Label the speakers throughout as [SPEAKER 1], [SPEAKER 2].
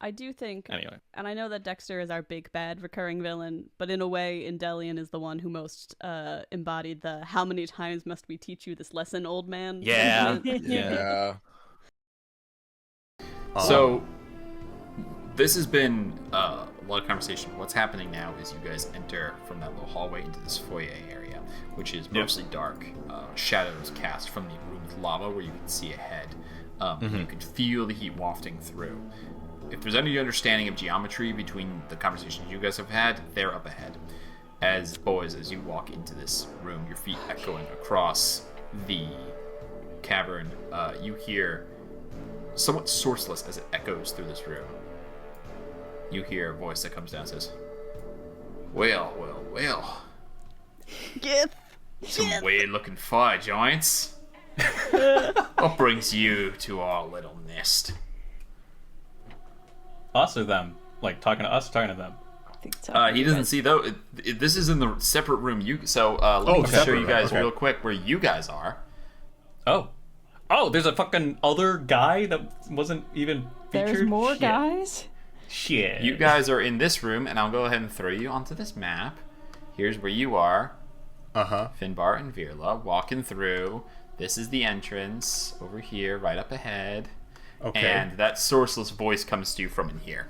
[SPEAKER 1] I do think,
[SPEAKER 2] Anyway.
[SPEAKER 1] and I know that Dexter is our big bad recurring villain, but in a way, Endellion is the one who most embodied the "how many times must we teach you this lesson, old man?"
[SPEAKER 2] Yeah.
[SPEAKER 1] sentiment.
[SPEAKER 3] Yeah.
[SPEAKER 4] So, this has been a lot of conversation. What's happening now is you guys enter from that little hallway into this foyer area, which is mostly dark. Shadows cast from the room with lava where you can see ahead. You can feel the heat wafting through. If there's any understanding of geometry between the conversations you guys have had, they're up ahead. As you walk into this room, your feet echoing across the cavern, you hear, somewhat sourceless as it echoes through this room, you hear a voice that comes down and says, well.
[SPEAKER 1] Gith.
[SPEAKER 4] Some weird-looking fire giants. What brings you to our little nest?
[SPEAKER 2] Us or them? Like, talking to us or talking to them?
[SPEAKER 4] He doesn't see, though. This is in the separate room. Let me show you guys real quick where you guys are.
[SPEAKER 2] Oh, there's a fucking other guy that wasn't even featured?
[SPEAKER 5] There's more
[SPEAKER 2] Shit.
[SPEAKER 5] guys?
[SPEAKER 2] Shit.
[SPEAKER 4] You guys are in this room, and I'll go ahead and throw you onto this map. Here's where you are. Finbar and Virla walking through. This is the entrance over here, right up ahead.
[SPEAKER 3] Okay.
[SPEAKER 4] And that sourceless voice comes to you from in here.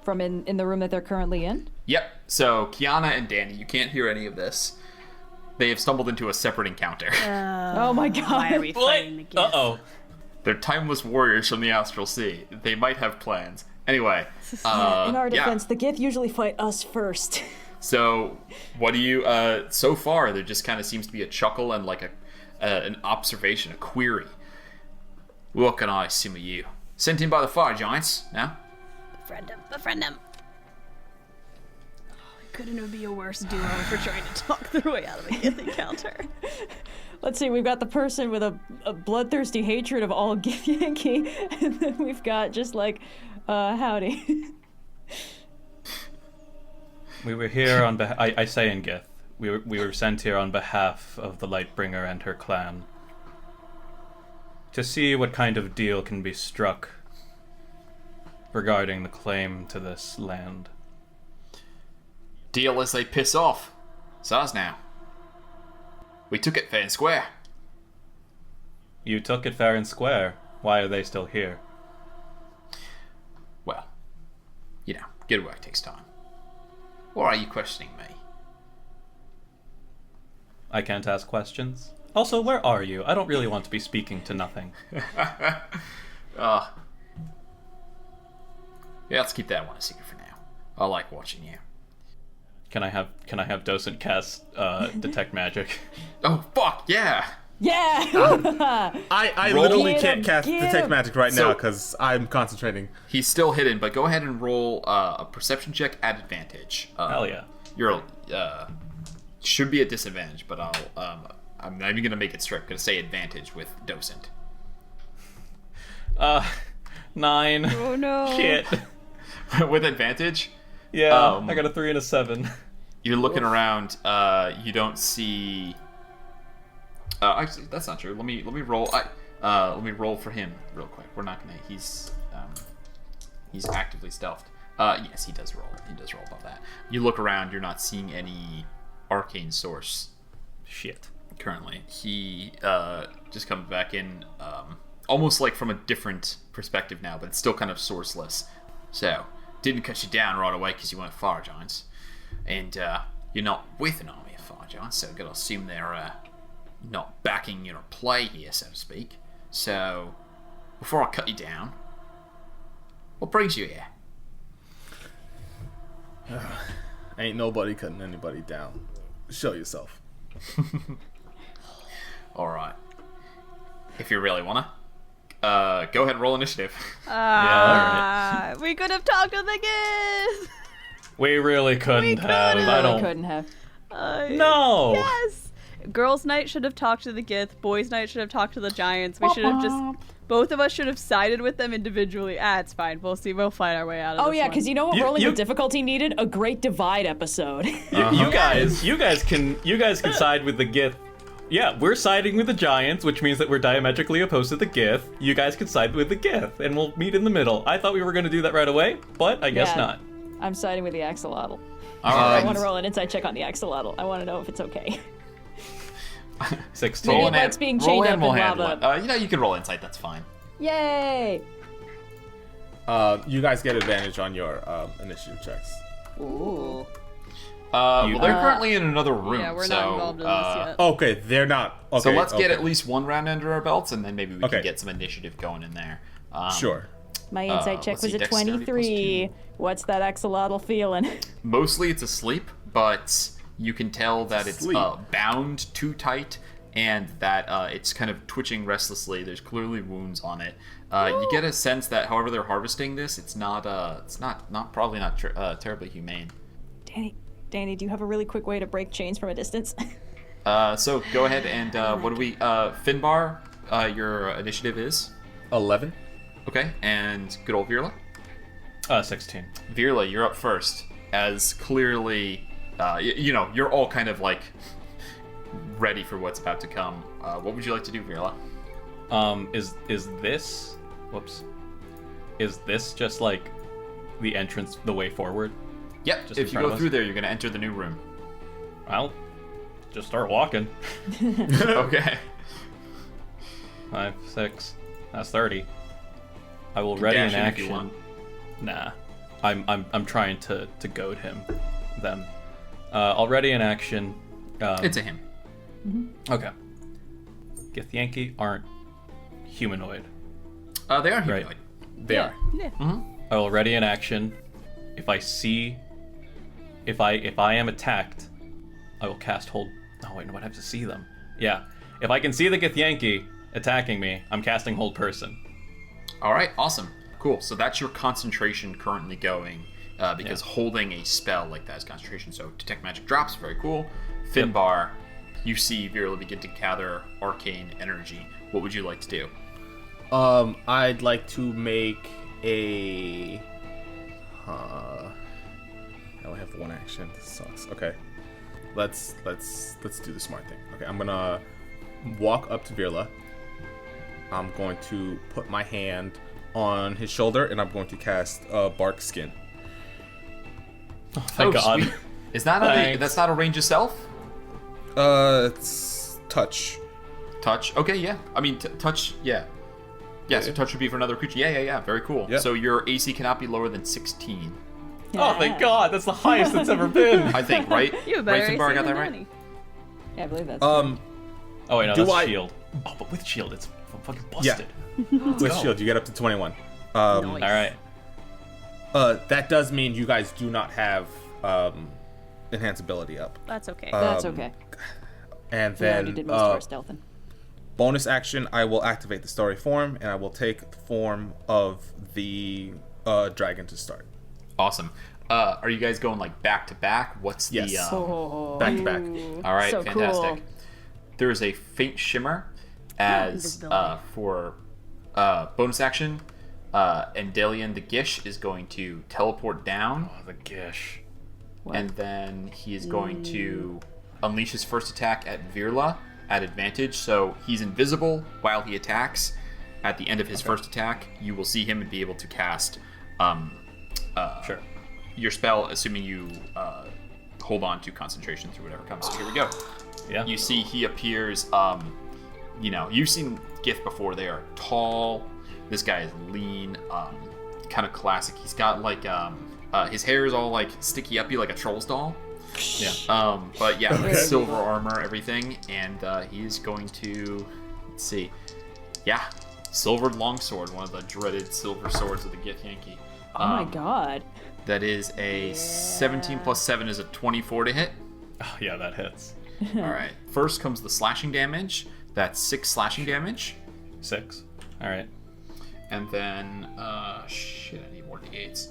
[SPEAKER 5] From in the room that they're currently in?
[SPEAKER 4] Yep. So Kiana and Danny, you can't hear any of this. They have stumbled into a separate encounter.
[SPEAKER 5] Oh my god.
[SPEAKER 1] Why are we fighting the Gith?
[SPEAKER 2] Uh-oh.
[SPEAKER 4] They're timeless warriors from the Astral Sea. They might have plans. Anyway.
[SPEAKER 5] In our defense, the Gith usually fight us first.
[SPEAKER 4] So, what do you, so far, there just kind of seems to be a chuckle and like an observation, a query. What can I see with you? Sent in by the fire giants, now?
[SPEAKER 1] Befriend him. Couldn't it be a worse duo for trying to talk their way out of a Gith encounter?
[SPEAKER 5] Let's see, we've got the person with a bloodthirsty hatred of all Gith Yankee, and then we've got just like, howdy.
[SPEAKER 2] We were here on behalf... I say in Gith. We were sent here on behalf of the Lightbringer and her clan. To see what kind of deal can be struck regarding the claim to this land.
[SPEAKER 4] Deal as they piss off. It's ours now. We took it fair and square.
[SPEAKER 2] You took it fair and square. Why are they still here?
[SPEAKER 4] Well, good work takes time. Or are you questioning me?
[SPEAKER 2] I can't ask questions. Also, where are you? I don't really want to be speaking to nothing.
[SPEAKER 4] Yeah, let's keep that one a secret for now. I like watching you.
[SPEAKER 2] Can I have Docent cast detect magic?
[SPEAKER 4] Oh fuck yeah!
[SPEAKER 5] Yeah!
[SPEAKER 3] I
[SPEAKER 4] Roll.
[SPEAKER 3] literally
[SPEAKER 5] Get
[SPEAKER 3] can't
[SPEAKER 5] him,
[SPEAKER 3] cast
[SPEAKER 5] get
[SPEAKER 3] detect
[SPEAKER 5] him.
[SPEAKER 3] magic right
[SPEAKER 4] So-
[SPEAKER 3] now because I'm concentrating.
[SPEAKER 4] He's still hidden, but go ahead and roll a perception check at advantage.
[SPEAKER 2] Hell yeah.
[SPEAKER 4] You're should be at disadvantage, but I'm not even gonna make it strict. I'm gonna say advantage with Docent.
[SPEAKER 2] 9.
[SPEAKER 1] Oh no.
[SPEAKER 2] Shit.
[SPEAKER 4] With advantage,
[SPEAKER 2] Yeah, I got a 3 and a 7.
[SPEAKER 4] you're looking around. You don't see. Actually, that's not true. Let me roll. Let me roll for him real quick. We're not gonna. He's actively stealthed. Yes, he does roll. He does roll above that. You look around. You're not seeing any arcane source
[SPEAKER 2] Shit.
[SPEAKER 4] currently. He just comes back in, almost like from a different perspective now, but it's still kind of sourceless. So, didn't cut you down right away because you weren't fire giants, and you're not with an army of fire giants. So, gotta assume they're not backing your play here, so to speak. So, before I cut you down, what brings you here?
[SPEAKER 3] Ain't nobody cutting anybody down. Show yourself.
[SPEAKER 4] All right. If you really wanna, go ahead and roll initiative.
[SPEAKER 1] We could have talked to the Gith.
[SPEAKER 2] We really couldn't have. I don't.
[SPEAKER 5] Couldn't have.
[SPEAKER 2] No.
[SPEAKER 1] Yes. Girls' night should have talked to the Gith. Boys' night should have talked to the Giants. We should have just. Both of us should have sided with them individually. It's fine. We'll see. We'll fight our way out of
[SPEAKER 5] Oh
[SPEAKER 1] this
[SPEAKER 5] yeah,
[SPEAKER 1] one.
[SPEAKER 5] because you know what rolling with difficulty needed? A Great Divide episode.
[SPEAKER 2] You guys can side with the Gith Yeah, we're siding with the giants, which means that we're diametrically opposed to the Gith. You guys could side with the Gith, and we'll meet in the middle. I thought we were going to do that right away, but I guess not.
[SPEAKER 5] I'm siding with the axolotl.
[SPEAKER 4] All right.
[SPEAKER 5] I want to roll an insight check on the axolotl. I want to know if it's okay.
[SPEAKER 2] 16.
[SPEAKER 5] Maybe
[SPEAKER 4] Roll
[SPEAKER 5] it likes being
[SPEAKER 4] roll
[SPEAKER 5] chained up
[SPEAKER 4] animal
[SPEAKER 5] in
[SPEAKER 4] handling.
[SPEAKER 5] lava.
[SPEAKER 4] You can roll insight. That's fine.
[SPEAKER 5] Yay!
[SPEAKER 3] You guys get advantage on your initiative checks.
[SPEAKER 5] Ooh.
[SPEAKER 4] Well, they're currently in another room.
[SPEAKER 1] Yeah, we're
[SPEAKER 4] so,
[SPEAKER 1] not involved in this yet.
[SPEAKER 3] Okay, they're not. Okay,
[SPEAKER 4] So let's get
[SPEAKER 3] okay.
[SPEAKER 4] at least one round under our belts, and then maybe we
[SPEAKER 3] Okay.
[SPEAKER 4] can get some initiative going in there.
[SPEAKER 3] Sure.
[SPEAKER 5] My insight check
[SPEAKER 4] let's
[SPEAKER 5] was
[SPEAKER 4] see,
[SPEAKER 5] a
[SPEAKER 4] dexterity plus
[SPEAKER 5] 23.
[SPEAKER 4] 2.
[SPEAKER 5] What's that axolotl feeling?
[SPEAKER 4] Mostly it's asleep, but you can tell that it's
[SPEAKER 3] Asleep.
[SPEAKER 4] bound too tight, and that it's kind of twitching restlessly. There's clearly wounds on it. You get a sense that, however they're harvesting this, it's not probably not terribly humane.
[SPEAKER 5] Danny, do you have a really quick way to break chains from a distance?
[SPEAKER 4] So go ahead and what do we? Finbar, your initiative is
[SPEAKER 3] 11.
[SPEAKER 4] okay, and good old Virla.
[SPEAKER 2] 16.
[SPEAKER 4] Virla, you're up first. As clearly, you're all kind of like ready for what's about to come. What would you like to do, Virla?
[SPEAKER 2] Is this... Whoops. Is this just, like, the entrance, the way forward?
[SPEAKER 4] Yep.
[SPEAKER 2] Just in
[SPEAKER 4] If you
[SPEAKER 2] front of
[SPEAKER 4] go
[SPEAKER 2] us?
[SPEAKER 4] through there, you're gonna enter the new room.
[SPEAKER 2] Well, just start walking.
[SPEAKER 4] Okay.
[SPEAKER 2] 5, 6. That's 30. I will
[SPEAKER 4] can
[SPEAKER 2] ready
[SPEAKER 4] dash
[SPEAKER 2] an
[SPEAKER 4] in if you
[SPEAKER 2] action.
[SPEAKER 4] want.
[SPEAKER 2] Nah. I'm trying to goad them. I'll ready an action.
[SPEAKER 4] It's a him.
[SPEAKER 2] Okay. Githyanki aren't humanoid.
[SPEAKER 4] They are humanoid.
[SPEAKER 3] They are.
[SPEAKER 1] Yeah.
[SPEAKER 2] I will ready an action. If I see, if I am attacked, I will cast hold. Oh wait, no, I'd have to see them. Yeah, if I can see the Githyanki attacking me, I'm casting hold person.
[SPEAKER 4] All right. Awesome. Cool. So that's your concentration currently going, because holding a spell like that is concentration. So detect magic drops. Very cool. Finbar, you see Virla begin to gather arcane energy. What would you like to do?
[SPEAKER 3] I'd like to make a. I only have one action. This sucks. Okay, let's do the smart thing. Okay, I'm gonna walk up to Virla. I'm going to put my hand on his shoulder, and I'm going to cast Bark Skin.
[SPEAKER 2] Oh, thank God.
[SPEAKER 4] Sweet. Is that
[SPEAKER 2] Thanks.
[SPEAKER 4] that's not a range itself?
[SPEAKER 3] It's touch.
[SPEAKER 4] Touch. Okay. Yeah. I mean, touch. Yeah. Yeah. So touch would be for another creature. Yeah. Very cool.
[SPEAKER 3] Yeah.
[SPEAKER 4] So your AC cannot be lower than 16.
[SPEAKER 2] Oh, thank God! That's the highest it's ever been.
[SPEAKER 4] I think, right?
[SPEAKER 1] You better
[SPEAKER 4] Right, Finbar, I got that right?
[SPEAKER 5] Yeah, I believe that's
[SPEAKER 2] Oh wait, no,
[SPEAKER 3] Do
[SPEAKER 2] that's
[SPEAKER 3] I-
[SPEAKER 2] shield. Oh, but with shield, it's fucking
[SPEAKER 3] Yeah.
[SPEAKER 2] busted.
[SPEAKER 3] With
[SPEAKER 2] go.
[SPEAKER 3] shield, you get up to 21.
[SPEAKER 1] Nice.
[SPEAKER 2] All right.
[SPEAKER 3] That does mean you guys do not have enhanceability up.
[SPEAKER 1] That's okay.
[SPEAKER 5] That's okay.
[SPEAKER 3] And
[SPEAKER 5] We already
[SPEAKER 3] then
[SPEAKER 5] did most of our stealthing.
[SPEAKER 3] bonus action, I will activate the story form, and I will take the form of the dragon to start.
[SPEAKER 4] Awesome. Are you guys going like back to back? What's
[SPEAKER 3] Yes.
[SPEAKER 4] the?
[SPEAKER 5] Oh,
[SPEAKER 3] Back to back.
[SPEAKER 4] All right,
[SPEAKER 5] so
[SPEAKER 4] fantastic.
[SPEAKER 5] cool.
[SPEAKER 4] There is a faint shimmer as
[SPEAKER 1] invisibility.
[SPEAKER 4] for bonus action. Endellion the Gish is going to teleport down,
[SPEAKER 2] Oh, the gish.
[SPEAKER 4] and then he is going to unleash his first attack at Virla at advantage. So he's invisible while he attacks. At the end of his first attack, you will see him and be able to cast
[SPEAKER 2] Sure.
[SPEAKER 4] your spell, assuming you hold on to concentration through whatever comes. So here we go.
[SPEAKER 2] Yeah.
[SPEAKER 4] You see he appears, you've seen Gith before. They are tall. This guy is lean, kind of classic. He's got like, his hair is all like sticky uppy like a troll's doll.
[SPEAKER 2] Yeah.
[SPEAKER 4] But yeah, silver armor, everything. And he's going to, let's see. Yeah, silvered longsword, one of the dreaded silver swords of the Githyanki.
[SPEAKER 5] Oh my god.
[SPEAKER 4] That is a 17 plus 7 is a 24 to hit.
[SPEAKER 2] Oh, yeah, that hits.
[SPEAKER 4] All right. First comes the slashing damage. That's 6 slashing damage.
[SPEAKER 2] 6. All right.
[SPEAKER 4] And then, shit, I need more d8s.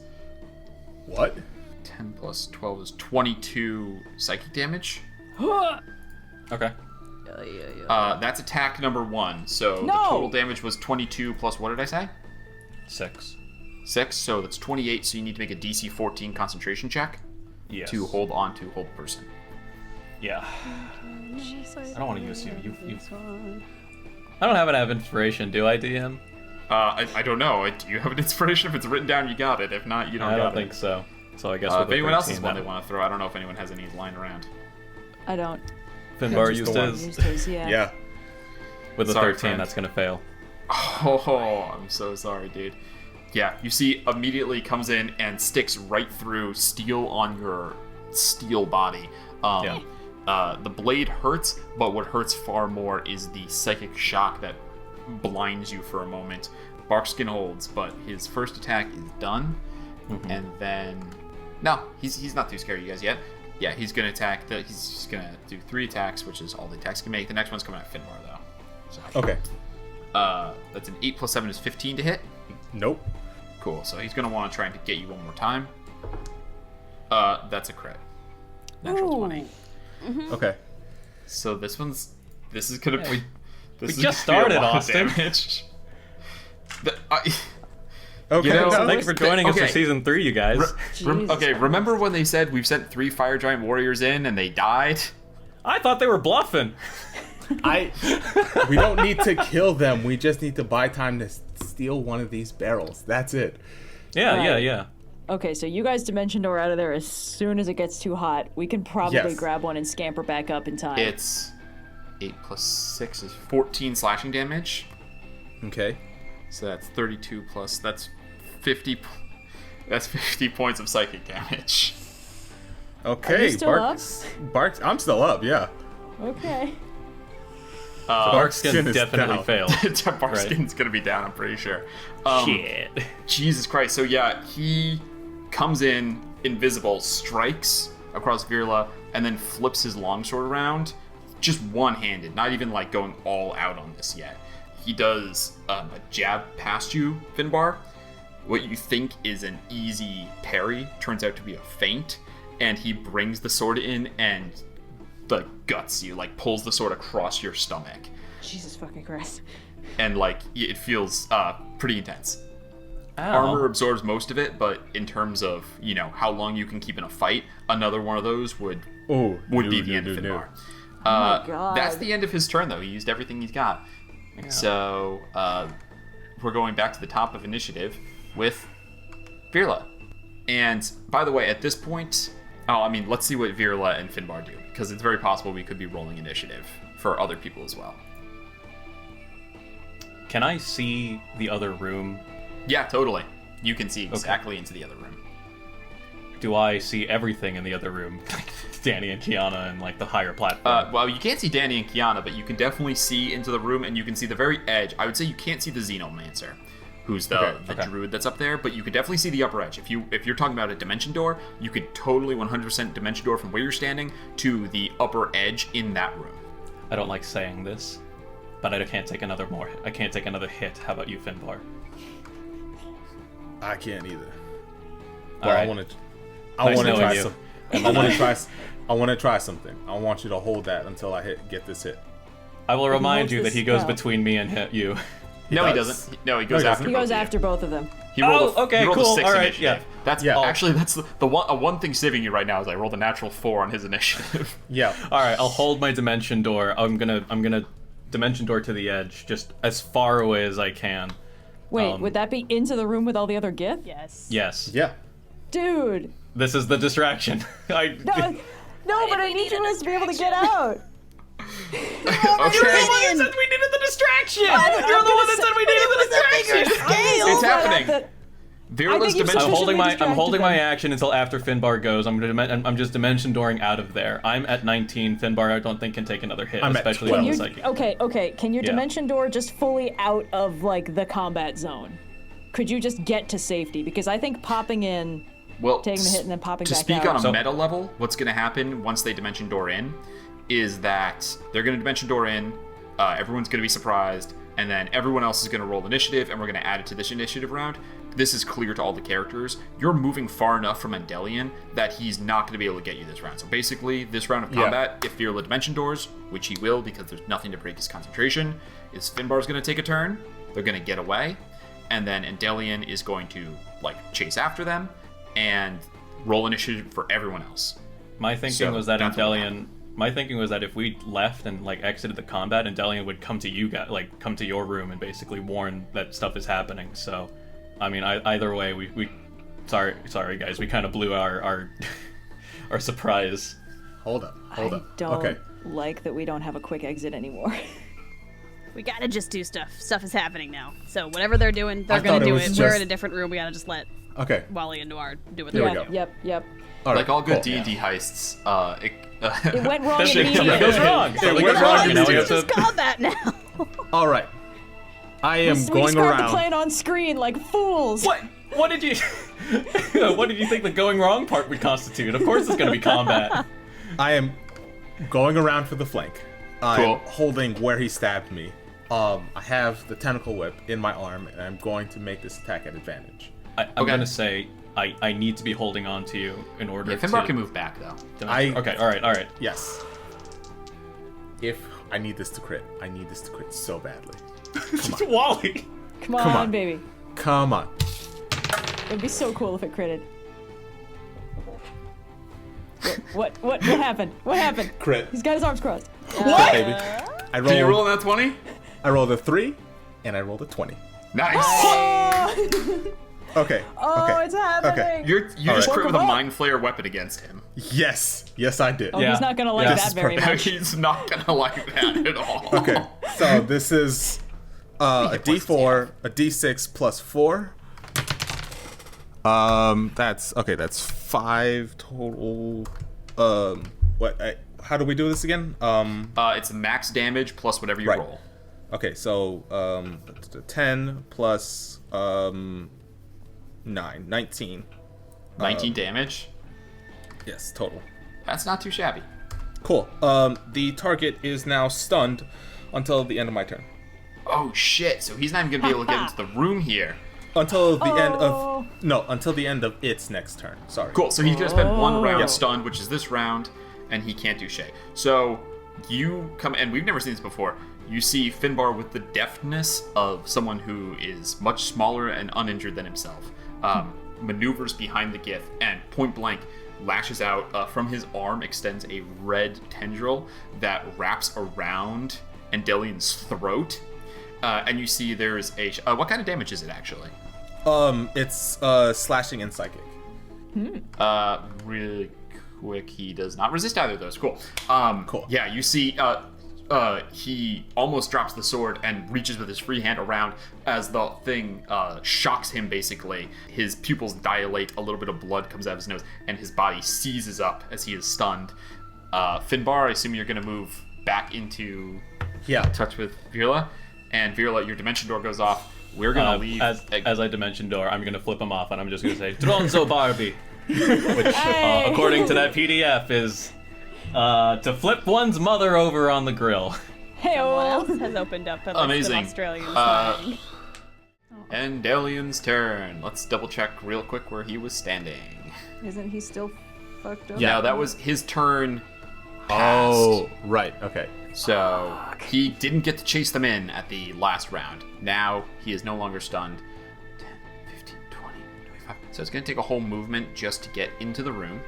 [SPEAKER 3] What?
[SPEAKER 4] 10 plus 12 is 22 psychic damage.
[SPEAKER 2] Okay.
[SPEAKER 4] That's attack number 1. So the
[SPEAKER 5] No!
[SPEAKER 4] total damage was 22 plus, what did I say?
[SPEAKER 2] 6.
[SPEAKER 4] 6. So that's 28. So you need to make a DC 14 concentration check
[SPEAKER 2] Yes.
[SPEAKER 4] to hold on to hold person.
[SPEAKER 2] Yeah. I don't want to use you. I don't have inspiration, do I, DM?
[SPEAKER 4] I don't know. Do you have an inspiration? If it's written down, you got it. If not, you don't
[SPEAKER 2] I
[SPEAKER 4] got
[SPEAKER 2] don't
[SPEAKER 4] it.
[SPEAKER 2] think so. So I guess
[SPEAKER 4] If
[SPEAKER 2] with the
[SPEAKER 4] anyone else has
[SPEAKER 2] 13,
[SPEAKER 4] one they
[SPEAKER 2] that-
[SPEAKER 4] want to throw, I don't know if anyone has any lying around.
[SPEAKER 5] I don't.
[SPEAKER 2] Finbar
[SPEAKER 3] Just
[SPEAKER 2] used
[SPEAKER 3] the one.
[SPEAKER 2] his.
[SPEAKER 5] Used his, yeah.
[SPEAKER 3] Yeah.
[SPEAKER 2] With the
[SPEAKER 4] Sorry,
[SPEAKER 2] 13,
[SPEAKER 4] friend.
[SPEAKER 2] that's gonna fail.
[SPEAKER 4] Oh, I'm so sorry, dude. Yeah, you see, immediately comes in and sticks right through steel on your steel body. The blade hurts, but what hurts far more is the psychic shock that blinds you for a moment. Barkskin holds, but his first attack is done, and then no, he's not too scared of you guys yet. Yeah, he's gonna attack. He's just gonna do 3 attacks, which is all the attacks he can make. The next one's coming at Finbar though. So,
[SPEAKER 3] Okay.
[SPEAKER 4] that's an 8 + 7 is 15 to hit.
[SPEAKER 3] Nope.
[SPEAKER 4] Cool. So he's gonna want to try and get you one more time. That's a crit. Natural
[SPEAKER 5] Ooh.
[SPEAKER 4] 20.
[SPEAKER 3] Okay.
[SPEAKER 4] So this is gonna be. This
[SPEAKER 2] we
[SPEAKER 4] is
[SPEAKER 2] just
[SPEAKER 4] gonna be
[SPEAKER 2] started,
[SPEAKER 4] a lot of
[SPEAKER 2] Austin.
[SPEAKER 4] damage.
[SPEAKER 3] Okay.
[SPEAKER 4] You know,
[SPEAKER 3] no.
[SPEAKER 2] Thank you for joining us for
[SPEAKER 4] Okay.
[SPEAKER 2] season 3, you guys.
[SPEAKER 5] Jesus
[SPEAKER 4] okay,
[SPEAKER 5] Christ.
[SPEAKER 4] remember when they said we've sent 3 fire giant warriors in and they died?
[SPEAKER 2] I thought they were bluffing.
[SPEAKER 3] We don't need to kill them. We just need to buy time to steal one of these barrels. That's it.
[SPEAKER 2] Yeah,
[SPEAKER 5] Right.
[SPEAKER 2] yeah.
[SPEAKER 5] Okay, so you guys dimension door out of there as soon as it gets too hot. We can probably
[SPEAKER 3] Yes.
[SPEAKER 5] grab one and scamper back up in time.
[SPEAKER 4] It's 8 + 6 is 14 slashing damage.
[SPEAKER 3] Okay.
[SPEAKER 4] So that's 32 plus that's 50. That's 50 points of psychic damage.
[SPEAKER 3] Okay.
[SPEAKER 5] Are you still
[SPEAKER 3] Barks. I'm still up. Yeah.
[SPEAKER 5] Okay.
[SPEAKER 2] Barkskin
[SPEAKER 3] is
[SPEAKER 2] definitely
[SPEAKER 3] down.
[SPEAKER 2] failed.
[SPEAKER 4] Barskin's gonna be down, I'm pretty sure.
[SPEAKER 2] Shit.
[SPEAKER 4] Jesus Christ. So yeah, he comes in invisible, strikes across Virla, and then flips his longsword around, just one-handed, not even like going all out on this yet. He does a jab past you, Finbar. What you think is an easy parry turns out to be a feint, and he brings the sword in and like guts you, like pulls the sword across your stomach,
[SPEAKER 5] Jesus fucking Christ.
[SPEAKER 4] and like it feels pretty intense.
[SPEAKER 2] Ow.
[SPEAKER 4] Armor absorbs most of it, but in terms of, how long you can keep in a fight, another one of those would be the end of Finbar.
[SPEAKER 5] my God.
[SPEAKER 4] That's the end of his turn, though. He used everything he's got. Yeah. So we're going back to the top of initiative with Virla. And by the way, at this point, let's see what Virla and Finbar do, because it's very possible we could be rolling initiative for other people as well.
[SPEAKER 2] Can I see the other room?
[SPEAKER 4] Yeah, totally. You can see exactly into the other room.
[SPEAKER 2] Do I see everything in the other room? Danny and Kiana and like the higher platform.
[SPEAKER 4] Well, you can't see Danny and Kiana, but you can definitely see into the room, and you can see the very edge. I would say you can't see the Xenomancer, who's the druid that's up there, but you can definitely see the upper edge. If you're talking about a dimension door, you could totally 100% dimension door from where you're standing to the upper edge in that room.
[SPEAKER 2] I don't like saying this, but I can't take another hit. How about you, Finbar?
[SPEAKER 3] I can't either.
[SPEAKER 2] All
[SPEAKER 3] Well,
[SPEAKER 2] right.
[SPEAKER 3] I want to
[SPEAKER 2] Nice
[SPEAKER 3] try
[SPEAKER 2] knowing you.
[SPEAKER 3] some. I want to try something. I want you to hold that until I get this hit.
[SPEAKER 2] I will remind
[SPEAKER 5] holds
[SPEAKER 2] you
[SPEAKER 5] the
[SPEAKER 2] that he goes
[SPEAKER 5] spell.
[SPEAKER 2] between me and you.
[SPEAKER 4] No, he
[SPEAKER 3] does.
[SPEAKER 4] doesn't. No, he
[SPEAKER 3] No,
[SPEAKER 4] goes
[SPEAKER 3] he
[SPEAKER 4] after.
[SPEAKER 3] doesn't.
[SPEAKER 5] He
[SPEAKER 4] both
[SPEAKER 5] goes
[SPEAKER 4] of you.
[SPEAKER 5] after both of them.
[SPEAKER 4] He rolled
[SPEAKER 2] Oh, okay,
[SPEAKER 4] he rolled
[SPEAKER 2] cool.
[SPEAKER 4] a 6
[SPEAKER 2] All right,
[SPEAKER 4] initiative.
[SPEAKER 2] yeah.
[SPEAKER 4] That's
[SPEAKER 3] Yeah.
[SPEAKER 4] actually that's the one thing saving you right now is I rolled a natural 4 on his initiative.
[SPEAKER 3] Yeah.
[SPEAKER 2] All right, I'll hold my dimension door. I'm gonna dimension door to the edge, just as far away as I can.
[SPEAKER 5] Wait, would that be into the room with all the other Gith?
[SPEAKER 1] Yes.
[SPEAKER 2] Yes.
[SPEAKER 3] Yeah.
[SPEAKER 5] Dude.
[SPEAKER 2] This is the distraction.
[SPEAKER 5] No, but I need you guys to be able to get out.
[SPEAKER 2] You're the one that said we needed the distraction. You're the one that said we needed the distraction.
[SPEAKER 4] It's happening. Virla's
[SPEAKER 5] think you've
[SPEAKER 4] dimension.
[SPEAKER 2] I'm holding my action until after Finbar goes. I'm just dimension dooring out of there. I'm at 19. Finbar, I don't think can take another hit,
[SPEAKER 3] I'm at
[SPEAKER 2] especially
[SPEAKER 3] 12.
[SPEAKER 2] on the
[SPEAKER 5] Can you,
[SPEAKER 2] psychic.
[SPEAKER 5] okay. Can your
[SPEAKER 2] Yeah.
[SPEAKER 5] dimension door just fully out of like the combat zone? Could you just get to safety? Because I think popping in,
[SPEAKER 4] Well,
[SPEAKER 5] taking the hit and then popping
[SPEAKER 4] to
[SPEAKER 5] back
[SPEAKER 4] speak
[SPEAKER 5] out.
[SPEAKER 4] on a
[SPEAKER 2] So-
[SPEAKER 4] meta level, what's going to happen once they dimension door in is that they're going to dimension door in, everyone's going to be surprised, and then everyone else is going to roll initiative, and we're going to add it to this initiative round. This is clear to all the characters. You're moving far enough from Endellion that he's not going to be able to get you this round. So basically, this round of combat, if Virla dimension doors, which he will because there's nothing to break his concentration, is Finbar's going to take a turn, they're going to get away, and then Endellion is going to chase after them and roll initiative for everyone else.
[SPEAKER 2] My thinking
[SPEAKER 4] So,
[SPEAKER 2] was that
[SPEAKER 4] that's what
[SPEAKER 2] Endellion my thinking was that if we left and like exited the combat, Endellion would come to you guys, like come to your room and basically warn that stuff is happening. So, I mean, either way, we sorry guys, we kind of blew our our surprise.
[SPEAKER 3] Hold up.
[SPEAKER 5] I don't
[SPEAKER 3] Okay.
[SPEAKER 5] like that we don't have a quick exit anymore.
[SPEAKER 1] We gotta just do stuff. Stuff is happening now. So whatever they're doing, they're
[SPEAKER 3] I
[SPEAKER 1] gonna
[SPEAKER 3] thought it
[SPEAKER 1] do
[SPEAKER 3] was
[SPEAKER 1] it. We're
[SPEAKER 3] just-
[SPEAKER 1] in a different room. We gotta just let
[SPEAKER 3] Okay.
[SPEAKER 1] Wally and Noir do what
[SPEAKER 3] Here
[SPEAKER 1] they
[SPEAKER 3] we
[SPEAKER 1] do.
[SPEAKER 3] go.
[SPEAKER 5] Yep.
[SPEAKER 3] All right,
[SPEAKER 4] Like all good
[SPEAKER 3] cool.
[SPEAKER 4] D&D heists,
[SPEAKER 5] It went wrong
[SPEAKER 2] That shit
[SPEAKER 5] immediately.
[SPEAKER 2] goes wrong.
[SPEAKER 3] It
[SPEAKER 2] Something
[SPEAKER 3] went
[SPEAKER 2] goes
[SPEAKER 3] wrong
[SPEAKER 2] wrong. Now we have
[SPEAKER 1] This is
[SPEAKER 2] to.
[SPEAKER 1] combat now.
[SPEAKER 3] All right. I am
[SPEAKER 5] We
[SPEAKER 3] going
[SPEAKER 5] described the
[SPEAKER 3] around.
[SPEAKER 5] plan on screen like fools.
[SPEAKER 2] What did you what did you think the going wrong part would constitute? Of course, it's gonna be combat.
[SPEAKER 3] I am going around for the flank. I'm
[SPEAKER 4] Cool.
[SPEAKER 3] holding where he stabbed me. I have the tentacle whip in my arm, and I'm going to make this attack at advantage.
[SPEAKER 2] I'm
[SPEAKER 4] Okay.
[SPEAKER 2] gonna say I need to be holding on to you in order
[SPEAKER 4] yeah,
[SPEAKER 2] to.
[SPEAKER 4] Finbar can move back though.
[SPEAKER 2] Okay, all right.
[SPEAKER 3] Yes. If I need this to crit, I need this to crit so badly.
[SPEAKER 2] Wally.
[SPEAKER 5] Come on,
[SPEAKER 3] on.
[SPEAKER 5] baby.
[SPEAKER 3] Come on.
[SPEAKER 5] It'd be so cool if it critted. What happened? What happened?
[SPEAKER 3] Crit.
[SPEAKER 5] He's got his arms crossed.
[SPEAKER 3] What? Baby. I
[SPEAKER 4] Did you roll
[SPEAKER 3] rolled.
[SPEAKER 4] that 20?
[SPEAKER 3] I rolled a 3, and I rolled a 20.
[SPEAKER 4] Nice.
[SPEAKER 5] Oh,
[SPEAKER 3] Okay.
[SPEAKER 5] oh
[SPEAKER 3] okay.
[SPEAKER 5] it's happening.
[SPEAKER 3] Okay.
[SPEAKER 4] You just
[SPEAKER 3] right.
[SPEAKER 4] crit with a
[SPEAKER 5] Woke him up.
[SPEAKER 4] Mind Flayer weapon against him.
[SPEAKER 3] Yes. Yes, I did.
[SPEAKER 5] Oh,
[SPEAKER 2] Yeah.
[SPEAKER 5] he's not gonna like
[SPEAKER 2] Yeah.
[SPEAKER 5] that
[SPEAKER 3] This is
[SPEAKER 5] very
[SPEAKER 3] perfect.
[SPEAKER 5] much.
[SPEAKER 4] He's not gonna like that at all.
[SPEAKER 3] Okay. So this is a
[SPEAKER 4] hit points
[SPEAKER 3] D4, a D6 plus 4. That's 5 total. How do we do this again?
[SPEAKER 4] It's max damage plus whatever you
[SPEAKER 3] Right.
[SPEAKER 4] roll.
[SPEAKER 3] Okay, so 10 plus 9, 19.
[SPEAKER 4] 19 damage.
[SPEAKER 3] Yes, total.
[SPEAKER 4] That's not too shabby.
[SPEAKER 3] Cool. The target is now stunned until the end of my turn.
[SPEAKER 4] Oh shit! So he's not even gonna be able to get into the room here.
[SPEAKER 3] Until the end
[SPEAKER 5] Oh.
[SPEAKER 3] of until the end of its next turn. Sorry.
[SPEAKER 4] Cool. So he's gonna spend one round
[SPEAKER 3] Yep.
[SPEAKER 4] stunned, which is this round, and he can't do shay. So you come, and we've never seen this before. You see Finbar with the deftness of someone who is much smaller and uninjured than himself. Maneuvers behind the Gith and point blank lashes out from his arm, extends a red tendril that wraps around Endellion's throat. And you see there's a what kind of damage is it actually?
[SPEAKER 3] It's slashing and psychic.
[SPEAKER 4] Really quick, he does not resist either of those. Cool.
[SPEAKER 3] Cool.
[SPEAKER 4] Yeah, you see, he almost drops the sword and reaches with his free hand around as the thing shocks him, basically. His pupils dilate, a little bit of blood comes out of his nose, and his body seizes up as he is stunned. Finbar, I assume you're going to move back into
[SPEAKER 3] Yeah.
[SPEAKER 4] touch with Virla. And Virla, your dimension door goes off. We're going to leave.
[SPEAKER 2] As I dimension door, I'm gonna flip him off, and I'm just gonna say Tronzo Barbie, which, according to that PDF, is to flip one's mother over on the grill.
[SPEAKER 5] Hey,
[SPEAKER 1] Someone else has opened up at
[SPEAKER 4] Amazing.
[SPEAKER 1] some Australian slang.
[SPEAKER 4] Endellion's turn. Let's double check real quick where he was standing.
[SPEAKER 5] Isn't he still fucked up?
[SPEAKER 4] No, that was his turn.
[SPEAKER 3] Oh, right. Okay.
[SPEAKER 4] So he didn't get to chase them in at the last round. Now he is no longer stunned. 10, 15, 20, 25. So it's going to take a whole movement just to get into the room.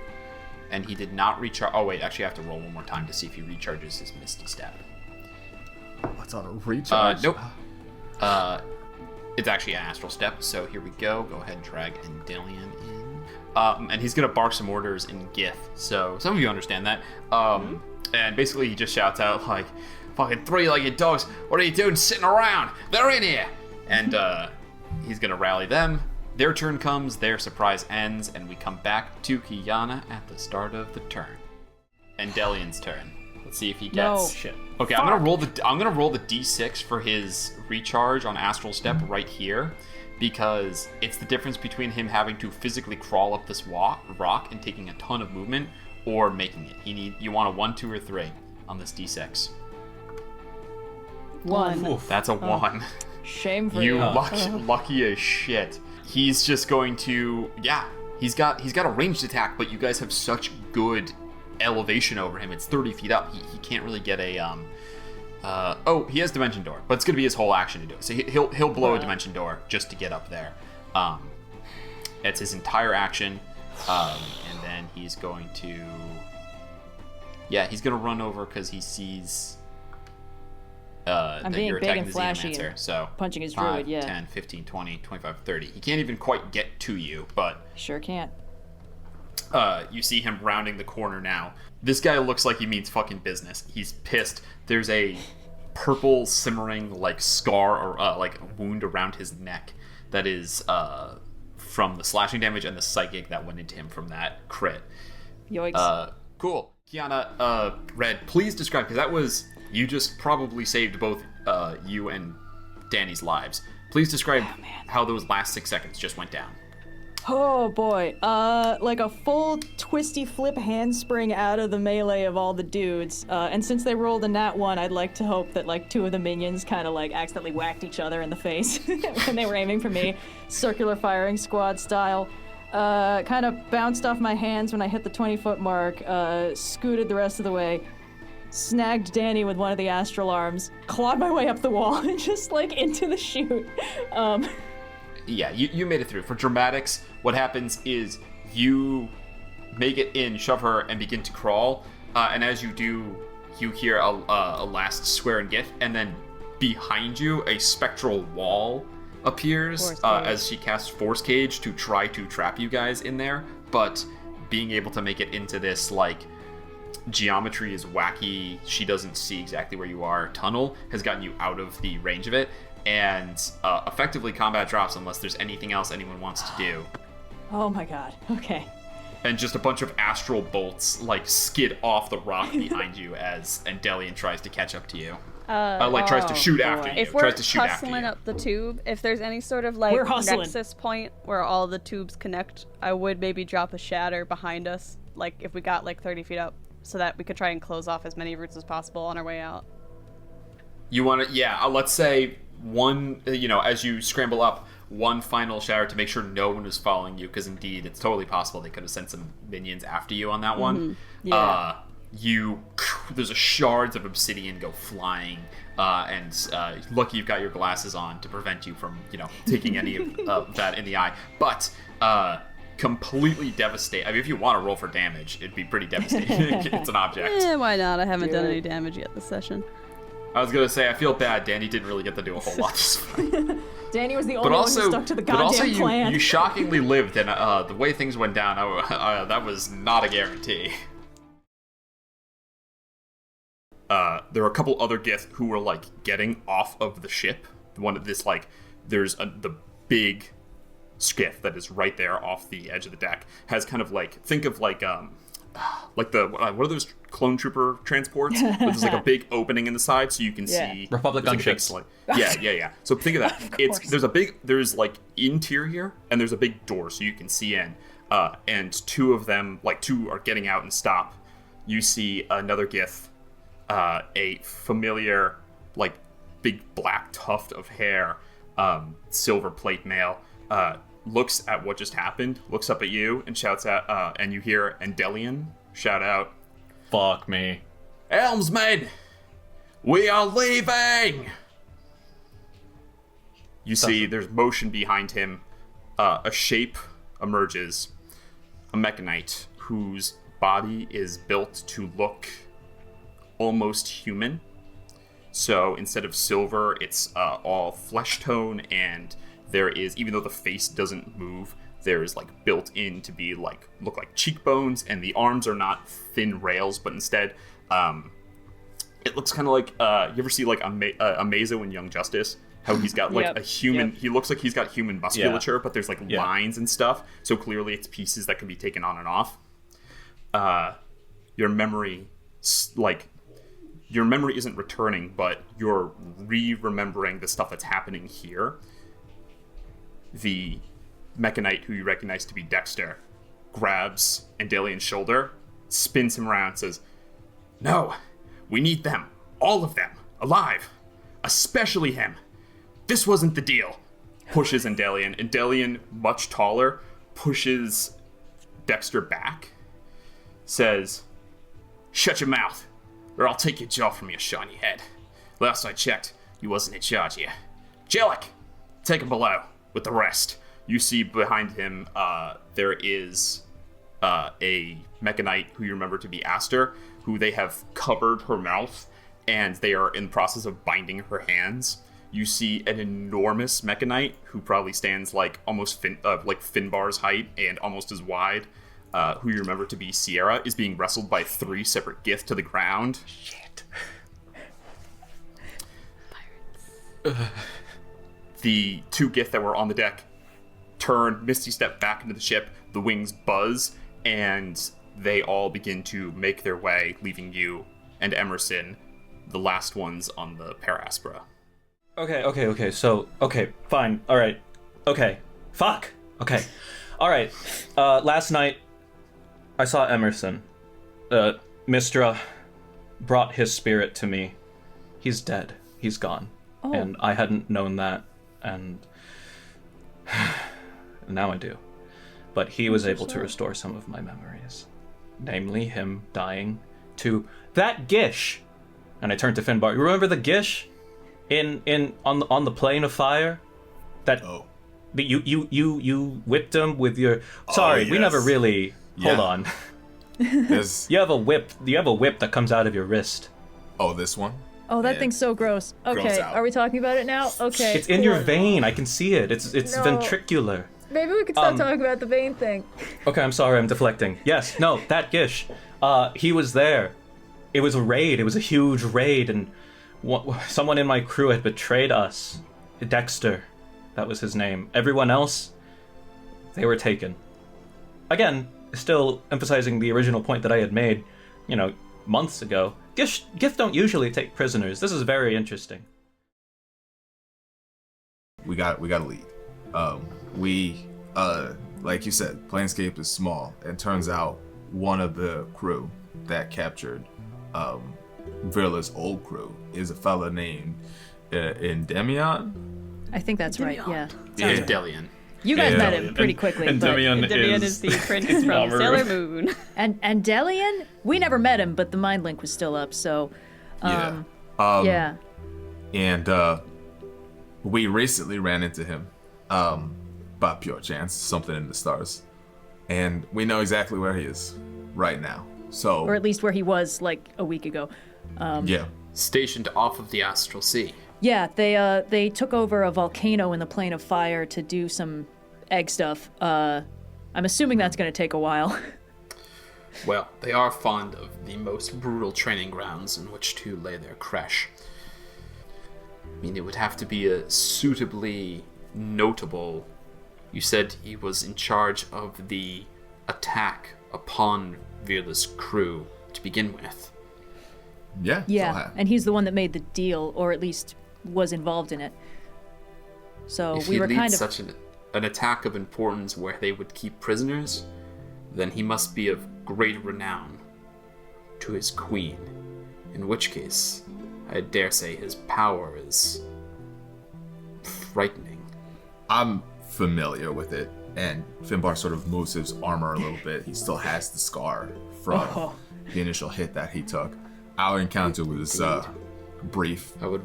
[SPEAKER 4] And he did not recharge. Oh, wait. Actually, I have to roll one more time to see if he recharges his Misty Step.
[SPEAKER 3] What's on a recharge?
[SPEAKER 4] Nope. It's actually an Astral Step. So here we go. Go ahead and drag Endellion in. And he's going to bark some orders in Gith. So some of you understand that. And basically he just shouts out like, fucking three-legged dogs, what are you doing sitting around? They're in here! And he's going to rally them. Their turn comes, their surprise ends, and we come back to Kiana at the start of the turn. Endellion's turn. Let's see if he gets...
[SPEAKER 5] No.
[SPEAKER 2] Shit.
[SPEAKER 4] Okay, I'm gonna roll the D6 for his recharge on Astral Step right here, because it's the difference between him having to physically crawl up this rock and taking a ton of movement, or making it. You want a 1, 2, or 3 on this D6.
[SPEAKER 5] 1.
[SPEAKER 2] Oof.
[SPEAKER 4] That's a 1.
[SPEAKER 5] Shame for
[SPEAKER 4] You
[SPEAKER 5] you.
[SPEAKER 4] lucky as shit. He's just going to he's got a ranged attack, but you guys have such good elevation over him. It's 30 feet up. He can't really get a he has Dimension Door, but it's gonna be his whole action to do it. So he'll blow a Dimension Door just to get up there. It's his entire action, and then he's going to Yeah, he's gonna run over because he sees that
[SPEAKER 5] being
[SPEAKER 4] you're
[SPEAKER 5] big
[SPEAKER 4] attacking
[SPEAKER 5] and
[SPEAKER 4] the
[SPEAKER 5] flashy
[SPEAKER 4] Xenomancer.
[SPEAKER 5] and
[SPEAKER 4] So
[SPEAKER 5] punching his
[SPEAKER 4] 5,
[SPEAKER 5] druid, yeah.
[SPEAKER 4] 10, 15, 20, 25, 30. He can't even quite get to you, but
[SPEAKER 5] Sure can't.
[SPEAKER 4] you see him rounding the corner now. This guy looks like he means fucking business. He's pissed. There's a purple simmering like scar or like wound around his neck that is from the slashing damage and the psychic that went into him from that crit.
[SPEAKER 5] Yoinks.
[SPEAKER 4] Cool. Kiana, Red, please describe, because that was, you just probably saved both you and Danny's lives. Please describe how those last 6 seconds just went down.
[SPEAKER 5] Oh boy. Like a full twisty flip handspring out of the melee of all the dudes. And since they rolled a nat 1, I'd like to hope that like 2 of the minions kind of like accidentally whacked each other in the face when they were aiming for me. Circular firing squad style. Kind of bounced off my hands when I hit the 20-foot mark. Scooted the rest of the way. Snagged Danny with one of the astral arms. Clawed my way up the wall and just like into the chute.
[SPEAKER 4] Yeah, you made it through. For dramatics, what happens is you make it in, shove her, and begin to crawl. And as you do, you hear a last swear and gif, and then behind you, a spectral wall appears as she casts Force Cage to try to trap you guys in there. But being able to make it into this, like, geometry is wacky, she doesn't see exactly where you are, tunnel has gotten you out of the range of it. And effectively combat drops unless there's anything else anyone wants to do.
[SPEAKER 5] Oh my god. Okay.
[SPEAKER 4] And just a bunch of astral bolts like skid off the rock behind you as Endellion tries to catch up to you. Tries to shoot after you.
[SPEAKER 1] If we're
[SPEAKER 4] Tries to shoot after
[SPEAKER 1] hustling
[SPEAKER 4] you.
[SPEAKER 1] up the tube, if there's any sort of like
[SPEAKER 5] We're hustling.
[SPEAKER 1] nexus point where all the tubes connect, I would maybe drop a shatter behind us, like if we got like 30 feet up, so that we could try and close off as many routes as possible on our way out.
[SPEAKER 4] You want to, let's say one, as you scramble up, one final shatter to make sure no one is following you, because indeed, it's totally possible they could have sent some minions after you on that one.
[SPEAKER 5] Yeah.
[SPEAKER 4] There's a shards of obsidian go flying, and lucky you've got your glasses on to prevent you from, taking any of that in the eye. But completely devastating. I mean, if you want to roll for damage, it'd be pretty devastating. It's an object.
[SPEAKER 1] Why not? I haven't done any damage yet this session.
[SPEAKER 4] I was gonna say, I feel bad. Danny didn't really get to do a whole lot this fight.
[SPEAKER 5] Danny was the only one who stuck to the goddamn plan.
[SPEAKER 4] You shockingly lived, and the way things went down, that was not a guarantee. There are a couple other Gith who were like getting off of the ship. One of this there's the big skiff that is right there off the edge of the deck. Has kind of think of what are those clone trooper transports? There's like a big opening in the side so you can see
[SPEAKER 2] Republic
[SPEAKER 4] gunships. Yeah. So think of that. There's like interior and there's a big door so you can see in. And 2 of them, two are getting out and stop. You see another Gith, a familiar big black tuft of hair, silver plate mail, looks at what just happened, looks up at you, and shouts out, and you hear Endellion shout out,
[SPEAKER 2] Fuck me.
[SPEAKER 4] Helmsman! We are leaving! You see, there's motion behind him. A shape emerges. A mechanite whose body is built to look almost human. So instead of silver, it's all flesh tone, and there is, even though the face doesn't move, there is built in to be look like cheekbones, and the arms are not thin rails, but instead, it looks kind of like you ever see Amazo in Young Justice? How he's got a human, he looks like he's got human musculature, but there's lines and stuff. So clearly, it's pieces that can be taken on and off. Your memory, your memory isn't returning, but you're re-remembering the stuff that's happening here. The mechanite, who you recognize to be Dexter, grabs Endellion's shoulder, spins him around, and says, "No, we need them. All of them. Alive. Especially him. This wasn't the deal." Pushes Endellion. Endellion, much taller, pushes Dexter back, says, "Shut your mouth, or I'll take your jaw from your shiny head. Last I checked, you wasn't in charge here. Jellic, take him below with the rest." You see behind him, there is a mechanite who you remember to be Aster, who they have covered her mouth, and they are in the process of binding her hands. You see an enormous mechanite who probably stands like almost like Finbar's height and almost as wide, who you remember to be Sierra, is being wrestled by 3 separate Gith to the ground.
[SPEAKER 2] Shit.
[SPEAKER 4] The 2 Gith that were on the deck turn, Misty step back into the ship, the wings buzz, and they all begin to make their way, leaving you and Emerson, the last ones on the Paraspora.
[SPEAKER 2] Okay, so, fine, alright. Okay, fuck! Okay, alright. Last night, I saw Emerson. Mistra brought his spirit to me. He's dead. He's gone.
[SPEAKER 5] Oh.
[SPEAKER 2] And I hadn't known that, and now I do. But he was able to restore some of my memories. Namely, him dying to that Gish. And I turned to Finbar. You remember the Gish on the plane of fire? That you whipped him with your. Sorry, we never really. Hold on. You have a whip. You have a whip that comes out of your wrist.
[SPEAKER 6] Oh, this one?
[SPEAKER 5] Oh, that thing's so gross. Okay,
[SPEAKER 6] Gross out.
[SPEAKER 5] are we talking about it now? Okay.
[SPEAKER 2] It's in your vein. I can see it. It's
[SPEAKER 5] No.
[SPEAKER 2] ventricular.
[SPEAKER 5] Maybe we could stop talking about the vein thing.
[SPEAKER 2] Okay, I'm sorry. I'm deflecting. Yes, no, that Gish. He was there. It was a raid. It was a huge raid, and someone in my crew had betrayed us. Dexter, that was his name. Everyone else, they were taken. Again, still emphasizing the original point that I had made, months ago. Gith don't usually take prisoners. This is very interesting.
[SPEAKER 6] We got a lead. Like you said, Planescape is small. It turns out one of the crew that captured Virla's old crew is a fella named Endellion.
[SPEAKER 5] I think that's right, yeah.
[SPEAKER 4] Endellion.
[SPEAKER 5] You guys met him pretty quickly.
[SPEAKER 1] Endellion is the prince from Sailor Moon.
[SPEAKER 5] And Endellion? We never met him, but the mind link was still up, so... yeah.
[SPEAKER 6] And we recently ran into him by pure chance, something in the stars. And we know exactly where he is right now. So,
[SPEAKER 5] Or at least where he was, like, a week ago.
[SPEAKER 6] yeah.
[SPEAKER 4] Stationed off of the Astral Sea.
[SPEAKER 5] Yeah, they took over a volcano in the Plane of Fire to do some egg stuff. I'm assuming that's going to take a while.
[SPEAKER 4] Well, they are fond of the most brutal training grounds in which to lay their creche. I mean, it would have to be a suitably notable... You said he was in charge of the attack upon Virla's crew to begin with.
[SPEAKER 6] Yeah.
[SPEAKER 5] Yeah, and he's the one that made the deal, or at least was involved in it. So
[SPEAKER 4] If
[SPEAKER 5] we
[SPEAKER 4] he
[SPEAKER 5] were
[SPEAKER 4] leads
[SPEAKER 5] kind of...
[SPEAKER 4] such an attack of importance where they would keep prisoners, then he must be of great renown to his queen. In which case, I dare say his power is frightening.
[SPEAKER 6] I'm familiar with it, and Finbar sort of moves his armor a little bit. He still has the scar from the initial hit that he took. Our encounter was brief.
[SPEAKER 4] I would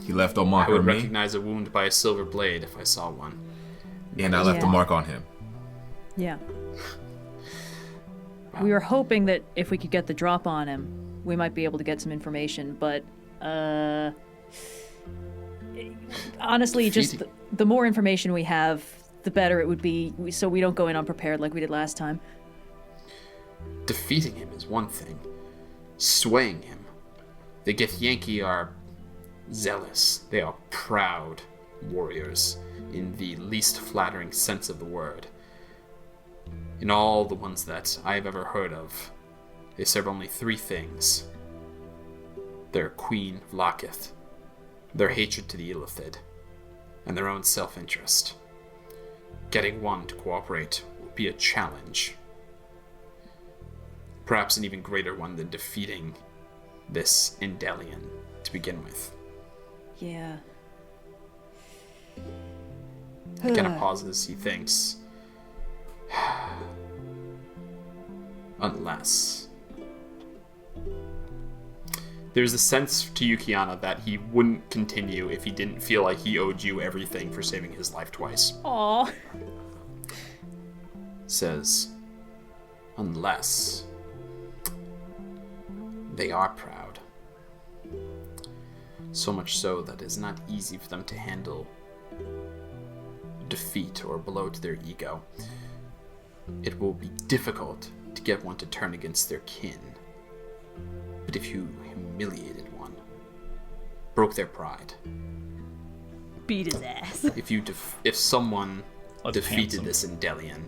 [SPEAKER 6] He left a mark on me,
[SPEAKER 4] recognize a wound by a silver blade if I saw one.
[SPEAKER 6] and I left a
[SPEAKER 5] Yeah.
[SPEAKER 6] mark on him.
[SPEAKER 5] Yeah. We were hoping that if we could get the drop on him, we might be able to get some information, but honestly, just the more information we have, the better it would be, so we don't go in unprepared like we did last time.
[SPEAKER 4] Defeating him is one thing. Swaying him. The Githyanki are zealous. They are proud warriors in the least flattering sense of the word. In all the ones that I have ever heard of, they serve only 3 things. Their queen, Vlakith, their hatred to the Illithid, and their own self-interest. Getting one to cooperate will be a challenge. Perhaps an even greater one than defeating this Endellion to begin with.
[SPEAKER 5] Yeah.
[SPEAKER 4] He kind of pauses, he thinks. Unless... There's a sense to Yukiana that he wouldn't continue if he didn't feel like he owed you everything for saving his life twice.
[SPEAKER 5] Aww.
[SPEAKER 4] Says, unless... They are proud. So much so that it is not easy for them to handle defeat or a blow to their ego. It will be difficult to get one to turn against their kin. But if you humiliated one, broke their pride,
[SPEAKER 1] Beat his ass.
[SPEAKER 4] if someone
[SPEAKER 2] Let's
[SPEAKER 4] defeated
[SPEAKER 2] pants
[SPEAKER 4] this Endellion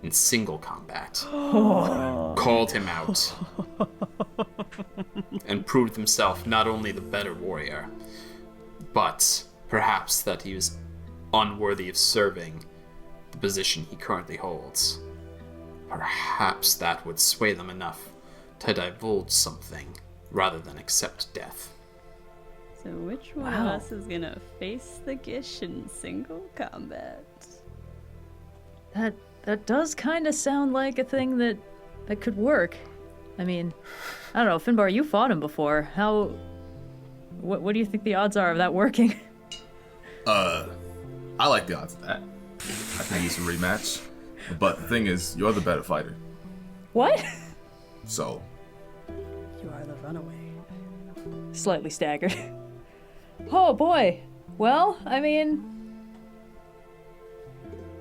[SPEAKER 4] in single combat, called him out, and proved himself not only the better warrior, but perhaps that he was unworthy of serving the position he currently holds. Perhaps that would sway them enough to divulge something rather than accept death.
[SPEAKER 1] So which one of us is gonna face the Gish in single combat?
[SPEAKER 5] That does kind of sound like a thing that could work. I mean, I don't know, Finbar, you fought him before. What do you think the odds are of that working?
[SPEAKER 6] I like the odds of that. I can use a rematch. But the thing is, you're the better fighter.
[SPEAKER 5] What?
[SPEAKER 6] So,
[SPEAKER 1] You are the runaway.
[SPEAKER 5] Slightly staggered. Oh boy. Well, I mean,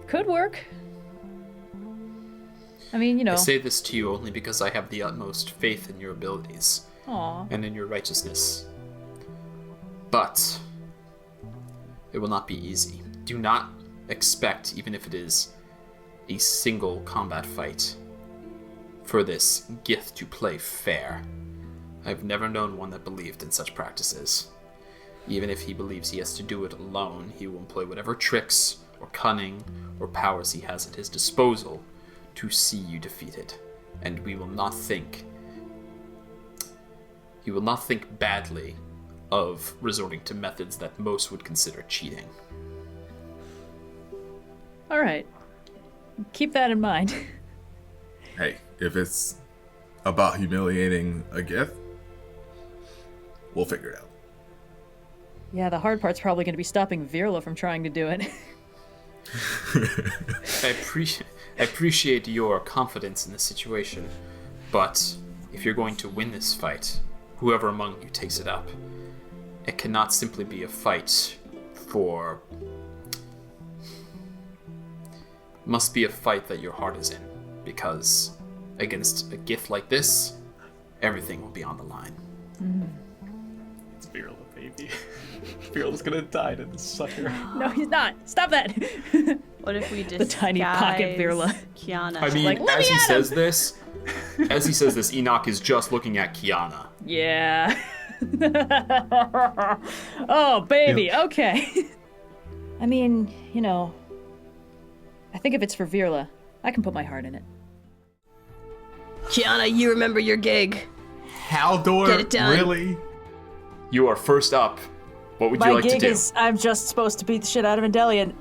[SPEAKER 5] could work. I mean, you know.
[SPEAKER 4] I say this to you only because I have the utmost faith in your abilities
[SPEAKER 5] Aw.
[SPEAKER 4] and in your righteousness. But it will not be easy. Do not expect, even if it is a single combat fight, for this Gith to play fair. I've never known one that believed in such practices. Even if he believes he has to do it alone, he will employ whatever tricks or cunning or powers he has at his disposal to see you defeated. And he will not think badly of resorting to methods that most would consider cheating.
[SPEAKER 5] All right. Keep that in mind.
[SPEAKER 6] hey, if it's about humiliating a Gith, we'll figure it out.
[SPEAKER 5] Yeah, the hard part's probably going to be stopping Virla from trying to do it.
[SPEAKER 4] I appreciate your confidence in the situation, but if you're going to win this fight, whoever among you takes it up, it cannot simply be a fight for... It must be a fight that your heart is in, because against a gift like this, everything will be on the line.
[SPEAKER 2] It's Virla, baby. Virla's gonna die to this sucker.
[SPEAKER 5] No, he's not. Stop that.
[SPEAKER 1] What if we
[SPEAKER 5] The tiny pocket Virla.
[SPEAKER 1] Kiana?
[SPEAKER 4] I mean,
[SPEAKER 5] Like, let
[SPEAKER 4] as
[SPEAKER 5] me
[SPEAKER 4] he
[SPEAKER 5] at him!
[SPEAKER 4] says this, Enoch is just looking at Kiana.
[SPEAKER 5] Yeah. Oh, baby. Okay. I mean, you know, I think if it's for Virla, I can put my heart in it.
[SPEAKER 1] Kiana, you remember your gig.
[SPEAKER 6] Haldor,
[SPEAKER 1] Get it done.
[SPEAKER 6] really?
[SPEAKER 4] You are first up. What would
[SPEAKER 5] My
[SPEAKER 4] you like to
[SPEAKER 5] gig
[SPEAKER 4] do?
[SPEAKER 5] is I'm just supposed to beat the shit out of Endellion.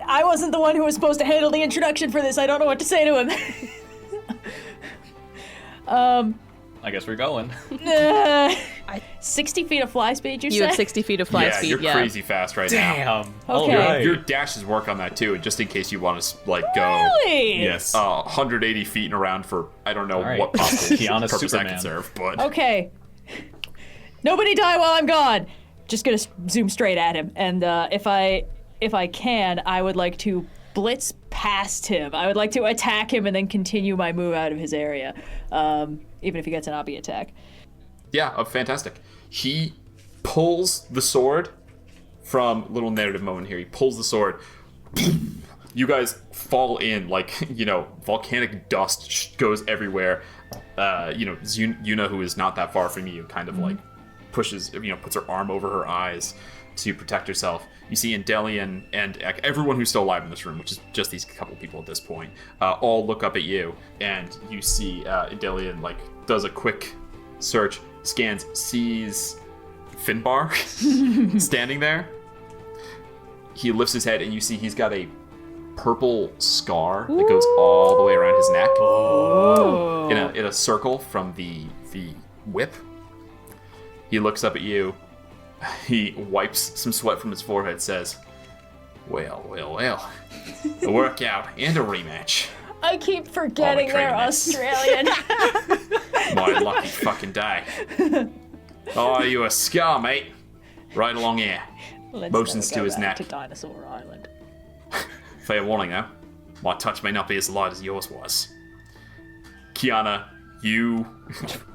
[SPEAKER 5] I wasn't the one who was supposed to handle the introduction for this. I don't know what to say to him.
[SPEAKER 2] I guess we're going.
[SPEAKER 5] 60 feet of fly speed, you
[SPEAKER 1] You
[SPEAKER 5] say?
[SPEAKER 1] have 60 feet of fly
[SPEAKER 4] yeah,
[SPEAKER 1] speed.
[SPEAKER 4] you're crazy fast right now.
[SPEAKER 5] Okay.
[SPEAKER 4] Your dashes work on that too, just in case you want to go
[SPEAKER 5] Really?
[SPEAKER 6] Yes.
[SPEAKER 4] 180 feet and around for I don't know
[SPEAKER 2] All right.
[SPEAKER 4] what possible
[SPEAKER 2] Kiana
[SPEAKER 4] purpose that
[SPEAKER 2] Superman.
[SPEAKER 4] could serve, but
[SPEAKER 5] Okay. Nobody die while I'm gone. Just gonna zoom straight at him, and if I can, I would like to blitz past him. I would like to attack him and then continue my move out of his area, even if he gets an obby attack.
[SPEAKER 4] yeah, fantastic. He pulls the sword from little narrative moment here. He pulls the sword. You guys fall in like volcanic dust goes everywhere. Yuna, who is not that far from you, kind of like pushes, puts her arm over her eyes to protect herself. You see Endellion and everyone who's still alive in this room, which is just these couple people at this point, all look up at you, and you see Endellion does a quick search, scans, sees Finbar standing there. He lifts his head, and you see he's got a purple scar that goes all the way around his neck.
[SPEAKER 5] Oh.
[SPEAKER 4] In a circle from the whip. He looks up at you. He wipes some sweat from his forehead, says, well. A workout and a rematch.
[SPEAKER 5] I keep forgetting
[SPEAKER 4] All the
[SPEAKER 5] they're
[SPEAKER 4] craziness.
[SPEAKER 5] Australian.
[SPEAKER 4] My lucky fucking day. Oh, you a scar, mate. Right along here.
[SPEAKER 5] Let's
[SPEAKER 4] Motions
[SPEAKER 5] never
[SPEAKER 4] to
[SPEAKER 5] go
[SPEAKER 4] his
[SPEAKER 5] back
[SPEAKER 4] neck.
[SPEAKER 5] to Dinosaur Island.
[SPEAKER 4] Fair warning, though. My touch may not be as light as yours was. Kiana, you...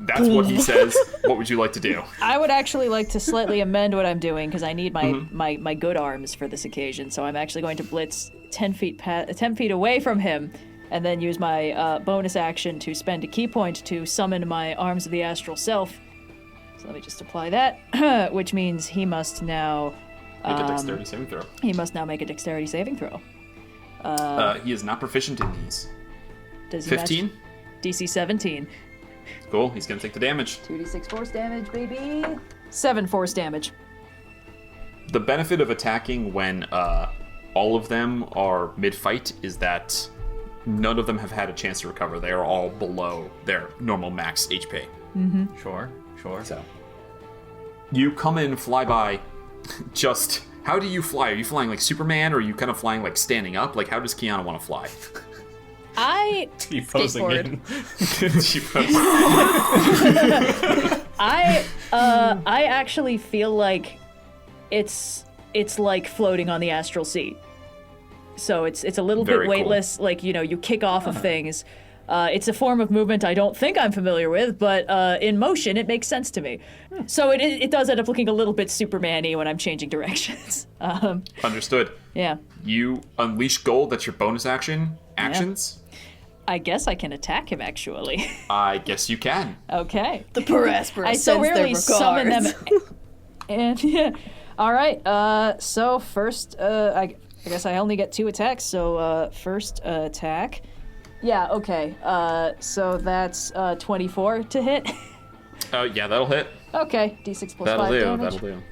[SPEAKER 4] That's what he says. What would you like to do?
[SPEAKER 5] I would actually like to slightly amend what I'm doing because I need my good arms for this occasion. So I'm actually going to blitz 10 feet away from him, and then use my bonus action to spend a key point to summon my Arms of the Astral Self. So let me just apply that, which means he must now
[SPEAKER 4] Make a dexterity saving throw.
[SPEAKER 5] make a dexterity saving throw.
[SPEAKER 4] He is not proficient in these.
[SPEAKER 5] Does he
[SPEAKER 4] 15?
[SPEAKER 5] match? DC 17.
[SPEAKER 4] Cool, he's gonna take the damage.
[SPEAKER 5] 2d6 force damage, baby. 7 force damage.
[SPEAKER 4] The benefit of attacking when all of them are mid-fight is that none of them have had a chance to recover. They are all below their normal max HP.
[SPEAKER 2] Sure.
[SPEAKER 4] So, you come in, fly by, just... How do you fly? Are you flying like Superman, or are you kind of flying like standing up? Like, how does Kiana want to fly?
[SPEAKER 2] T-posing
[SPEAKER 1] Skateboard.
[SPEAKER 2] in.
[SPEAKER 4] She puts-
[SPEAKER 5] I actually feel like it's like floating on the astral sea. So it's a little
[SPEAKER 4] Very
[SPEAKER 5] bit
[SPEAKER 4] cool.
[SPEAKER 5] weightless, like, you know, you kick off of things. It's a form of movement I don't think I'm familiar with, but in motion it makes sense to me. So it does end up looking a little bit Superman-y when I'm changing directions.
[SPEAKER 4] Understood.
[SPEAKER 5] Yeah.
[SPEAKER 4] You unleash gold, that's your bonus action. Actions?
[SPEAKER 5] I guess I can attack him, actually.
[SPEAKER 4] I guess you can.
[SPEAKER 5] Okay.
[SPEAKER 1] The Paraspora
[SPEAKER 5] I so
[SPEAKER 1] sends their
[SPEAKER 5] rarely summon them.
[SPEAKER 1] regards.
[SPEAKER 5] And yeah. All right. So first, I guess I only get 2 attacks. So first attack. Yeah. Okay. So that's 24 to hit.
[SPEAKER 4] Yeah, that'll hit.
[SPEAKER 5] Okay. D6 plus
[SPEAKER 4] That'll
[SPEAKER 5] 5
[SPEAKER 4] do,
[SPEAKER 5] damage.
[SPEAKER 4] that'll do.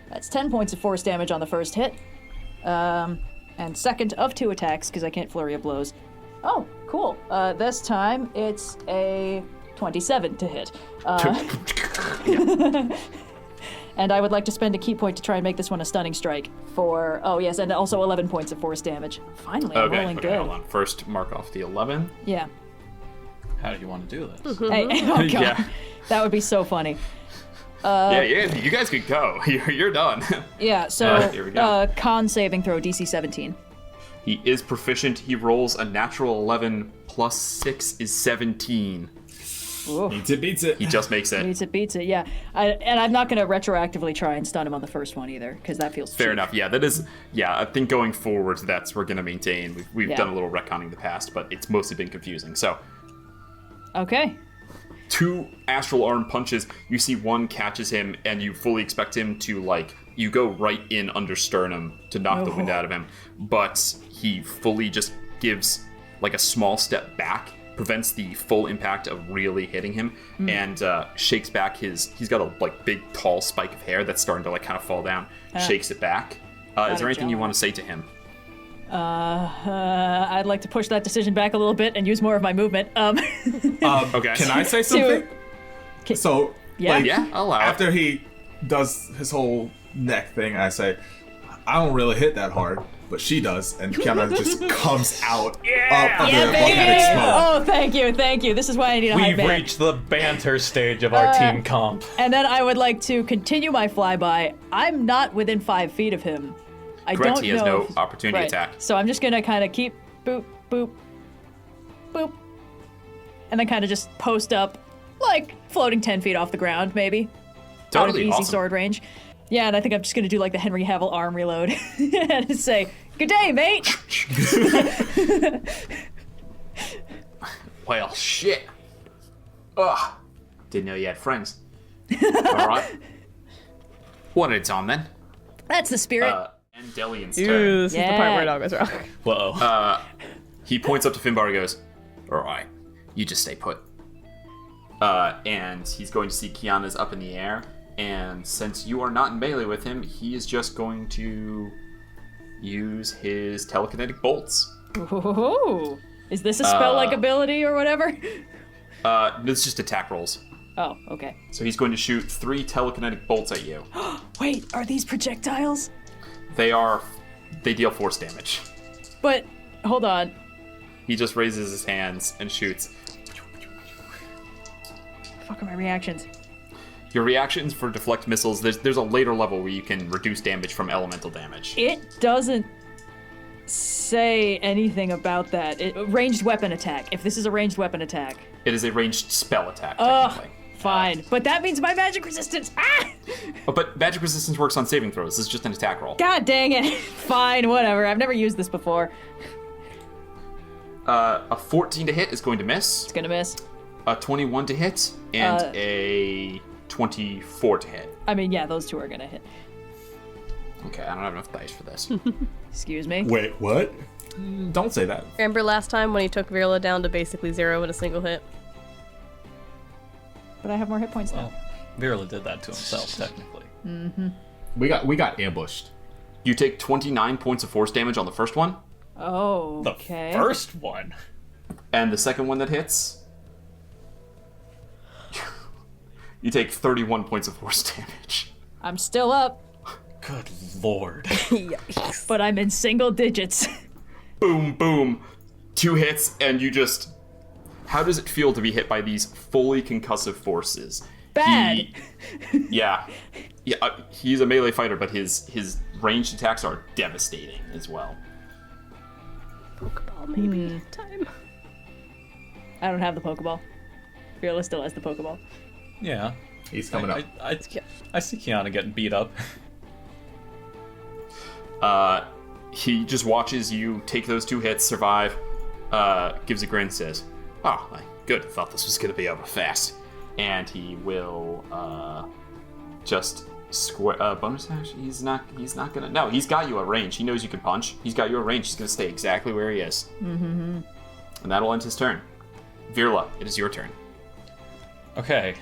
[SPEAKER 5] That's 10 points of force damage on the first hit. And second of 2 attacks because I can't flurry of blows. Oh, cool. This time it's a 27 to hit. And I would like to spend a key point to try and make this one a stunning strike for... Oh, yes, and also 11 points of force damage. Finally, I'm
[SPEAKER 4] Okay,
[SPEAKER 5] rolling
[SPEAKER 4] okay,
[SPEAKER 5] good.
[SPEAKER 4] hold on. First, mark off the 11.
[SPEAKER 5] Yeah.
[SPEAKER 2] How do you want to do this?
[SPEAKER 5] Hey, oh, God.
[SPEAKER 4] Yeah.
[SPEAKER 5] That would be so funny.
[SPEAKER 4] Yeah, you guys could go. You're done.
[SPEAKER 5] Yeah, so
[SPEAKER 4] Here we go.
[SPEAKER 5] con saving throw, DC 17.
[SPEAKER 4] He is proficient. He rolls a natural 11 plus 6 is 17.
[SPEAKER 5] Ooh.
[SPEAKER 6] Beats it.
[SPEAKER 4] He just makes it.
[SPEAKER 5] Beats it, yeah. And I'm not going to retroactively try and stun him on the first one either, because that feels
[SPEAKER 4] Fair
[SPEAKER 5] cheap.
[SPEAKER 4] enough. Yeah, that is. Yeah, I think going forward, that's we're gonna maintain. We've
[SPEAKER 5] Yeah.
[SPEAKER 4] done a little retconning in the past, but it's mostly been confusing. So,
[SPEAKER 5] Okay.
[SPEAKER 4] 2 astral arm punches. You see one catches him, and you fully expect him to like. You go right in under sternum to knock the wind out of him, but he fully just gives like a small step back, prevents the full impact of really hitting him, and shakes back his. He's got a like big tall spike of hair that's starting to like kind of fall down. Shakes it back. Is there anything you want to say to him?
[SPEAKER 5] I'd like to push that decision back a little bit and use more of my movement.
[SPEAKER 4] Okay.
[SPEAKER 6] Can I say something? So,
[SPEAKER 5] Yeah.
[SPEAKER 6] like,
[SPEAKER 4] Yeah, I'll allow it.
[SPEAKER 6] after he does his whole neck thing, I say, I don't really hit that hard, but she does, and Kiana just comes out of the volcanic smoke.
[SPEAKER 5] Oh, thank you. This is why I need a hype
[SPEAKER 2] We've
[SPEAKER 5] man.
[SPEAKER 2] reached the banter stage of our team comp.
[SPEAKER 5] And then I would like to continue my flyby. I'm not within 5 feet of him. I
[SPEAKER 4] Correct,
[SPEAKER 5] don't
[SPEAKER 4] he has
[SPEAKER 5] know
[SPEAKER 4] no opportunity
[SPEAKER 5] right.
[SPEAKER 4] attack.
[SPEAKER 5] So I'm just gonna kind of keep boop, boop, boop, and then kind of just post up, like floating 10 feet off the ground, maybe. Out of
[SPEAKER 4] Totally
[SPEAKER 5] easy
[SPEAKER 4] awesome.
[SPEAKER 5] sword range. Yeah, and I think I'm just gonna do like the Henry Cavill arm reload and say, "Good day, mate."
[SPEAKER 4] Well, shit. Ugh. Didn't know you had friends. All right. One at a time, then.
[SPEAKER 5] That's the spirit.
[SPEAKER 4] Endellion's
[SPEAKER 1] Ooh,
[SPEAKER 4] turn.
[SPEAKER 1] this is the part where it all goes wrong.
[SPEAKER 2] Whoa.
[SPEAKER 4] He points up to Finbar and goes, all right, you just stay put. And he's going to see Kiana's up in the air. And since you are not in melee with him, he is just going to use his telekinetic bolts.
[SPEAKER 5] Ooh. Is this a spell-like ability or whatever?
[SPEAKER 4] This is just attack rolls.
[SPEAKER 5] Oh, okay.
[SPEAKER 4] So he's going to shoot 3 telekinetic bolts at you.
[SPEAKER 5] Wait, are these projectiles?
[SPEAKER 4] They deal force damage.
[SPEAKER 5] But, hold on.
[SPEAKER 4] He just raises his hands and shoots.
[SPEAKER 5] fuck are my reactions?
[SPEAKER 4] Your reactions for deflect missiles, there's a later level where you can reduce damage from elemental damage.
[SPEAKER 5] It doesn't say anything about that. Ranged weapon attack. If this is a ranged weapon attack.
[SPEAKER 4] It is a ranged spell attack,
[SPEAKER 5] Ugh,
[SPEAKER 4] technically.
[SPEAKER 5] fine. But that means my magic resistance. Ah!
[SPEAKER 4] Oh, but magic resistance works on saving throws. This is just an attack roll.
[SPEAKER 5] God dang it. Fine, whatever. I've never used this before.
[SPEAKER 4] A 14 to hit is going to miss.
[SPEAKER 5] It's gonna miss.
[SPEAKER 4] A 21 to hit, and a 24 to hit.
[SPEAKER 5] I mean, yeah, those two are gonna hit.
[SPEAKER 4] Okay, I don't have enough dice for this.
[SPEAKER 5] Excuse me.
[SPEAKER 3] Wait, what? Don't say that.
[SPEAKER 1] Remember last time when he took Virla down to basically 0 in a single hit?
[SPEAKER 5] But I have more hit points now.
[SPEAKER 2] Virla did that to himself, technically.
[SPEAKER 3] We got ambushed.
[SPEAKER 4] You take 29 points of force damage on the first one,
[SPEAKER 5] Oh,
[SPEAKER 2] The
[SPEAKER 5] okay.
[SPEAKER 2] first one.
[SPEAKER 4] and the second one that hits, you take 31 points of force damage.
[SPEAKER 5] I'm still up,
[SPEAKER 2] Good lord.
[SPEAKER 1] Yikes.
[SPEAKER 5] but I'm in single digits.
[SPEAKER 4] Boom, boom. 2 hits, and you just... How does it feel to be hit by these fully concussive forces?
[SPEAKER 5] Bad.
[SPEAKER 4] Yeah, he's a melee fighter, but his ranged attacks are devastating as well.
[SPEAKER 1] Pokeball, maybe. Time.
[SPEAKER 5] I don't have the Pokeball. Fearless still has the Pokeball.
[SPEAKER 2] Yeah.
[SPEAKER 3] He's coming up.
[SPEAKER 2] I see Kiana getting beat up.
[SPEAKER 4] He just watches you take those 2 hits, survive, gives a grin, says, "Oh, good, I thought this was going to be over fast." And he will just square bonus action. He's not gonna. No, he's got you at range. He knows you can punch. He's got you at range. He's gonna stay exactly where he is. Mm-hmm. And that'll end his turn. Virla, it is your turn.
[SPEAKER 2] Okay.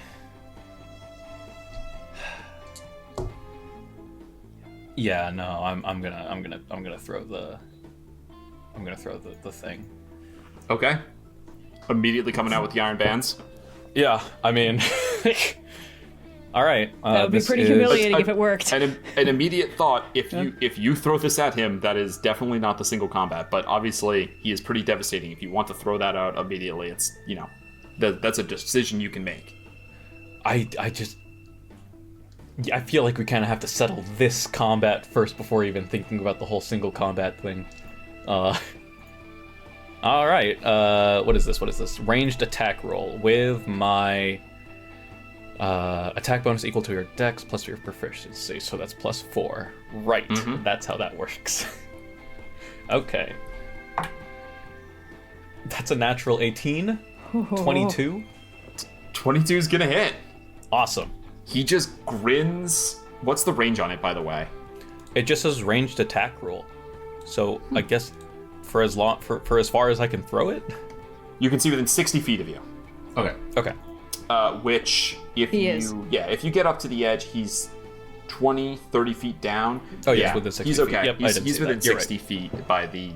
[SPEAKER 2] Yeah, no, I'm gonna throw the thing.
[SPEAKER 4] Okay. Immediately coming out with the iron bands.
[SPEAKER 2] Yeah, I mean, all right.
[SPEAKER 5] That would be pretty humiliating if it worked.
[SPEAKER 4] An immediate thought: if you throw this at him, that is definitely not the single combat. But obviously, he is pretty devastating. If you want to throw that out immediately, it's that's a decision you can make.
[SPEAKER 2] I feel like we kind of have to settle this combat first before even thinking about the whole single combat thing. All right. What is this? Ranged attack roll with my attack bonus equal to your dex plus your proficiency. So that's +4. Right.
[SPEAKER 4] Mm-hmm.
[SPEAKER 2] That's how that works. Okay. That's a natural 18. 22.
[SPEAKER 4] 22 is gonna hit.
[SPEAKER 2] Awesome.
[SPEAKER 4] He just grins. What's the range on it, by the way?
[SPEAKER 2] It just says ranged attack roll. So I guess for as far as I can throw it.
[SPEAKER 4] You can see within 60 feet of you.
[SPEAKER 3] Okay.
[SPEAKER 2] Okay.
[SPEAKER 4] Which, if
[SPEAKER 5] He
[SPEAKER 4] you
[SPEAKER 5] is.
[SPEAKER 4] if you get up to the edge, he's 20, 30 feet down.
[SPEAKER 2] Oh, yeah, within 60
[SPEAKER 4] he's
[SPEAKER 2] feet.
[SPEAKER 4] okay.
[SPEAKER 2] Yep, I didn't
[SPEAKER 4] he's
[SPEAKER 2] see
[SPEAKER 4] within
[SPEAKER 2] that. You're
[SPEAKER 4] 60 feet by the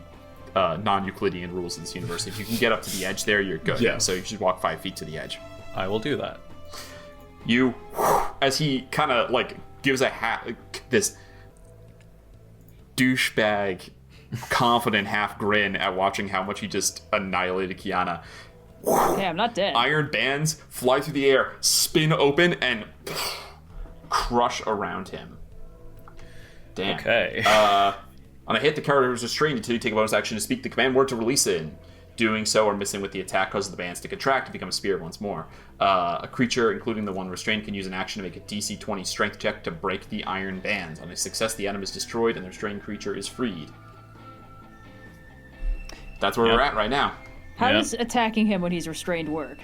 [SPEAKER 4] non-Euclidean rules of this universe. If you can get up to the edge there, you're good.
[SPEAKER 3] Yeah.
[SPEAKER 4] So you should walk 5 feet to the edge.
[SPEAKER 2] I will do that.
[SPEAKER 4] You, as he kind of gives this douchebag, confident half grin at watching how much he just annihilated Kiana.
[SPEAKER 5] Hey, I'm not dead.
[SPEAKER 4] Iron bands fly through the air, spin open, and crush around him. Damn.
[SPEAKER 2] Okay.
[SPEAKER 4] On a hit, the character is restrained until you take a bonus action to speak the command word to release it. Doing so or missing with the attack causes the bands to contract and become a spear once more. A creature, including the one restrained, can use an action to make a DC 20 strength check to break the iron bands. On a success, the item is destroyed and the restrained creature is freed. That's where we're at right now.
[SPEAKER 5] How
[SPEAKER 2] Yeah.
[SPEAKER 5] does attacking him when he's restrained work?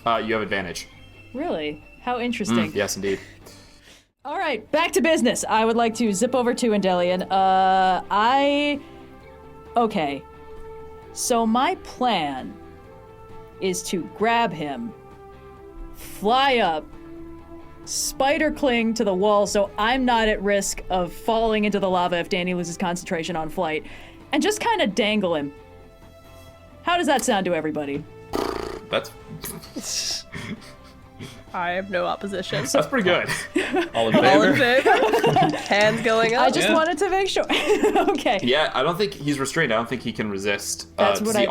[SPEAKER 4] You have advantage.
[SPEAKER 5] Really? How interesting.
[SPEAKER 4] Yes, indeed.
[SPEAKER 5] All right, back to business. I would like to zip over to Endellion. Okay. So my plan is to grab him, fly up, spider cling to the wall so I'm not at risk of falling into the lava if Danny loses concentration on flight, and just kind of dangle him. How does that sound to everybody?
[SPEAKER 4] That's
[SPEAKER 1] I have no opposition.
[SPEAKER 4] That's pretty good.
[SPEAKER 2] All in
[SPEAKER 1] All in
[SPEAKER 2] favor?
[SPEAKER 1] favor? Hands going up.
[SPEAKER 5] I just
[SPEAKER 2] Yeah.
[SPEAKER 5] wanted to make sure. Okay.
[SPEAKER 4] Yeah, I don't think he's restrained. I don't think he can resist.
[SPEAKER 5] That's what I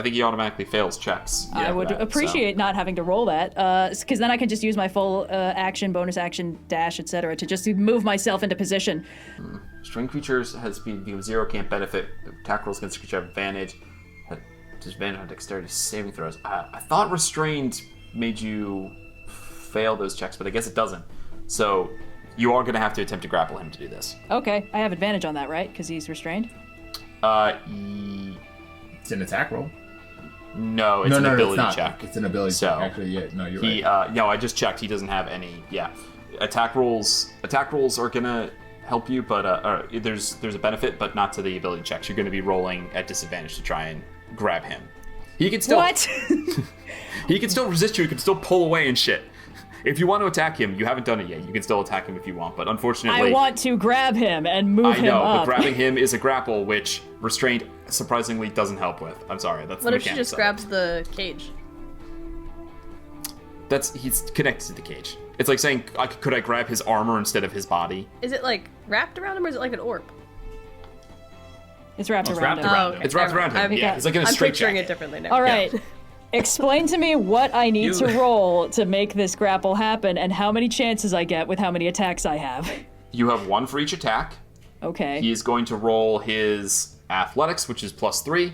[SPEAKER 4] think he automatically fails checks.
[SPEAKER 5] I would
[SPEAKER 4] for that,
[SPEAKER 5] appreciate not having to roll that, because then I can just use my full action, bonus action, dash, etc. to just move myself into position.
[SPEAKER 4] So. Restrained creatures has speed equals 0, can't benefit. Attack rolls against the creature have advantage. Disadvantage on dexterity saving throws. I thought restrained made you fail those checks, but I guess it doesn't. So you are going to have to attempt to grapple him to do this.
[SPEAKER 5] Okay, I have advantage on that, right? Because he's restrained?
[SPEAKER 6] It's an attack roll.
[SPEAKER 4] No, it's an ability check.
[SPEAKER 6] It's an ability
[SPEAKER 4] So,
[SPEAKER 6] check. Actually, yeah, no, you're right.
[SPEAKER 4] No, I just checked. He doesn't have any. Yeah, attack rolls are gonna help you, but there's a benefit, but not to the ability checks. You're gonna be rolling at disadvantage to try and grab him. He can still.
[SPEAKER 5] What?
[SPEAKER 4] He can still resist you. He can still pull away and shit. If you want to attack him, you haven't done it yet. You can still attack him if you want, but unfortunately,
[SPEAKER 5] I want to grab him and move him
[SPEAKER 4] but
[SPEAKER 5] up.
[SPEAKER 4] grabbing him is a grapple, which restrained surprisingly doesn't help with. I'm sorry, that's
[SPEAKER 1] What
[SPEAKER 4] the
[SPEAKER 1] if she
[SPEAKER 4] mechanics
[SPEAKER 1] just
[SPEAKER 4] of it.
[SPEAKER 1] grabs the cage?
[SPEAKER 4] He's connected to the cage. It's like saying, could I grab his armor instead of his body?
[SPEAKER 1] Is it like wrapped around him or is it like an orb?
[SPEAKER 5] It's wrapped
[SPEAKER 2] It's
[SPEAKER 5] around
[SPEAKER 2] wrapped
[SPEAKER 5] him.
[SPEAKER 2] around
[SPEAKER 1] okay.
[SPEAKER 2] him.
[SPEAKER 4] It's wrapped around him.
[SPEAKER 1] I'm-
[SPEAKER 4] Yeah, it's like in a
[SPEAKER 1] I'm
[SPEAKER 4] straight
[SPEAKER 1] picturing
[SPEAKER 4] jacket.
[SPEAKER 1] it differently now.
[SPEAKER 5] All right. Explain to me what I need to roll to make this grapple happen and how many chances I get with how many attacks I have.
[SPEAKER 4] You have one for each attack.
[SPEAKER 5] Okay.
[SPEAKER 4] He is going to roll his athletics, which is +3.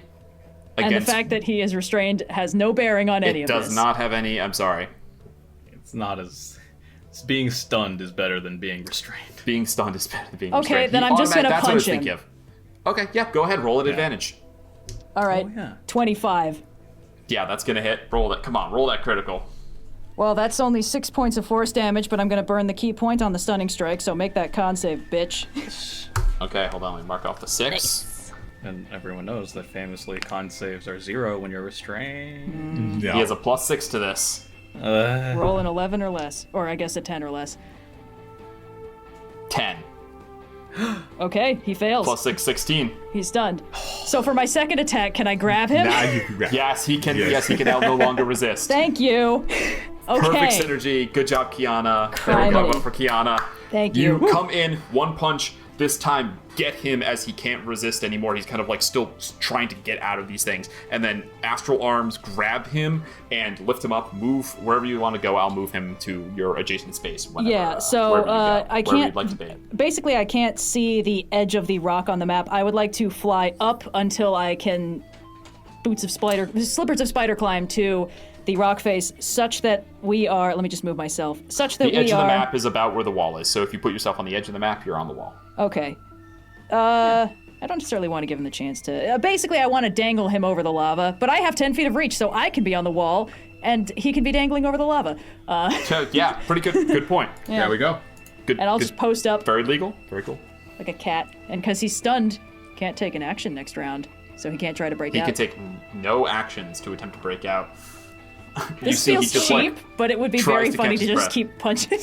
[SPEAKER 5] And the fact that he is restrained has no bearing on any
[SPEAKER 4] it
[SPEAKER 5] of
[SPEAKER 4] does
[SPEAKER 5] this.
[SPEAKER 4] not have any. I'm sorry.
[SPEAKER 2] It's not as... Being stunned is better than being restrained.
[SPEAKER 4] Being stunned is better than being
[SPEAKER 5] Okay,
[SPEAKER 4] restrained.
[SPEAKER 5] then I'm just gonna
[SPEAKER 4] That's what I was
[SPEAKER 5] punch him.
[SPEAKER 4] thinking of. Okay, yeah, go ahead. Roll at advantage.
[SPEAKER 5] All right.
[SPEAKER 2] Oh, yeah.
[SPEAKER 5] 25.
[SPEAKER 4] Yeah, that's gonna hit. Roll that. Come on, roll that critical.
[SPEAKER 5] Well, that's only 6 points of force damage, but I'm going to burn the key point on the stunning strike, so make that con save, bitch.
[SPEAKER 4] Okay, hold on. Let me mark off the 6.
[SPEAKER 1] Nice.
[SPEAKER 2] And everyone knows that famously con saves are 0 when you're restrained.
[SPEAKER 6] No.
[SPEAKER 4] He has a +6 to this.
[SPEAKER 5] Roll an 11 or less, or I guess a 10 or less.
[SPEAKER 4] 10.
[SPEAKER 5] Okay, he fails.
[SPEAKER 4] +6, 16.
[SPEAKER 5] He's stunned. So for my second attack, can I grab him?
[SPEAKER 6] Now you can grab.
[SPEAKER 4] Yes, he can.
[SPEAKER 6] Yes.
[SPEAKER 4] Yes, he can now no longer resist.
[SPEAKER 5] Thank you. Okay.
[SPEAKER 4] Perfect synergy. Good job, Kiana. There we go.
[SPEAKER 5] Criminy.
[SPEAKER 4] Vote for Kiana.
[SPEAKER 5] Thank
[SPEAKER 4] You
[SPEAKER 5] you.
[SPEAKER 4] come in, one punch. This time, get him as he can't resist anymore. He's kind of like still trying to get out of these things. And then astral arms grab him and lift him up. Move wherever you want to go. I'll move him to your adjacent space. Whenever,
[SPEAKER 5] Yeah, so
[SPEAKER 4] wherever you go,
[SPEAKER 5] I
[SPEAKER 4] wherever
[SPEAKER 5] can't.
[SPEAKER 4] you'd like to be.
[SPEAKER 5] Basically, I can't see the edge of the rock on the map. I would like to fly up until I can slippers of spider climb to the rock face, such that we are. Let me just move myself. Such that
[SPEAKER 4] The edge
[SPEAKER 5] we
[SPEAKER 4] of the
[SPEAKER 5] are.
[SPEAKER 4] map is about where the wall is. So if you put yourself on the edge of the map, you're on the wall.
[SPEAKER 5] Okay. I don't necessarily want to give him the chance to. Basically, I want to dangle him over the lava, but I have 10 feet of reach, so I can be on the wall, and he can be dangling over the lava.
[SPEAKER 4] So, yeah, pretty good. Good point.
[SPEAKER 5] Yeah.
[SPEAKER 6] There we go.
[SPEAKER 4] Good.
[SPEAKER 5] And I'll
[SPEAKER 4] good.
[SPEAKER 5] just post up
[SPEAKER 4] Very legal. Very cool.
[SPEAKER 5] like a cat, and because he's stunned, can't take an action next round, so he can't try to break
[SPEAKER 4] He
[SPEAKER 5] out.
[SPEAKER 4] can take no actions to attempt to break out.
[SPEAKER 5] This
[SPEAKER 4] he
[SPEAKER 5] feels
[SPEAKER 4] just,
[SPEAKER 5] cheap,
[SPEAKER 4] like,
[SPEAKER 5] but it would be
[SPEAKER 4] tries
[SPEAKER 5] very
[SPEAKER 4] to
[SPEAKER 5] funny
[SPEAKER 4] catch
[SPEAKER 5] to
[SPEAKER 4] his
[SPEAKER 5] just
[SPEAKER 4] breath.
[SPEAKER 5] keep punching.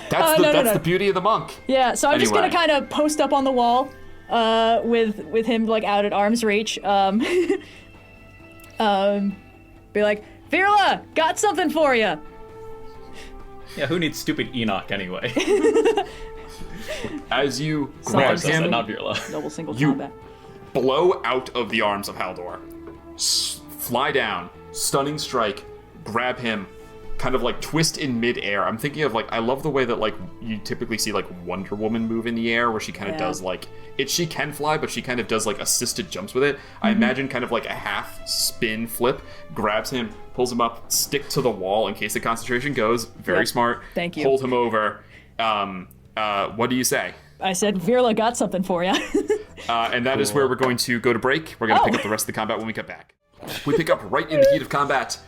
[SPEAKER 4] That's the beauty of the monk.
[SPEAKER 5] Yeah, so I'm just gonna
[SPEAKER 4] Anyway.
[SPEAKER 5] kind of post up on the wall, with him like out at arm's reach. Be like, Virla, got something for you.
[SPEAKER 2] Yeah, who needs stupid Enoch anyway?
[SPEAKER 4] As you
[SPEAKER 5] Someone
[SPEAKER 4] grab
[SPEAKER 5] says
[SPEAKER 2] That's
[SPEAKER 4] him,
[SPEAKER 2] not Virla.
[SPEAKER 5] Noble single
[SPEAKER 4] You-
[SPEAKER 5] combat.
[SPEAKER 4] blow out of the arms of Haldor. Fly down, stunning strike, grab him, kind of like twist in midair. I'm thinking of like, I love the way that like you typically see like Wonder Woman move in the air, where she kind of
[SPEAKER 5] Yeah.
[SPEAKER 4] does like she can fly, but she kind of does like assisted jumps with it. I imagine kind of like a half spin flip, grabs him, pulls him up, stick to the wall in case the concentration goes. Very
[SPEAKER 5] Yep.
[SPEAKER 4] smart.
[SPEAKER 5] Thank you.
[SPEAKER 4] Hold him over. What do you say?
[SPEAKER 5] I said, Virla, got something for you.
[SPEAKER 4] And that is where we're going to go to break. We're going to pick
[SPEAKER 5] Oh.
[SPEAKER 4] up the rest of the combat when we come back. We pick up right in the heat of combat.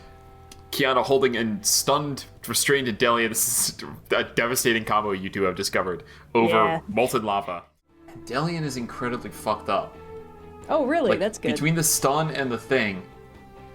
[SPEAKER 4] Kiana holding and stunned, restrained Endellion. This is a devastating combo you two have discovered over
[SPEAKER 5] Yeah.
[SPEAKER 4] molten lava. Endellion is incredibly fucked up.
[SPEAKER 5] Oh, really?
[SPEAKER 4] Like,
[SPEAKER 5] That's good.
[SPEAKER 4] Between the stun and the thing,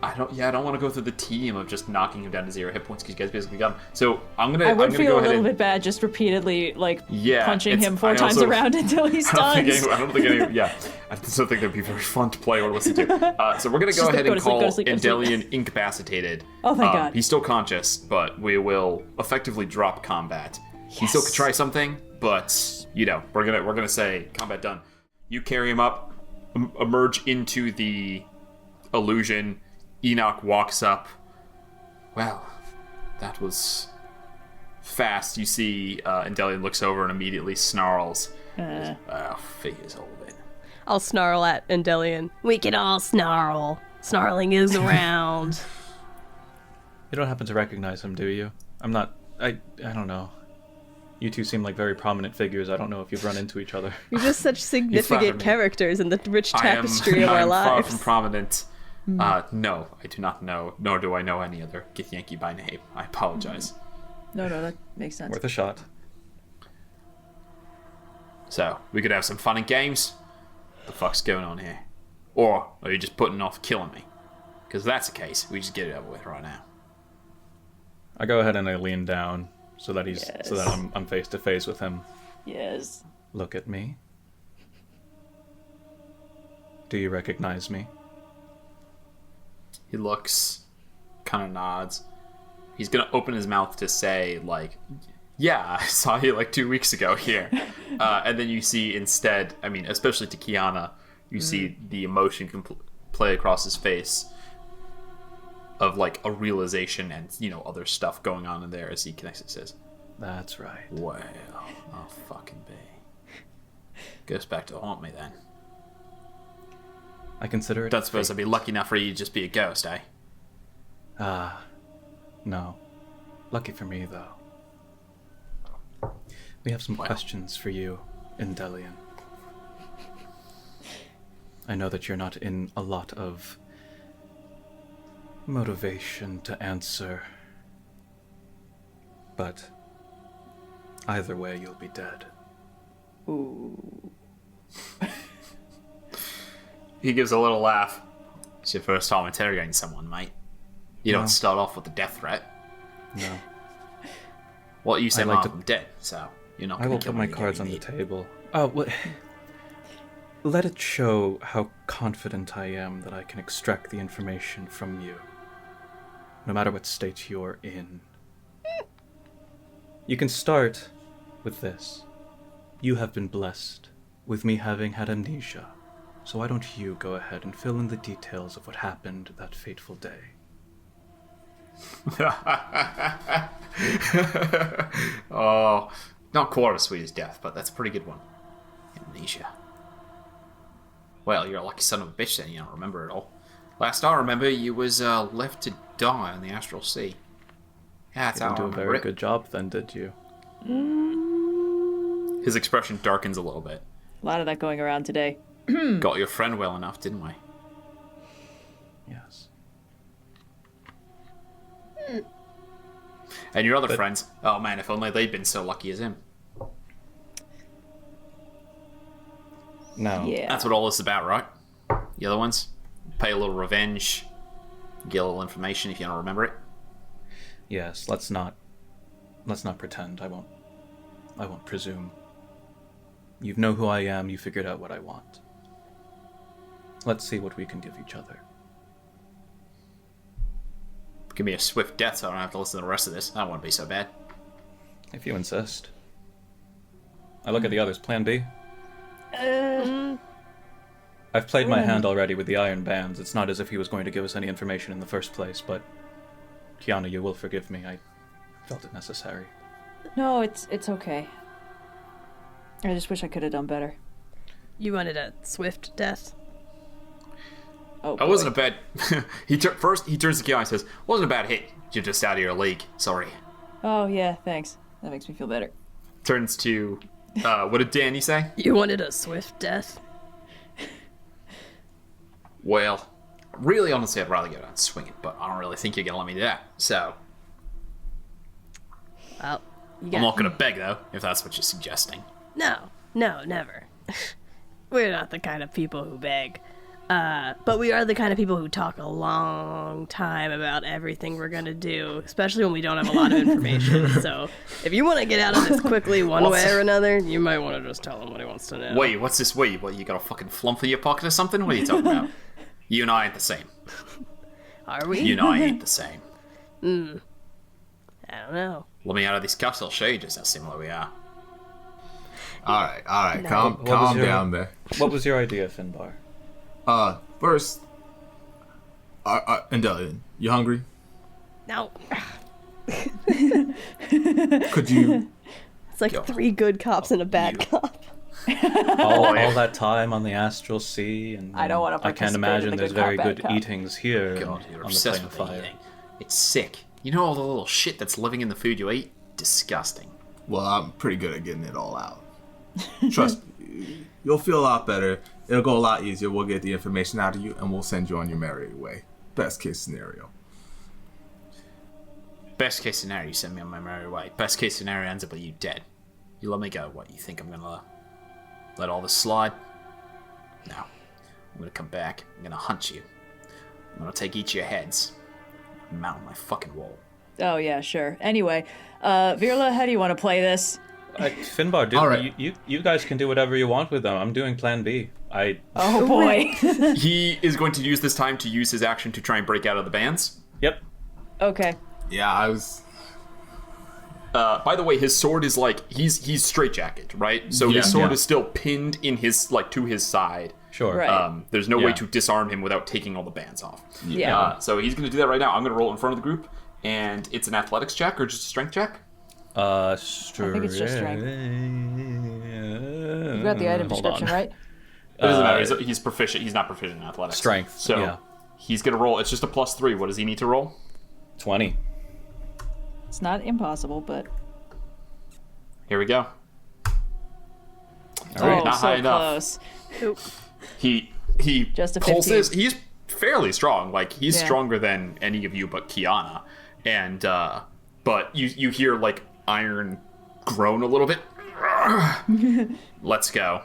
[SPEAKER 4] I don't want to go through the tedium of just knocking him down to 0 hit points because you guys basically got him. So I'm gonna.
[SPEAKER 5] I would
[SPEAKER 4] I'm gonna
[SPEAKER 5] feel
[SPEAKER 4] go
[SPEAKER 5] a
[SPEAKER 4] ahead
[SPEAKER 5] little
[SPEAKER 4] and,
[SPEAKER 5] bit bad just repeatedly
[SPEAKER 4] Yeah,
[SPEAKER 5] punching him
[SPEAKER 4] I
[SPEAKER 5] 4 times
[SPEAKER 4] also-
[SPEAKER 5] around until he's
[SPEAKER 4] I
[SPEAKER 5] stunned.
[SPEAKER 4] don't think any. Yeah, I don't think that'd be very fun to play or listen to. So we're gonna go
[SPEAKER 5] Just
[SPEAKER 4] ahead
[SPEAKER 5] go
[SPEAKER 4] and
[SPEAKER 5] to sleep,
[SPEAKER 4] call
[SPEAKER 5] go to sleep, go to sleep.
[SPEAKER 4] Endellion incapacitated.
[SPEAKER 5] Oh, thank God.
[SPEAKER 4] He's still conscious, but we will effectively drop combat. He still could try something, but we're gonna say combat done. You carry him up, emerge into the illusion. Enoch walks up. Well, that was fast. You see Endellion looks over and immediately snarls. Figures all of it.
[SPEAKER 1] I'll snarl at Endellion. We can all snarl. Snarling is around.
[SPEAKER 2] You don't happen to recognize him, do you? I don't know. You two seem like very prominent figures. I don't know if you've run into each other.
[SPEAKER 1] You're just such
[SPEAKER 4] flatter
[SPEAKER 1] significant
[SPEAKER 4] me.
[SPEAKER 1] characters in the rich
[SPEAKER 4] I
[SPEAKER 1] tapestry of
[SPEAKER 4] am
[SPEAKER 1] our
[SPEAKER 4] far
[SPEAKER 1] lives.
[SPEAKER 4] from prominent. No, I do not know, nor do I know any other Githyanki by name. I apologize.
[SPEAKER 5] No, that makes sense.
[SPEAKER 2] Worth a shot.
[SPEAKER 4] So, we could have some fun and games. The fuck's going on here? Or are you just putting off killing me? Because if that's the case, we just get it over with right now.
[SPEAKER 2] I go ahead and I lean down so that
[SPEAKER 5] Yes.
[SPEAKER 2] I'm face to face with him.
[SPEAKER 5] Yes.
[SPEAKER 2] Look at me. Do you recognize me?
[SPEAKER 4] He looks, kind of nods. He's gonna open his mouth to say, like, yeah, I saw you like 2 weeks ago here. And then you see instead, I mean, especially to Kiana, you see the emotion play across his face of like a realization and, other stuff going on in there as he connects and says,
[SPEAKER 2] That's right.
[SPEAKER 4] well, I'll fucking be. Goes back to haunt me then.
[SPEAKER 2] I consider it.
[SPEAKER 4] Don't suppose I'd be lucky enough for you to just be a ghost, eh?
[SPEAKER 2] No. Lucky for me, though. We have some questions for you, Endellion. I know that you're not in a lot of motivation to answer, but either way, you'll be dead.
[SPEAKER 5] Ooh.
[SPEAKER 4] He gives a little laugh. It's your first time interrogating someone, mate. You
[SPEAKER 2] No.
[SPEAKER 4] don't start off with a death threat.
[SPEAKER 2] No.
[SPEAKER 4] Well, you say
[SPEAKER 2] I'd like
[SPEAKER 4] Mark,
[SPEAKER 2] to-
[SPEAKER 4] I'm dead, so you're not
[SPEAKER 2] I
[SPEAKER 4] going
[SPEAKER 2] will
[SPEAKER 4] to kill
[SPEAKER 2] put my
[SPEAKER 4] me
[SPEAKER 2] cards on the
[SPEAKER 4] need.
[SPEAKER 2] table. Oh, well, let it show how confident I am that I can extract the information from you, no matter what state you're in. You can start with this. You have been blessed with me having had amnesia, so why don't you go ahead and fill in the details of what happened that fateful day?
[SPEAKER 4] Oh, not quite as sweet as death, but that's a pretty good one. Amnesia. Well, you're a lucky son of a bitch then, you don't remember it all. Last I remember, you was left to die on the astral sea. Yeah, that's
[SPEAKER 2] You
[SPEAKER 4] how
[SPEAKER 2] didn't
[SPEAKER 4] I
[SPEAKER 2] do a
[SPEAKER 4] remember
[SPEAKER 2] very
[SPEAKER 4] it.
[SPEAKER 2] good job then, did you?
[SPEAKER 4] His expression darkens a little bit.
[SPEAKER 5] A lot of that going around today.
[SPEAKER 4] Got your friend well enough, didn't we?
[SPEAKER 2] Yes.
[SPEAKER 4] And your other friends, oh man, if only they'd been so lucky as him.
[SPEAKER 2] No.
[SPEAKER 5] Yeah.
[SPEAKER 4] That's what all this is about, right? The other ones? Pay a little revenge, get a little information if you don't remember it.
[SPEAKER 2] Yes, let's not pretend. I won't presume. You know who I am, you figured out what I want. Let's see what we can give each other.
[SPEAKER 4] Give me a swift death so I don't have to listen to the rest of this. I don't want to be so bad.
[SPEAKER 2] If you insist. I look at the others. Plan B? I've played my hand already with the iron bands. It's not as if he was going to give us any information in the first place, but Kiana, you will forgive me. I felt it necessary.
[SPEAKER 5] No, it's okay. I just wish I could have done better.
[SPEAKER 1] You wanted a swift death.
[SPEAKER 5] Oh,
[SPEAKER 4] I wasn't a bad. First, he turns to Kiana and says, "Wasn't a bad hit. You're just out of your league. Sorry."
[SPEAKER 5] Oh yeah, thanks. That makes me feel better.
[SPEAKER 4] Turns to, what did Danny say?
[SPEAKER 1] You wanted a swift death.
[SPEAKER 4] Well, really, honestly, I'd rather go down swinging, but I don't really think you're gonna let me do that. So
[SPEAKER 1] Well, you
[SPEAKER 4] I'm
[SPEAKER 1] got
[SPEAKER 4] not gonna beg though, if that's what you're suggesting.
[SPEAKER 1] No, never. We're not the kind of people who beg.
[SPEAKER 7] But we are the kind of people who talk a long time about everything we're gonna do, especially when we don't have a lot of information. So if you want to get out of this quickly one way or another, you might want to just tell him what he wants to know.
[SPEAKER 4] Wait, what's this? Wait, what, you got a fucking flump in your pocket or something? What are you talking about? You and I ain't the same.
[SPEAKER 7] Are we?
[SPEAKER 4] You and I ain't the same.
[SPEAKER 7] I don't know.
[SPEAKER 4] Let me out of this castle, I'll show you just how similar we are.
[SPEAKER 6] All right,
[SPEAKER 7] No.
[SPEAKER 6] calm
[SPEAKER 2] What was your-
[SPEAKER 6] down there.
[SPEAKER 2] What was your idea, Finbar?
[SPEAKER 6] First, Endellion, you hungry?
[SPEAKER 7] No.
[SPEAKER 6] Could you?
[SPEAKER 7] It's like
[SPEAKER 4] God.
[SPEAKER 7] 3 good cops and a bad cop.
[SPEAKER 2] All that time on the astral sea, and
[SPEAKER 5] I don't wanna
[SPEAKER 2] I can't
[SPEAKER 5] participate in
[SPEAKER 2] imagine
[SPEAKER 5] the
[SPEAKER 2] there's
[SPEAKER 5] good cop,
[SPEAKER 2] very
[SPEAKER 5] bad
[SPEAKER 2] good
[SPEAKER 5] cop.
[SPEAKER 2] eatings here
[SPEAKER 4] God, you're
[SPEAKER 2] on the
[SPEAKER 4] obsessed
[SPEAKER 2] plane
[SPEAKER 4] with
[SPEAKER 2] of fire.
[SPEAKER 4] eating. It's sick. You know all the little shit that's living in the food you eat? Disgusting.
[SPEAKER 6] Well, I'm pretty good at getting it all out. Trust me, you'll feel a lot better. It'll go a lot easier. We'll get the information out of you, and we'll send you on your merry way. Best case scenario.
[SPEAKER 4] Best case scenario, you send me on my merry way. Best case scenario ends up with you dead. You let me go. What, you think I'm gonna let all this slide? No. I'm gonna come back. I'm gonna hunt you. I'm gonna take each of your heads. And mount on my fucking wall.
[SPEAKER 5] Oh yeah, sure. Anyway, Virla, how do you want to play this?
[SPEAKER 2] Finbar, dude,
[SPEAKER 6] All right.
[SPEAKER 2] you guys can do whatever you want with them. I'm doing Plan B.
[SPEAKER 5] Oh boy.
[SPEAKER 4] He is going to use this time to use his action to try and break out of the bands.
[SPEAKER 2] Yep.
[SPEAKER 5] Okay.
[SPEAKER 6] Yeah, I was.
[SPEAKER 4] By the way, his sword is like he's straitjacketed, right? So his sword is still pinned in his to his side.
[SPEAKER 2] Sure.
[SPEAKER 5] Right.
[SPEAKER 4] There's no way
[SPEAKER 2] Yeah.
[SPEAKER 4] to disarm him without taking all the bands off.
[SPEAKER 5] Yeah.
[SPEAKER 4] So he's going to do that right now. I'm going to roll in front of the group, and it's an athletics check or just a strength check.
[SPEAKER 5] I think it's just strength. You got the item
[SPEAKER 2] Hold
[SPEAKER 5] description,
[SPEAKER 2] on.
[SPEAKER 5] right?
[SPEAKER 4] It doesn't matter. He's proficient. He's not proficient in athletics.
[SPEAKER 2] Strength,
[SPEAKER 4] So
[SPEAKER 2] yeah.
[SPEAKER 4] he's going to roll. It's just a +3. What does he need to roll?
[SPEAKER 2] 20.
[SPEAKER 5] It's not impossible, but
[SPEAKER 4] Here we go.
[SPEAKER 2] All right.
[SPEAKER 4] not
[SPEAKER 5] so
[SPEAKER 4] high enough.
[SPEAKER 5] close.
[SPEAKER 7] Oop.
[SPEAKER 4] He
[SPEAKER 5] Just a
[SPEAKER 4] pulses.
[SPEAKER 5] 15.
[SPEAKER 4] He's fairly strong. Like he's
[SPEAKER 5] Yeah.
[SPEAKER 4] stronger than any of you but Kiana. And but you hear like iron groan a little bit. Let's go.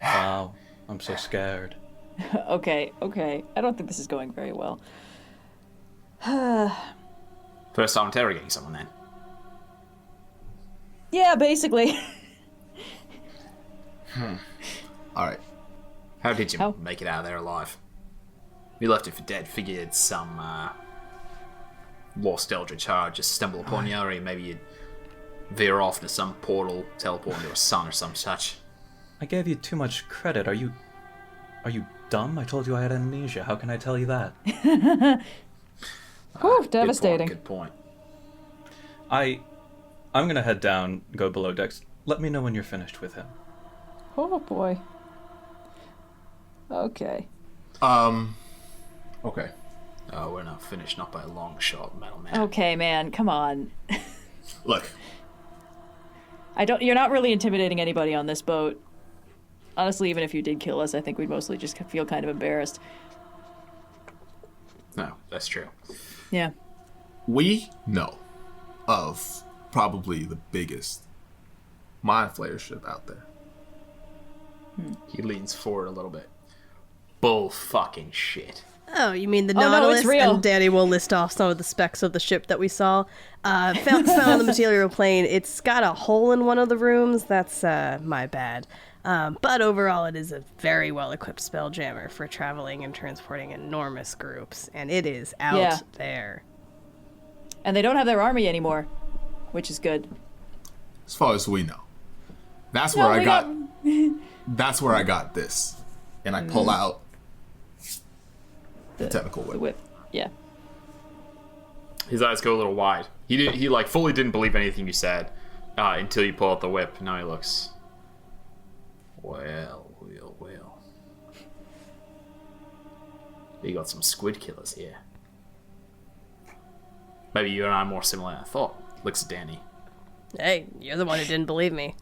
[SPEAKER 2] Wow. I'm so scared.
[SPEAKER 5] Okay. I don't think this is going very well.
[SPEAKER 4] First time interrogating someone then.
[SPEAKER 5] Yeah, basically.
[SPEAKER 6] All right.
[SPEAKER 4] How did you
[SPEAKER 5] How?
[SPEAKER 4] make it out of there alive? We left it for dead. Figured some lost eldritch heart just stumble upon you, or maybe you'd veer off into some portal, teleport into a sun or some such.
[SPEAKER 2] I gave you too much credit. Are you dumb? I told you I had amnesia. How can I tell you that?
[SPEAKER 5] Whew, devastating.
[SPEAKER 4] Good point.
[SPEAKER 2] I'm gonna head down, go below decks. Let me know when you're finished with him.
[SPEAKER 5] Oh boy. Okay.
[SPEAKER 6] Okay.
[SPEAKER 4] Oh, we're not finished, not by a long shot, Metal Man.
[SPEAKER 5] Okay, man, come on.
[SPEAKER 6] Look,
[SPEAKER 5] You're not really intimidating anybody on this boat. Honestly, even if you did kill us, I think we'd mostly just feel kind of embarrassed.
[SPEAKER 4] No, that's true.
[SPEAKER 5] Yeah.
[SPEAKER 6] we know of probably the biggest mind flayer ship out there.
[SPEAKER 4] He leans forward a little bit. Bull fucking shit.
[SPEAKER 7] Oh, you mean the
[SPEAKER 5] Oh, no,
[SPEAKER 7] Nautilus?
[SPEAKER 5] it's real.
[SPEAKER 7] And Danny will list off some of the specs of the ship that we saw. Found on the material plane. It's got a hole in one of the rooms. That's my bad. But overall, it is a very well-equipped spelljammer for traveling and transporting enormous groups, and it is out
[SPEAKER 5] Yeah.
[SPEAKER 7] there.
[SPEAKER 5] And they don't have their army anymore, which is good.
[SPEAKER 6] As far as we know. That's
[SPEAKER 5] No,
[SPEAKER 6] where I
[SPEAKER 5] we
[SPEAKER 6] got. That's where I got this, and I pull out the technical
[SPEAKER 5] The
[SPEAKER 6] whip.
[SPEAKER 5] whip. Yeah.
[SPEAKER 4] His eyes go a little wide. He like fully didn't believe anything you said until you pull out the whip. Now he looks. Well. You got some squid killers here. Maybe you and I are more similar than I thought. Looks at Danny.
[SPEAKER 7] Hey, you're the one who didn't believe me.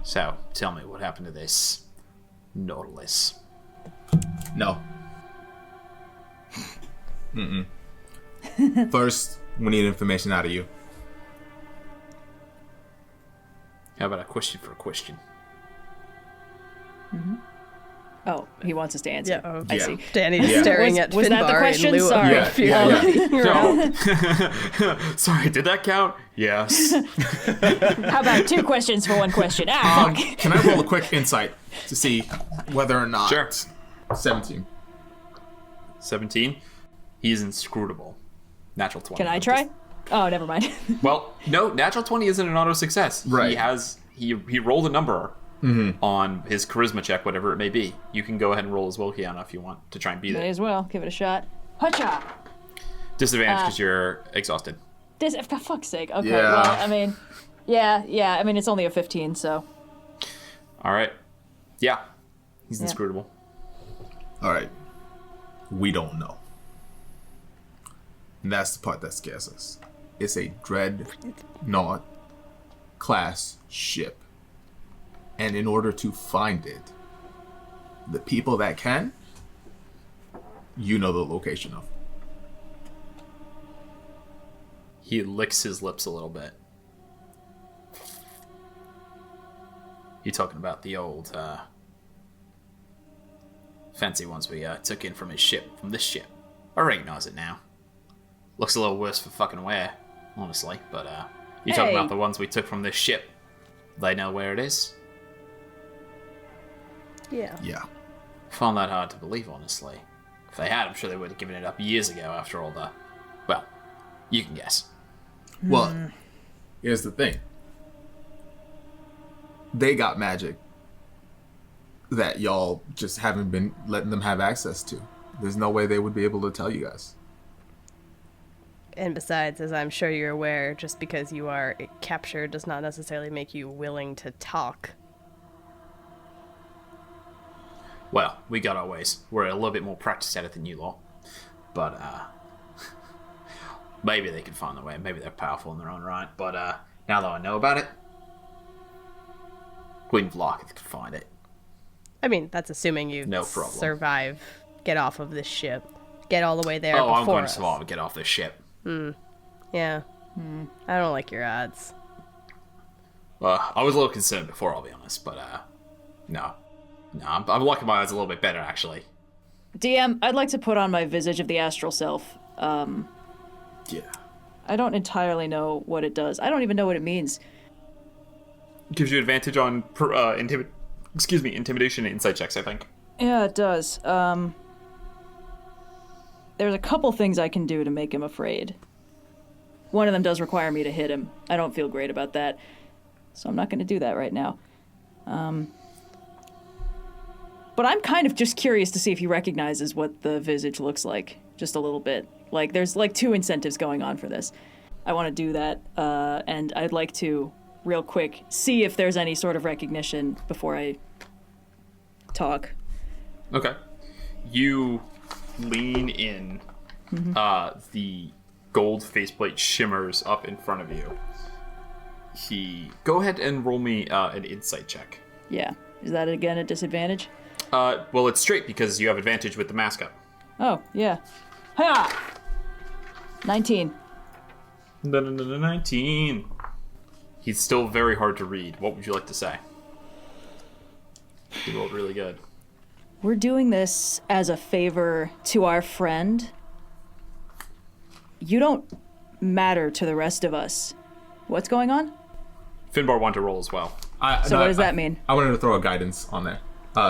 [SPEAKER 4] So, tell me what happened to this Nautilus.
[SPEAKER 6] No. First, we need information out of you.
[SPEAKER 4] How about a question for a question?
[SPEAKER 5] Oh, he wants us to answer.
[SPEAKER 7] Yeah,
[SPEAKER 5] I
[SPEAKER 3] yeah.
[SPEAKER 5] see.
[SPEAKER 7] Danny's staring at
[SPEAKER 5] Was that the
[SPEAKER 7] Finbar
[SPEAKER 5] question?
[SPEAKER 7] in lieu of
[SPEAKER 5] Sorry.
[SPEAKER 3] Yeah.
[SPEAKER 5] You're out.
[SPEAKER 4] No. Sorry, did that count? Yes.
[SPEAKER 5] How about 2 questions for 1 question? Ah, fuck.
[SPEAKER 6] Can I roll a quick insight to see whether or not?
[SPEAKER 4] Sure.
[SPEAKER 6] 17.
[SPEAKER 4] 17. He's inscrutable. Natural 20.
[SPEAKER 5] Can I try? Oh, never mind.
[SPEAKER 4] Well, no, natural 20 isn't an auto success.
[SPEAKER 6] Right.
[SPEAKER 4] He rolled a number on his charisma check, whatever it may be. You can go ahead and roll as well, Kiana, if you want to try and beat
[SPEAKER 5] May
[SPEAKER 4] it.
[SPEAKER 5] as well. Give it a shot. Hacha!
[SPEAKER 4] Disadvantage because you're exhausted.
[SPEAKER 5] For fuck's sake. Okay,
[SPEAKER 6] Yeah.
[SPEAKER 5] well, I mean, yeah. I mean, it's only a 15, so.
[SPEAKER 4] All right. Yeah. He's inscrutable.
[SPEAKER 6] All right. We don't know. And that's the part that scares us. It's a dreadnought class ship. And in order to find it, the people that can, you know the location of.
[SPEAKER 4] He licks his lips a little bit. You talking about the old, fancy ones we took in from this ship. I recognize it now. Looks a little worse for fucking wear, honestly, but you talking
[SPEAKER 5] Hey.
[SPEAKER 4] about the ones we took from this ship. They know where it is?
[SPEAKER 7] Yeah.
[SPEAKER 6] Yeah.
[SPEAKER 4] Found that hard to believe, honestly. If they had, I'm sure they would have given it up years ago after all the... Well, you can guess.
[SPEAKER 6] Well, here's the thing. They got magic that y'all just haven't been letting them have access to. There's no way they would be able to tell you guys.
[SPEAKER 7] And besides, as I'm sure you're aware, just because you are captured does not necessarily make you willing to talk.
[SPEAKER 4] Well, we got our ways. We're a little bit more practiced at it than you lot. But, maybe they can find their way. Maybe they're powerful in their own right. But, now that I know about it, Queen Vlark can find it.
[SPEAKER 7] I mean, that's assuming you
[SPEAKER 4] No problem.
[SPEAKER 7] survive, get off of this ship, get all the way there
[SPEAKER 4] Oh,
[SPEAKER 7] before
[SPEAKER 4] I'm going to
[SPEAKER 7] us.
[SPEAKER 4] survive and get off this ship.
[SPEAKER 7] Yeah. I don't like your odds.
[SPEAKER 4] I was a little concerned before, I'll be honest. But, no. No, I'm liking my odds a little bit better, actually.
[SPEAKER 5] DM, I'd like to put on my Visage of the Astral Self.
[SPEAKER 6] Yeah.
[SPEAKER 5] I don't entirely know what it does. I don't even know what it means.
[SPEAKER 4] Gives you advantage on intimidation and insight checks, I think.
[SPEAKER 5] Yeah, it does. There's a couple things I can do to make him afraid. One of them does require me to hit him. I don't feel great about that, so I'm not going to do that right now. But I'm kind of just curious to see if he recognizes what the visage looks like, just a little bit. Like, there's like 2 incentives going on for this. I want to do that, and I'd like to, real quick, see if there's any sort of recognition before I talk.
[SPEAKER 4] Okay. You lean in. The gold faceplate shimmers up in front of you. Go ahead and roll me an insight check.
[SPEAKER 5] Yeah. Is that, again, a disadvantage?
[SPEAKER 4] Well, it's straight because you have advantage with the mask up.
[SPEAKER 5] Oh, yeah. Ha! 19.
[SPEAKER 4] 19. He's still very hard to read. What would you like to say? He rolled really good.
[SPEAKER 5] We're doing this as a favor to our friend. You don't matter to the rest of us. What's going on?
[SPEAKER 4] Finbar wanted to roll as well.
[SPEAKER 5] So what does that mean?
[SPEAKER 6] I wanted to throw a guidance on there.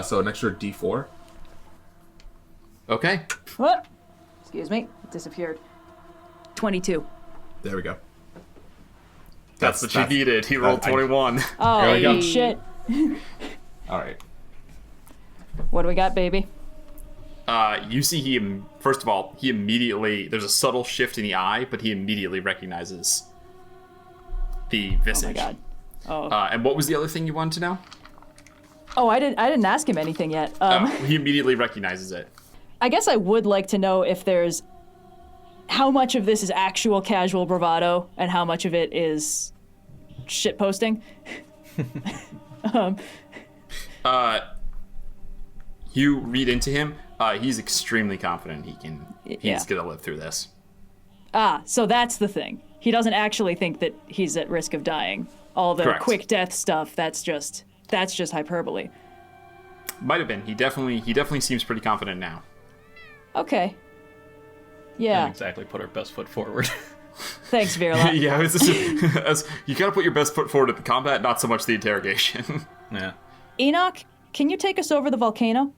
[SPEAKER 6] So an extra D4.
[SPEAKER 4] Okay.
[SPEAKER 5] What? Excuse me. It disappeared. 22.
[SPEAKER 6] There we go.
[SPEAKER 4] That's what you needed. He rolled 21.
[SPEAKER 5] Oh,
[SPEAKER 6] we go.
[SPEAKER 5] shit.
[SPEAKER 6] All right.
[SPEAKER 5] What do we got, baby?
[SPEAKER 4] You see him, first of all, he immediately, there's a subtle shift in the eye, but he immediately recognizes the visage.
[SPEAKER 5] Oh my god. Oh.
[SPEAKER 4] And what was the other thing you wanted to know?
[SPEAKER 5] Oh, I didn't ask him anything yet.
[SPEAKER 4] He immediately recognizes it.
[SPEAKER 5] I guess I would like to know if there's how much of this is actual casual bravado and how much of it is shit posting.
[SPEAKER 4] You read into him. He's extremely confident he's gonna live through this.
[SPEAKER 5] Ah, so that's the thing. He doesn't actually think that he's at risk of dying. All the
[SPEAKER 4] Correct.
[SPEAKER 5] quick death stuff, that's just hyperbole.
[SPEAKER 4] Might have been. He definitely seems pretty confident now.
[SPEAKER 5] Okay.
[SPEAKER 2] Didn't
[SPEAKER 5] Yeah.
[SPEAKER 2] exactly put our best foot forward.
[SPEAKER 5] Thanks, Virla.
[SPEAKER 4] Yeah, you gotta put your best foot forward at the combat, not so much the interrogation.
[SPEAKER 2] Yeah.
[SPEAKER 5] Enoch, can you take us over the volcano?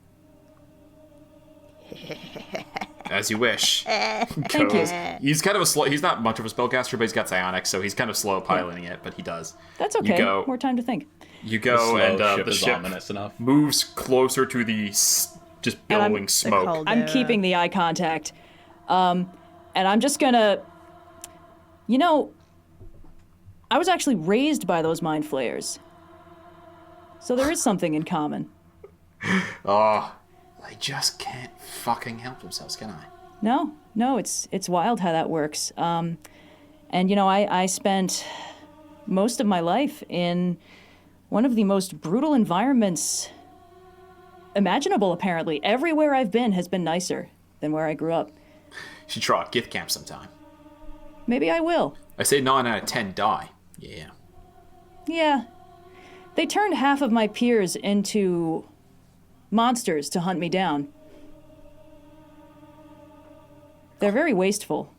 [SPEAKER 4] As you wish.
[SPEAKER 5] Thank you.
[SPEAKER 4] He's kind of he's not much of a spellcaster, but he's got psionics, so he's kind of slow piloting it, but he does.
[SPEAKER 5] That's okay.
[SPEAKER 4] go-
[SPEAKER 5] More time to think.
[SPEAKER 4] You
[SPEAKER 2] The
[SPEAKER 4] go,
[SPEAKER 2] slow
[SPEAKER 4] and
[SPEAKER 2] ship
[SPEAKER 4] the
[SPEAKER 2] is
[SPEAKER 4] ship
[SPEAKER 2] ominous enough.
[SPEAKER 4] moves closer to the just
[SPEAKER 5] And I'm-
[SPEAKER 4] billowing smoke.
[SPEAKER 7] cold.
[SPEAKER 5] I'm keeping the eye contact. And I'm just gonna... You know, I was actually raised by those mind flayers. So there is something in common.
[SPEAKER 4] Oh, they just can't fucking help themselves, can I?
[SPEAKER 5] No, it's wild how that works. And you know, I spent most of my life in one of the most brutal environments imaginable, apparently. Everywhere I've been has been nicer than where I grew up.
[SPEAKER 4] You should try Gith Camp sometime.
[SPEAKER 5] Maybe I will.
[SPEAKER 4] I say 9 out of 10 die. Yeah.
[SPEAKER 5] Yeah. They turned half of my peers into monsters to hunt me down. They're very wasteful.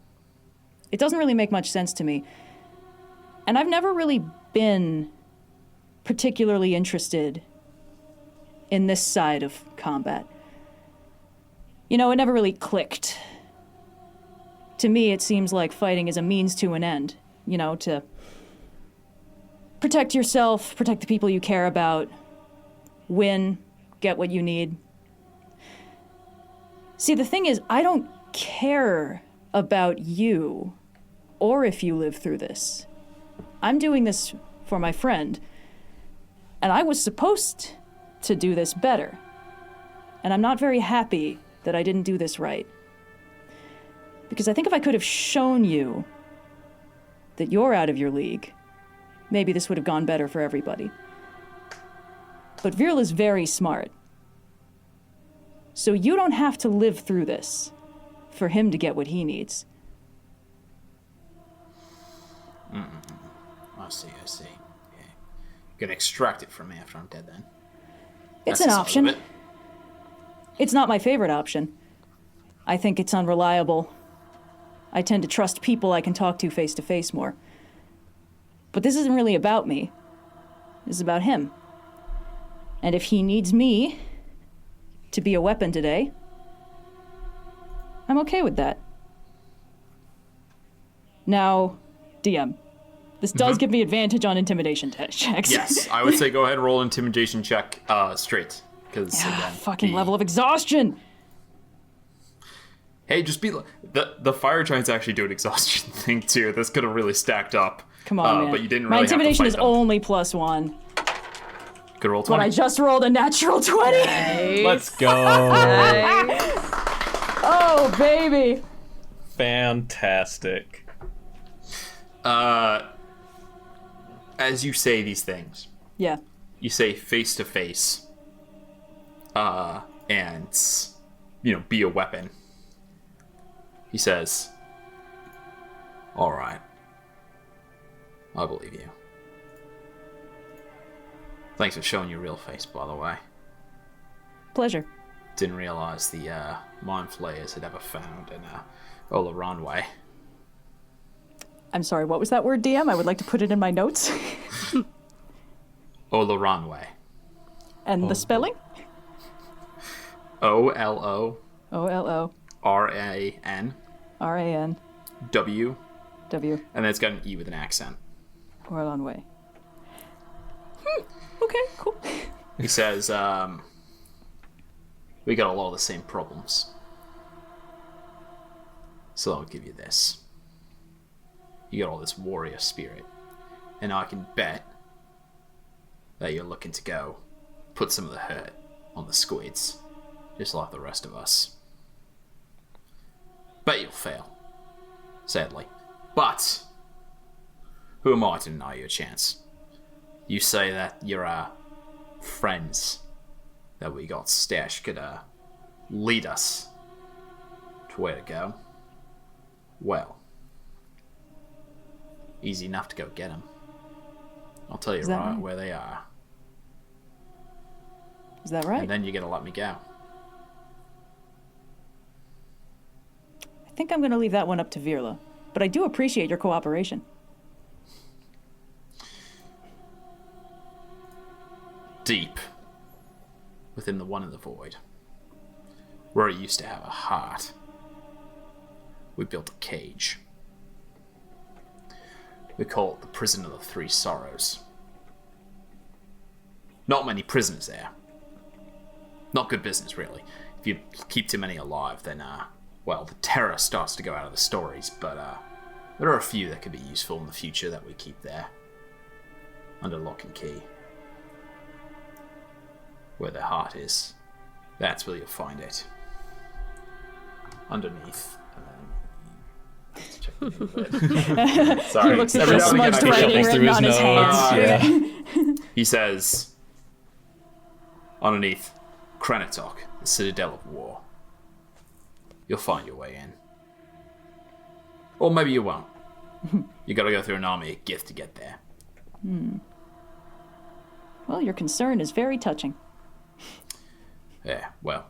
[SPEAKER 5] It doesn't really make much sense to me. And I've never really been particularly interested in this side of combat. You know, it never really clicked. To me, it seems like fighting is a means to an end, you know, to protect yourself, protect the people you care about, win, get what you need. See, the thing is, I don't care about you or if you live through this. I'm doing this for my friend, and I was supposed to do this better. And I'm not very happy that I didn't do this right. Because I think if I could have shown you that you're out of your league, maybe this would have gone better for everybody. But Virla's very smart. So you don't have to live through this for him to get what he needs.
[SPEAKER 4] I see. Yeah. You can extract it from me after I'm dead, then.
[SPEAKER 5] It's
[SPEAKER 4] That's
[SPEAKER 5] an
[SPEAKER 4] the sound
[SPEAKER 5] option.
[SPEAKER 4] of it.
[SPEAKER 5] It's not my favorite option. I think it's unreliable. I tend to trust people I can talk to face more. But this isn't really about me. This is about him. And if he needs me to be a weapon today, I'm okay with that. Now, DM, this does give me advantage on intimidation checks.
[SPEAKER 4] Yes, I would say go ahead and roll an intimidation check straight. Because, again,
[SPEAKER 5] Fucking level of exhaustion.
[SPEAKER 4] Hey, just be... The fire giant's actually do an exhaustion thing, too. This could have really stacked up.
[SPEAKER 5] Come on, man.
[SPEAKER 4] But you didn't
[SPEAKER 5] My
[SPEAKER 4] really have to
[SPEAKER 5] intimidation
[SPEAKER 4] fight
[SPEAKER 5] is
[SPEAKER 4] them.
[SPEAKER 5] only +1.
[SPEAKER 4] Good roll
[SPEAKER 5] But
[SPEAKER 4] 20.
[SPEAKER 5] I just rolled a natural 20.
[SPEAKER 2] Let's go.
[SPEAKER 5] Oh, baby.
[SPEAKER 2] Fantastic.
[SPEAKER 4] As you say these things,
[SPEAKER 5] Yeah.
[SPEAKER 4] you say face to face, and, be a weapon. He says, all right, I believe you. Thanks for showing your real face, by the way.
[SPEAKER 5] Pleasure.
[SPEAKER 4] Didn't realize the mind flayers had ever found an Ola runway.
[SPEAKER 5] I'm sorry, what was that word, DM? I would like to put it in my notes.
[SPEAKER 4] Ola runway.
[SPEAKER 5] And the spelling?
[SPEAKER 4] OLO
[SPEAKER 5] OLO
[SPEAKER 4] RAN
[SPEAKER 5] RAN
[SPEAKER 4] W,
[SPEAKER 5] W
[SPEAKER 4] and then it's got an E with an accent.
[SPEAKER 5] Orlon Way. Okay, cool.
[SPEAKER 4] He says, we got a lot of the same problems. So I'll give you this. You got all this warrior spirit. And I can bet that you're looking to go put some of the hurt on the squids, just like the rest of us. Bet you'll fail, sadly. But who am I to deny you a chance? You say that your friends that we got stashed could lead us to where to go. Well, easy enough to go get them. I'll tell you
[SPEAKER 5] Is that
[SPEAKER 4] right
[SPEAKER 5] right?
[SPEAKER 4] where they are.
[SPEAKER 5] Is that right?
[SPEAKER 4] And then you're gonna let me go.
[SPEAKER 5] I think I'm going to leave that one up to Virla, but I do appreciate your cooperation.
[SPEAKER 4] Deep within the one in the void, where it used to have a heart, we built a cage. We call it the Prison of the Three Sorrows. Not many prisoners there. Not good business, really. If you keep too many alive, then, well, the terror starts to go out of the stories, but, there are a few that could be useful in the future that we keep there. Under lock and key. Where their heart is. That's where you'll find it. Underneath. And then... Sorry.
[SPEAKER 5] He looks at
[SPEAKER 4] Every
[SPEAKER 5] the
[SPEAKER 4] now and again,
[SPEAKER 5] smudged
[SPEAKER 4] I
[SPEAKER 5] writing
[SPEAKER 2] shuffles through
[SPEAKER 5] written
[SPEAKER 2] his
[SPEAKER 5] on his
[SPEAKER 2] notes.
[SPEAKER 5] hands.
[SPEAKER 4] He says, underneath, Kranatok, the Citadel of War. You'll find your way in. Or maybe you won't. You gotta go through an army of Gith to get there.
[SPEAKER 5] Well, your concern is very touching.
[SPEAKER 4] Yeah, well.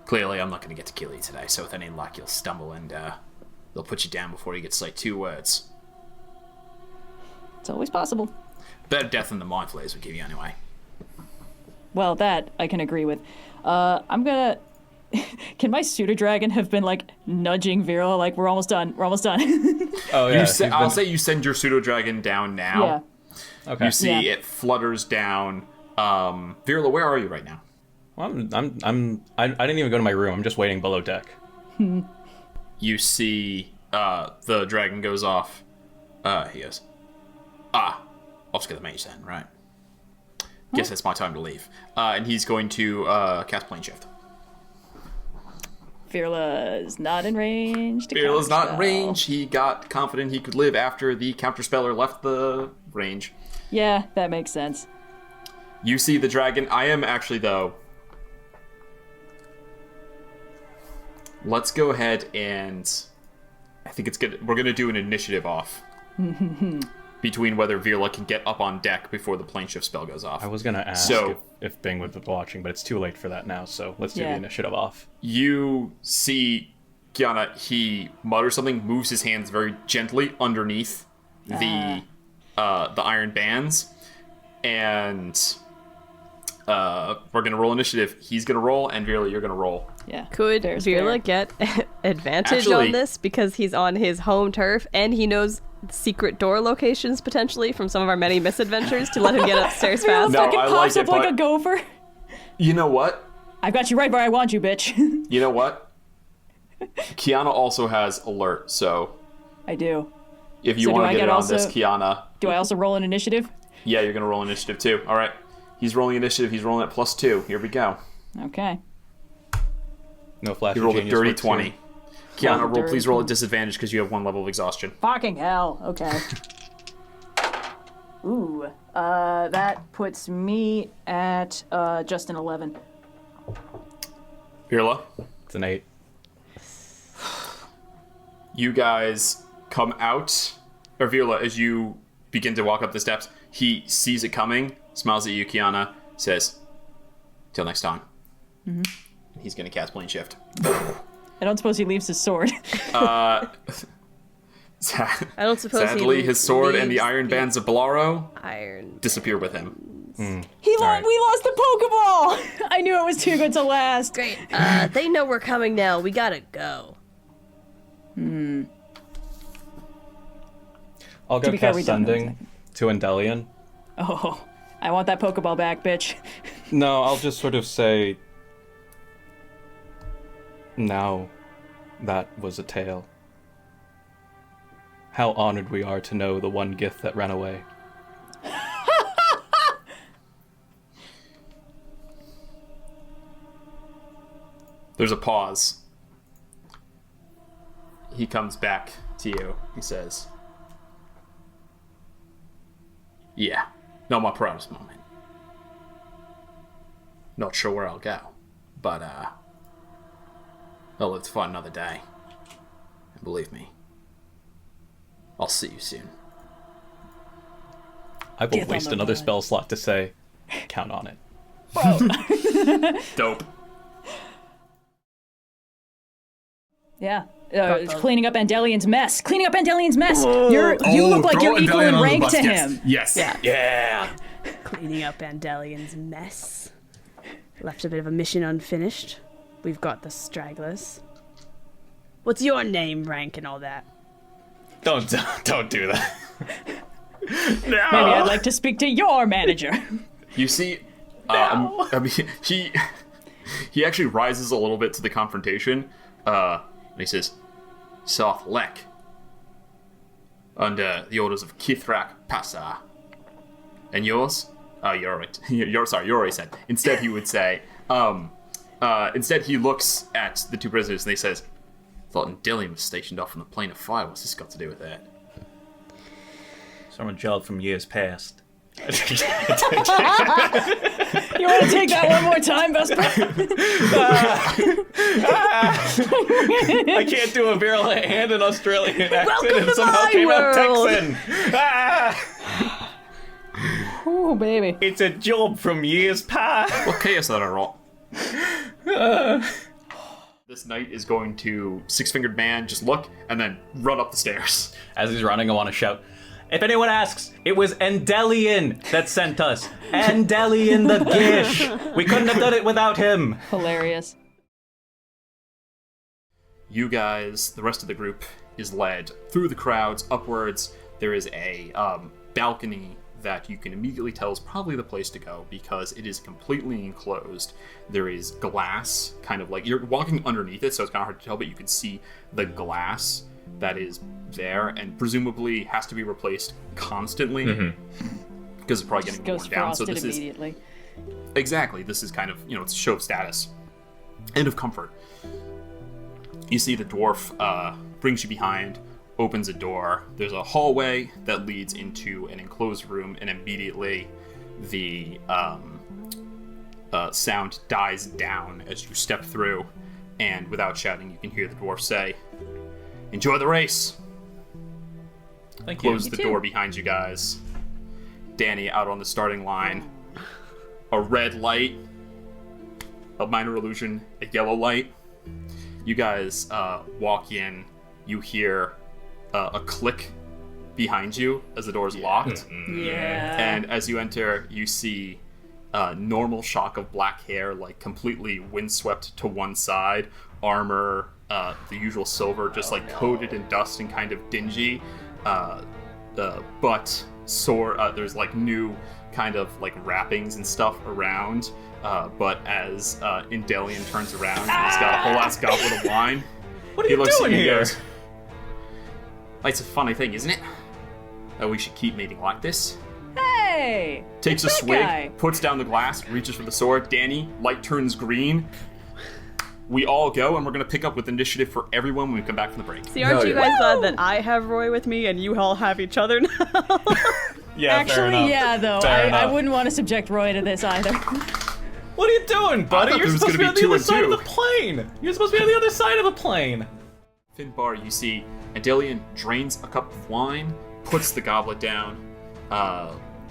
[SPEAKER 4] Clearly I'm not gonna get to kill you today, so with any luck you'll stumble and, they'll put you down before you get to say 2 words.
[SPEAKER 5] It's always possible.
[SPEAKER 4] Better death than the mind flayers would give you anyway.
[SPEAKER 5] Well, that I can agree with. I'm gonna... Can my pseudo-dragon have been, like, nudging Virla, like, we're almost done, we're almost done?
[SPEAKER 2] Oh yeah.
[SPEAKER 4] I'll say you send your pseudo-dragon down now.
[SPEAKER 5] Yeah.
[SPEAKER 2] Okay.
[SPEAKER 4] You see
[SPEAKER 5] Yeah.
[SPEAKER 4] it flutters down. Virla, where are you right now?
[SPEAKER 2] Well, I didn't even go to my room. I'm just waiting below deck.
[SPEAKER 4] You see the dragon goes off. He goes, off to get the mage then, right? Guess it's my time to leave. And he's going to cast plane shift.
[SPEAKER 5] Virla's not in range to
[SPEAKER 4] Virla's not in
[SPEAKER 5] counterspell.
[SPEAKER 4] range. He got confident he could live after the counterspeller left the range.
[SPEAKER 5] Yeah, that makes sense.
[SPEAKER 4] You see the dragon. I am actually, though... Let's go ahead and... I think it's good. We're going to do an initiative off. Between whether Virla can get up on deck before the plane shift spell goes off.
[SPEAKER 2] I was gonna ask if Bing would be watching, but it's too late for that now. So let's do the initiative off.
[SPEAKER 4] You see Kiana, he mutters something, moves his hands very gently underneath the iron bands, and we're gonna roll initiative. He's gonna roll, and Virla, you're gonna roll.
[SPEAKER 5] Yeah.
[SPEAKER 1] Could
[SPEAKER 5] Fair's
[SPEAKER 1] Virla
[SPEAKER 5] fair.
[SPEAKER 1] get advantage
[SPEAKER 4] Actually-
[SPEAKER 1] on this because he's on his home turf and he knows secret door locations potentially from some of our many misadventures to let him get upstairs fast?
[SPEAKER 4] No,
[SPEAKER 5] Fucking
[SPEAKER 4] I
[SPEAKER 5] pops
[SPEAKER 4] like
[SPEAKER 5] up
[SPEAKER 4] it,
[SPEAKER 5] like
[SPEAKER 4] but-
[SPEAKER 5] a gopher.
[SPEAKER 4] You know what?
[SPEAKER 5] I've got you right where I want you, bitch.
[SPEAKER 4] You know what? Kiana also has alert, so
[SPEAKER 5] I do.
[SPEAKER 4] if you
[SPEAKER 5] So do
[SPEAKER 4] want
[SPEAKER 5] I
[SPEAKER 4] to get
[SPEAKER 5] get
[SPEAKER 4] it on this,
[SPEAKER 5] also-
[SPEAKER 4] Kiana,
[SPEAKER 5] Do I also roll an initiative?
[SPEAKER 4] yeah, you're gonna roll initiative too. All right, he's rolling initiative. He's rolling at +2. Here we go.
[SPEAKER 5] Okay.
[SPEAKER 2] No flash.
[SPEAKER 4] He
[SPEAKER 2] of
[SPEAKER 4] rolled a
[SPEAKER 2] genius
[SPEAKER 4] dirty
[SPEAKER 2] works
[SPEAKER 4] 20.
[SPEAKER 2] here.
[SPEAKER 4] Kiana, roll,
[SPEAKER 5] dirty
[SPEAKER 4] please roll at
[SPEAKER 5] 20.
[SPEAKER 4] disadvantage because you have 1 level of exhaustion.
[SPEAKER 5] Fucking hell. Okay. Ooh. That puts me at just an 11.
[SPEAKER 4] Virla,
[SPEAKER 2] It's an 8.
[SPEAKER 4] you guys come out. Or Virla, as you begin to walk up the steps, he sees it coming, smiles at you, Kiana, says, "Till next time." And he's gonna cast plane shift.
[SPEAKER 5] I don't suppose he leaves his sword.
[SPEAKER 1] I don't suppose
[SPEAKER 4] Sadly,
[SPEAKER 1] he
[SPEAKER 4] his sword and the
[SPEAKER 1] leaves
[SPEAKER 4] iron bands of Blaro
[SPEAKER 1] iron.
[SPEAKER 4] disappear with him.
[SPEAKER 5] We lost the Pokeball! I knew it was too good to last.
[SPEAKER 7] Great. They know we're coming now. We gotta go.
[SPEAKER 2] I'll
[SPEAKER 5] To
[SPEAKER 2] go
[SPEAKER 5] be fair,
[SPEAKER 2] cast
[SPEAKER 5] we don't know
[SPEAKER 2] sending to Endellion.
[SPEAKER 5] Oh, I want that Pokeball back, bitch.
[SPEAKER 2] No, I'll just sort of say. Now, that was a tale. How honored we are to know the one Gith that ran away.
[SPEAKER 4] There's a pause. He comes back to you. He says, "Yeah, not my proudest moment. Not sure where I'll go, but I'll live to fight another day. And believe me, I'll see you soon."
[SPEAKER 2] I
[SPEAKER 5] Gith
[SPEAKER 2] won't
[SPEAKER 5] on
[SPEAKER 2] waste
[SPEAKER 5] the
[SPEAKER 2] another
[SPEAKER 5] run.
[SPEAKER 2] spell slot to say, count on it.
[SPEAKER 4] Dope.
[SPEAKER 5] Yeah. Cleaning up Endellion's mess. Cleaning up Endellion's mess. You look like
[SPEAKER 6] throw
[SPEAKER 5] you're equal
[SPEAKER 6] Endellion
[SPEAKER 5] in
[SPEAKER 6] on the
[SPEAKER 5] rank
[SPEAKER 6] bus,
[SPEAKER 5] to
[SPEAKER 6] yes.
[SPEAKER 5] him.
[SPEAKER 6] Yes.
[SPEAKER 7] Yeah.
[SPEAKER 2] Yeah.
[SPEAKER 7] Cleaning up Endellion's mess. Left a bit of a mission unfinished. We've got the stragglers. What's your name, rank, and all that?
[SPEAKER 2] Don't do that.
[SPEAKER 5] Maybe I'd like to speak to your manager.
[SPEAKER 4] You see, I mean, he actually rises a little bit to the confrontation. And he says, Soth Lek, under the orders of Kithrak Passa. And yours? Oh, you're right. You're already said. Instead, he would say, instead he looks at the two prisoners and he says, thought Endellion was stationed off on the plane of fire. What's this got to do with that?
[SPEAKER 2] Someone jailed from years past.
[SPEAKER 5] You want to take that one more time, Vesper?
[SPEAKER 2] I can't do a virulent and an Australian accent
[SPEAKER 7] Welcome
[SPEAKER 2] and
[SPEAKER 7] to
[SPEAKER 2] somehow
[SPEAKER 7] my
[SPEAKER 2] came out
[SPEAKER 7] world.
[SPEAKER 2] Texan.
[SPEAKER 5] Ooh, baby.
[SPEAKER 2] It's a job from years past.
[SPEAKER 4] What chaos that I wrought? This knight is going to six-fingered man, just look, and then run up the stairs.
[SPEAKER 2] As he's running, I want to shout, if anyone asks, it was Endellion that sent us. Endellion the Gish. We couldn't have done it without him.
[SPEAKER 5] Hilarious.
[SPEAKER 4] You guys, the rest of the group, is led through the crowds upwards. There is a balcony that you can immediately tell is probably the place to go because it is completely enclosed. There is glass, kind of like you're walking underneath it, so it's kind of hard to tell, but you can see the glass that is there and presumably has to be replaced constantly because it's probably getting worn down. So this
[SPEAKER 5] immediately.
[SPEAKER 4] Exactly. This is kind of, it's a show of status and of comfort. You see the dwarf brings you behind, opens a door. There's a hallway that leads into an enclosed room, and immediately the sound dies down as you step through, and without shouting, you can hear the dwarf say, "Enjoy the race."
[SPEAKER 2] Thank you.
[SPEAKER 4] Close the door behind you guys. Danny out on the starting line. A red light, a minor illusion, a yellow light. You guys walk in. You hear a click behind you as the door is locked.
[SPEAKER 5] Yeah.
[SPEAKER 4] And as you enter, you see normal shock of black hair, like completely windswept to one side. Armor, the usual silver, just like coated in dust and kind of dingy. But sword, there's like new kind of like wrappings and stuff around. But as Endellion turns around, and he's got a whole ass goblet of wine.
[SPEAKER 2] What are you
[SPEAKER 4] looks
[SPEAKER 2] doing
[SPEAKER 4] at you
[SPEAKER 2] here?
[SPEAKER 4] and goes, "It's a funny thing, isn't it? That we should keep meeting like this."
[SPEAKER 5] Hey!
[SPEAKER 4] Takes a
[SPEAKER 5] that
[SPEAKER 4] swig,
[SPEAKER 5] guy.
[SPEAKER 4] puts down the glass, reaches for the sword. Danny, light turns green. We all go, and we're gonna pick up with initiative for everyone when we come back from the break.
[SPEAKER 1] See, aren't
[SPEAKER 6] Hell
[SPEAKER 1] you
[SPEAKER 6] yeah.
[SPEAKER 1] guys glad that I have Roy with me and you all have each other now?
[SPEAKER 2] Yeah, fair
[SPEAKER 5] Actually,
[SPEAKER 2] enough.
[SPEAKER 5] yeah, though.
[SPEAKER 2] Fair
[SPEAKER 5] I
[SPEAKER 2] enough.
[SPEAKER 5] wouldn't want to subject Roy to this either.
[SPEAKER 2] What are you doing, buddy?
[SPEAKER 4] thought
[SPEAKER 2] You're
[SPEAKER 4] there was
[SPEAKER 2] supposed to be
[SPEAKER 4] gonna
[SPEAKER 2] on
[SPEAKER 4] be
[SPEAKER 2] the
[SPEAKER 4] 2
[SPEAKER 2] other
[SPEAKER 4] and
[SPEAKER 2] side
[SPEAKER 4] 2.
[SPEAKER 2] of the plane. You're supposed to be on the other side of the plane.
[SPEAKER 4] Finbar, you see Endellion drains a cup of wine, puts the goblet down,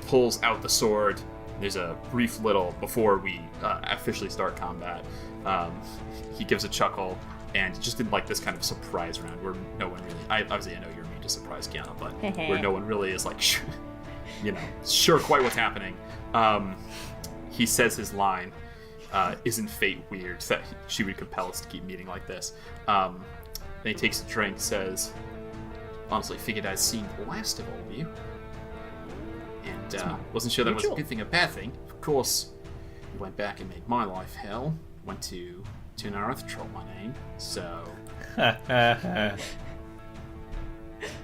[SPEAKER 4] pulls out the sword. There's a brief little, before we officially start combat, he gives a chuckle, and just in like this kind of surprise round where no one really, obviously I know you're mean to surprise Kiana, but where no one really is like, sure quite what's happening. He says his line, "Isn't fate weird that she would compel us to keep meeting like this?" Then he takes a drink, says, "Honestly, figured I'd seen the last of all of you. And wasn't sure that was a good thing or bad thing. Of course, you went back and made my life hell. Went to Nareth, troll my name. So,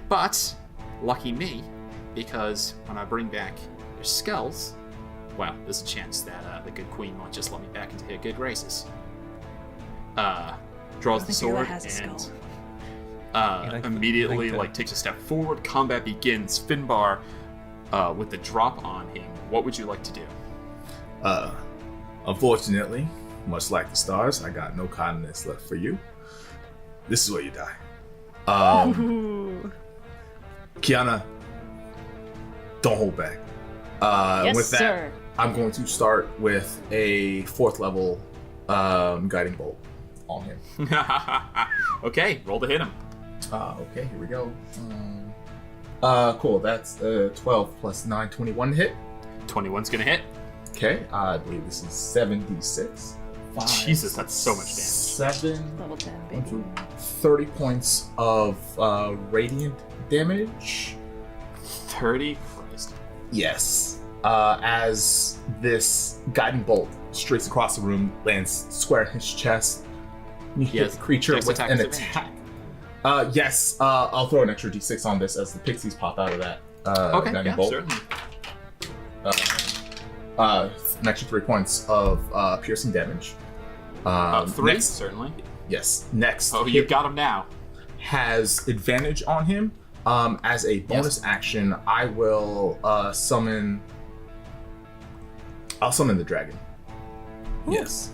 [SPEAKER 4] but lucky me, because when I bring back your skulls, well, there's a chance that the good queen might just let me back into her good graces." Draws the sword
[SPEAKER 5] has a
[SPEAKER 4] and
[SPEAKER 5] skull.
[SPEAKER 4] immediately takes a step forward. Combat begins. Finbar, with the drop on him, what would you like to do?
[SPEAKER 6] Unfortunately, much like the stars, I got no kindness left for you. This is where you die. Kiana, don't hold back.
[SPEAKER 5] Yes,
[SPEAKER 6] With that,
[SPEAKER 5] sir.
[SPEAKER 6] I'm going to start with a 4th level guiding bolt on him.
[SPEAKER 4] Okay, roll to hit him.
[SPEAKER 6] Okay, here we go. Cool. That's 12 plus 9, 21 to hit.
[SPEAKER 4] 21's gonna hit.
[SPEAKER 6] Okay, I believe this is 7d6. 5,
[SPEAKER 4] Jesus, that's so much damage.
[SPEAKER 6] 7,
[SPEAKER 5] Level 10, baby.
[SPEAKER 6] 30 points of radiant damage.
[SPEAKER 4] 30? Christ.
[SPEAKER 6] Yes. As this guiding bolt streaks across the room, lands square in his chest. You hit
[SPEAKER 4] Yes,
[SPEAKER 6] the creature
[SPEAKER 4] dex
[SPEAKER 6] with
[SPEAKER 4] attack
[SPEAKER 6] an
[SPEAKER 4] is
[SPEAKER 6] attack. Yes, I'll throw an extra d6 on this as the pixies pop out of that
[SPEAKER 4] Okay,
[SPEAKER 6] guiding
[SPEAKER 4] yeah,
[SPEAKER 6] bolt.
[SPEAKER 4] certainly.
[SPEAKER 6] An extra 3 points of piercing damage.
[SPEAKER 4] 3,
[SPEAKER 6] Next,
[SPEAKER 4] certainly.
[SPEAKER 6] yes. Next,
[SPEAKER 4] Oh,
[SPEAKER 6] hit
[SPEAKER 4] you got him now.
[SPEAKER 6] has advantage on him. As a bonus action, I will summon. I'll summon the dragon. Yes.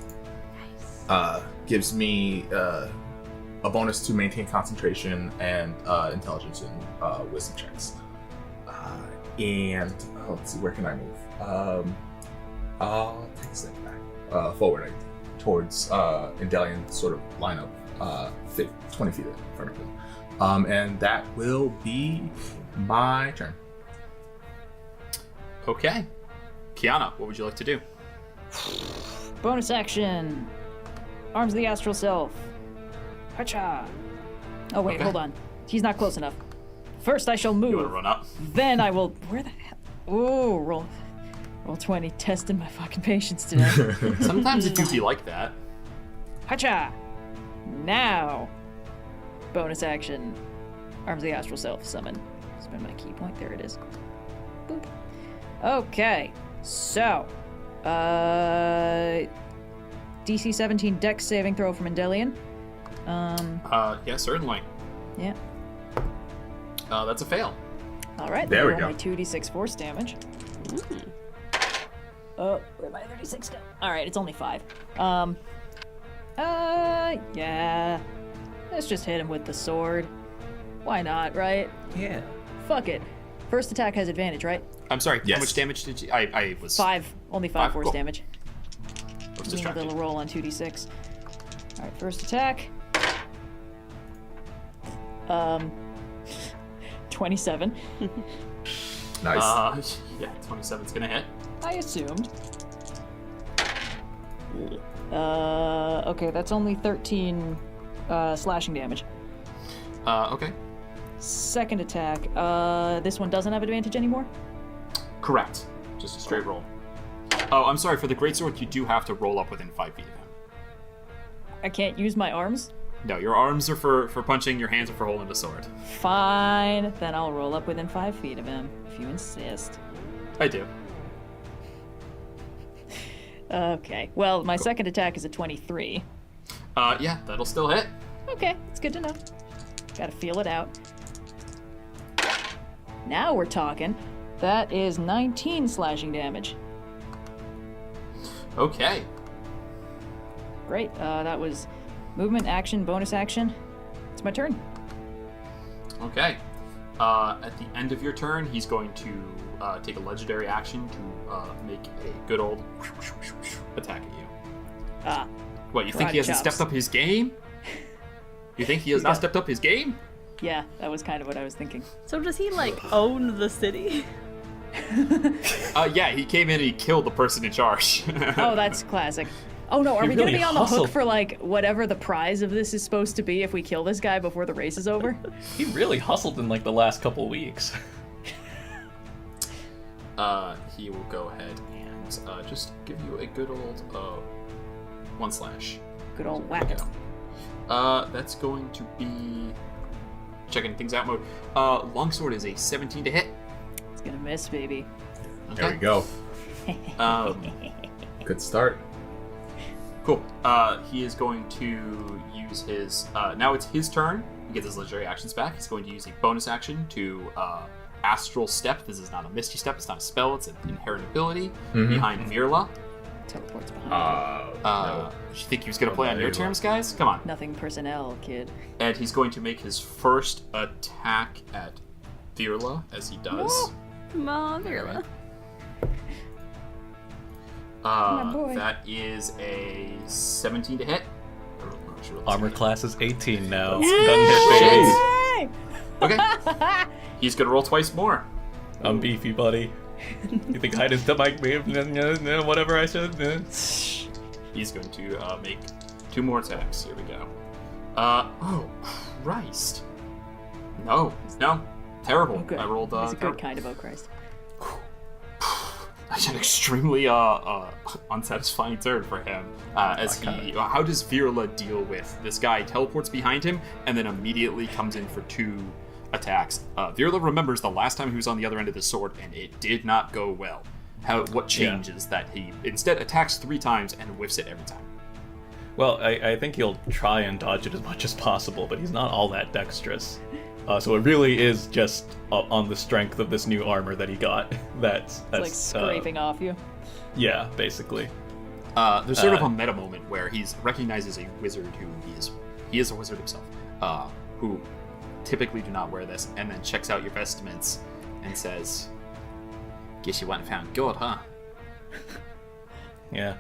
[SPEAKER 6] Gives me a bonus to maintain concentration and intelligence and wisdom checks. And let's see, where can I move? I'll take a step back, forward, towards Endellion, sort of line up 20 feet in front of him. And that will be my turn.
[SPEAKER 4] Okay. Kiana, what would you like to do?
[SPEAKER 5] Bonus action. Arms of the astral self. Hacha. Oh wait,
[SPEAKER 4] Okay.
[SPEAKER 5] hold on. He's not close enough. First I shall move.
[SPEAKER 4] You want to run up?
[SPEAKER 5] Then I will. Where the hell? Ooh, roll 20. Testing my fucking patience today.
[SPEAKER 4] Sometimes it do be like that.
[SPEAKER 5] Hacha. Now. Bonus action. Arms of the astral self. Summon. Spend my key point. There it is. Boop. Okay. So. DC 17 Dex saving throw from Endellion.
[SPEAKER 4] Yeah, certainly.
[SPEAKER 5] Yeah.
[SPEAKER 4] That's a fail.
[SPEAKER 5] All right.
[SPEAKER 6] There we
[SPEAKER 5] roll
[SPEAKER 6] go.
[SPEAKER 5] my 2d6 force damage. Oh, where'd my 36 go? All right, it's only 5. Yeah. Let's just hit him with the sword. Why not, right?
[SPEAKER 2] Yeah.
[SPEAKER 5] Fuck it. First attack has advantage, right?
[SPEAKER 4] I'm sorry,
[SPEAKER 6] Yes.
[SPEAKER 4] how much damage did you... I was...
[SPEAKER 5] 5. Only 5
[SPEAKER 4] Five?
[SPEAKER 5] force
[SPEAKER 4] Cool.
[SPEAKER 5] damage.
[SPEAKER 4] I was
[SPEAKER 5] Give me a
[SPEAKER 4] distracted.
[SPEAKER 5] little roll on 2d6. All right, first attack. 27.
[SPEAKER 6] Nice.
[SPEAKER 4] Yeah, 27's gonna hit.
[SPEAKER 5] I assumed. Okay, that's only 13 slashing damage.
[SPEAKER 4] Okay.
[SPEAKER 5] Second attack. This one doesn't have advantage anymore?
[SPEAKER 4] Correct. Just a straight roll. Oh, I'm sorry, for the greatsword, you do have to roll up within 5 feet of him.
[SPEAKER 5] I can't use my arms?
[SPEAKER 4] No, your arms are for punching, your hands are for holding the sword.
[SPEAKER 5] Fine. Then I'll roll up within 5 feet of him, if you insist.
[SPEAKER 4] I do.
[SPEAKER 5] Okay. Well, my second attack is a 23.
[SPEAKER 4] Yeah, that'll still hit.
[SPEAKER 5] Okay, it's good to know. Gotta feel it out. Now we're talking. That is 19 slashing damage.
[SPEAKER 4] Okay.
[SPEAKER 5] Great. That was movement, action, bonus action. It's my turn.
[SPEAKER 4] Okay. At the end of your turn, he's going to take a legendary action to make a good old attack at you.
[SPEAKER 5] Ah.
[SPEAKER 4] What, you think
[SPEAKER 5] Karate
[SPEAKER 4] he hasn't
[SPEAKER 5] chops.
[SPEAKER 4] stepped up his game? You think he has not stepped up his game?
[SPEAKER 5] Yeah, that was kind of what I was thinking.
[SPEAKER 1] So does he like own the city?
[SPEAKER 4] Yeah, he came in and he killed the person in charge.
[SPEAKER 5] Oh, that's classic. Oh no, are
[SPEAKER 2] He
[SPEAKER 5] we gonna
[SPEAKER 2] really
[SPEAKER 5] be on the
[SPEAKER 2] hustled.
[SPEAKER 5] hook for like whatever the prize of this is supposed to be if we kill this guy before the race is over?
[SPEAKER 2] He really hustled in like the last couple weeks.
[SPEAKER 4] He will go ahead and just give you a good old 1 slash.
[SPEAKER 5] Good old
[SPEAKER 4] There
[SPEAKER 5] whack.
[SPEAKER 4] we go. That's going to be checking things out mode. Longsword is a 17 to hit.
[SPEAKER 5] It's gonna miss, baby.
[SPEAKER 6] There we go. Good start.
[SPEAKER 4] Cool. He is going to use his. Now it's his turn. He gets his legendary actions back. He's going to use a bonus action to Astral Step. This is not a Misty Step. It's not a spell. It's an inherent ability behind Virla.
[SPEAKER 5] Teleports behind.
[SPEAKER 6] No.
[SPEAKER 4] You think he was going to play on your
[SPEAKER 6] Virla.
[SPEAKER 4] terms, guys? Come on.
[SPEAKER 5] Nothing personnel, kid.
[SPEAKER 4] And he's going to make his first attack at Virla, as he does.
[SPEAKER 1] Come on, Virla.
[SPEAKER 5] boy.
[SPEAKER 4] That is a 17 to hit.
[SPEAKER 2] Armor class is 18 now.
[SPEAKER 5] Yay!
[SPEAKER 4] Okay. He's gonna roll twice more.
[SPEAKER 2] I'm beefy, buddy. You think hide is to make me whatever I said?
[SPEAKER 4] He's going to make 2 more attacks. Here we go. Oh, Christ. No. Terrible.
[SPEAKER 5] Okay.
[SPEAKER 4] I rolled,
[SPEAKER 5] It's a good kind of oh Christ.
[SPEAKER 4] an extremely unsatisfying turn for him. As he, how does Virla deal with this guy? Teleports behind him and then immediately comes in for 2 attacks. Virla remembers the last time he was on the other end of the sword, and it did not go well. What changes that he instead attacks 3 times and whiffs it every time?
[SPEAKER 2] Well, I think he'll try and dodge it as much as possible, but he's not all that dexterous. So it really is just on the strength of this new armor that he got. That's
[SPEAKER 5] Like scraping off you.
[SPEAKER 2] Yeah, basically.
[SPEAKER 4] There's sort of a meta moment where he recognizes a wizard who he is a wizard himself, who typically do not wear this, and then checks out your vestments and says, "Guess you went and found God, huh?"
[SPEAKER 2] Yeah.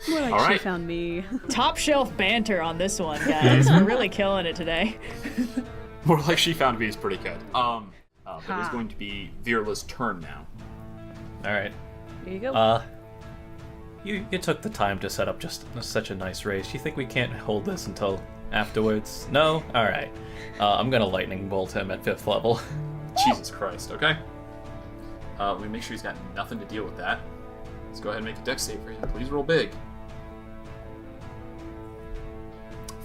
[SPEAKER 1] More like
[SPEAKER 4] All
[SPEAKER 1] she
[SPEAKER 4] right.
[SPEAKER 1] found me.
[SPEAKER 5] Top shelf banter on this one, guys. We're really killing it today.
[SPEAKER 4] More like she found me is pretty good. But it's going to be Virla's turn now.
[SPEAKER 2] All right.
[SPEAKER 1] Here you go.
[SPEAKER 2] You took the time to set up just such a nice race. You think we can't hold this until afterwards? No? All right. I'm gonna lightning bolt him at 5th level.
[SPEAKER 4] Jesus Christ. Okay. Let me make sure he's got nothing to deal with that. Let's go ahead and make a dex save for him. Please roll big.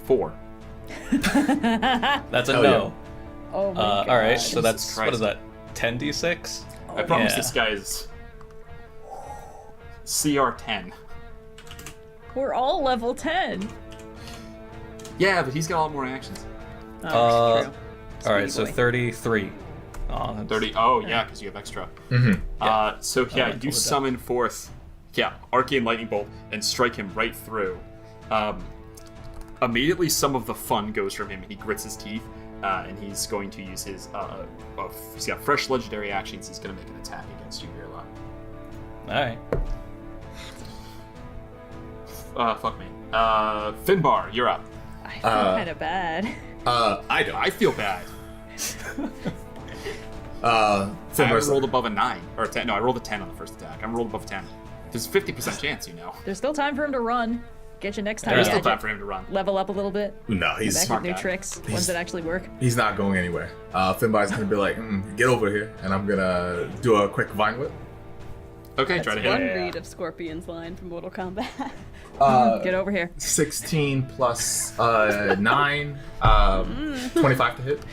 [SPEAKER 4] 4.
[SPEAKER 2] That's a
[SPEAKER 6] Hell
[SPEAKER 2] no.
[SPEAKER 5] Oh my god.
[SPEAKER 2] All right. So that's
[SPEAKER 4] Jesus
[SPEAKER 2] what is
[SPEAKER 4] Christ.
[SPEAKER 2] that? 10d6.
[SPEAKER 4] I promise
[SPEAKER 2] yeah.
[SPEAKER 4] this guy is CR 10.
[SPEAKER 5] We're all level 10.
[SPEAKER 4] Yeah, but he's got a lot more actions.
[SPEAKER 1] Oh, true.
[SPEAKER 2] All right. So
[SPEAKER 1] boy.
[SPEAKER 2] 33. Oh, that's
[SPEAKER 4] 30. Oh, yeah, because you have extra. So, yeah, you summon forth, Arcane Lightning Bolt and strike him right through. Immediately, some of the fun goes from him. He grits his teeth, and he's going to use his. He's got fresh legendary actions. He's going to make an attack against you, Virla.
[SPEAKER 2] all right.
[SPEAKER 4] Fuck me. Finbar, you're up.
[SPEAKER 5] I feel kind of bad.
[SPEAKER 6] I don't.
[SPEAKER 4] I feel bad. I
[SPEAKER 6] Finbar's
[SPEAKER 4] rolled above a 9 or a 10. No, I rolled a 10 on the first attack. I rolled above a 10. There's a 50% chance, you know.
[SPEAKER 5] There's still time for him to run. Get you next time.
[SPEAKER 4] There's still
[SPEAKER 5] Gadget.
[SPEAKER 4] time for him to run.
[SPEAKER 5] Level up a little bit.
[SPEAKER 6] No, he's
[SPEAKER 5] Back
[SPEAKER 4] smart
[SPEAKER 5] with new
[SPEAKER 4] guy.
[SPEAKER 5] tricks. Ones that actually work.
[SPEAKER 6] he's not going anywhere. Finbar's gonna be like, get over here, and I'm gonna do a quick vine whip.
[SPEAKER 4] Okay, try to hit
[SPEAKER 1] One
[SPEAKER 4] him.
[SPEAKER 1] read of Scorpion's line from Mortal Kombat.
[SPEAKER 5] Get over here.
[SPEAKER 6] 16 plus 9, 25 to hit.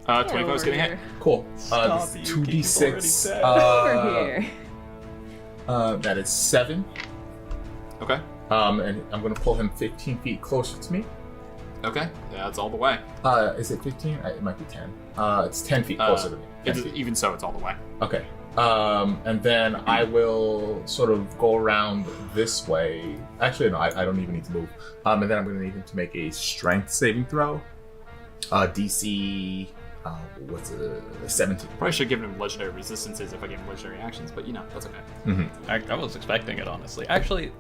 [SPEAKER 4] 25 is going to hit.
[SPEAKER 6] Cool.
[SPEAKER 2] Stop,
[SPEAKER 6] This
[SPEAKER 2] you
[SPEAKER 6] is
[SPEAKER 2] keep
[SPEAKER 6] 2d6.
[SPEAKER 5] Over here.
[SPEAKER 6] That is 7.
[SPEAKER 4] Okay.
[SPEAKER 6] And I'm gonna pull him 15 feet closer to me.
[SPEAKER 4] Okay. That's all the way.
[SPEAKER 6] Is it 15? It might be 10. It's 10 feet closer to me. 10 feet.
[SPEAKER 4] Even so, it's all the way.
[SPEAKER 6] Okay. And then I will sort of go around this way. Actually, no, I don't even need to move. And then I'm going to need him to make a strength saving throw. DC, what's it? 17.
[SPEAKER 4] Probably should have given him legendary resistances if I gave him legendary actions, but that's okay.
[SPEAKER 2] I was expecting it, honestly. Actually,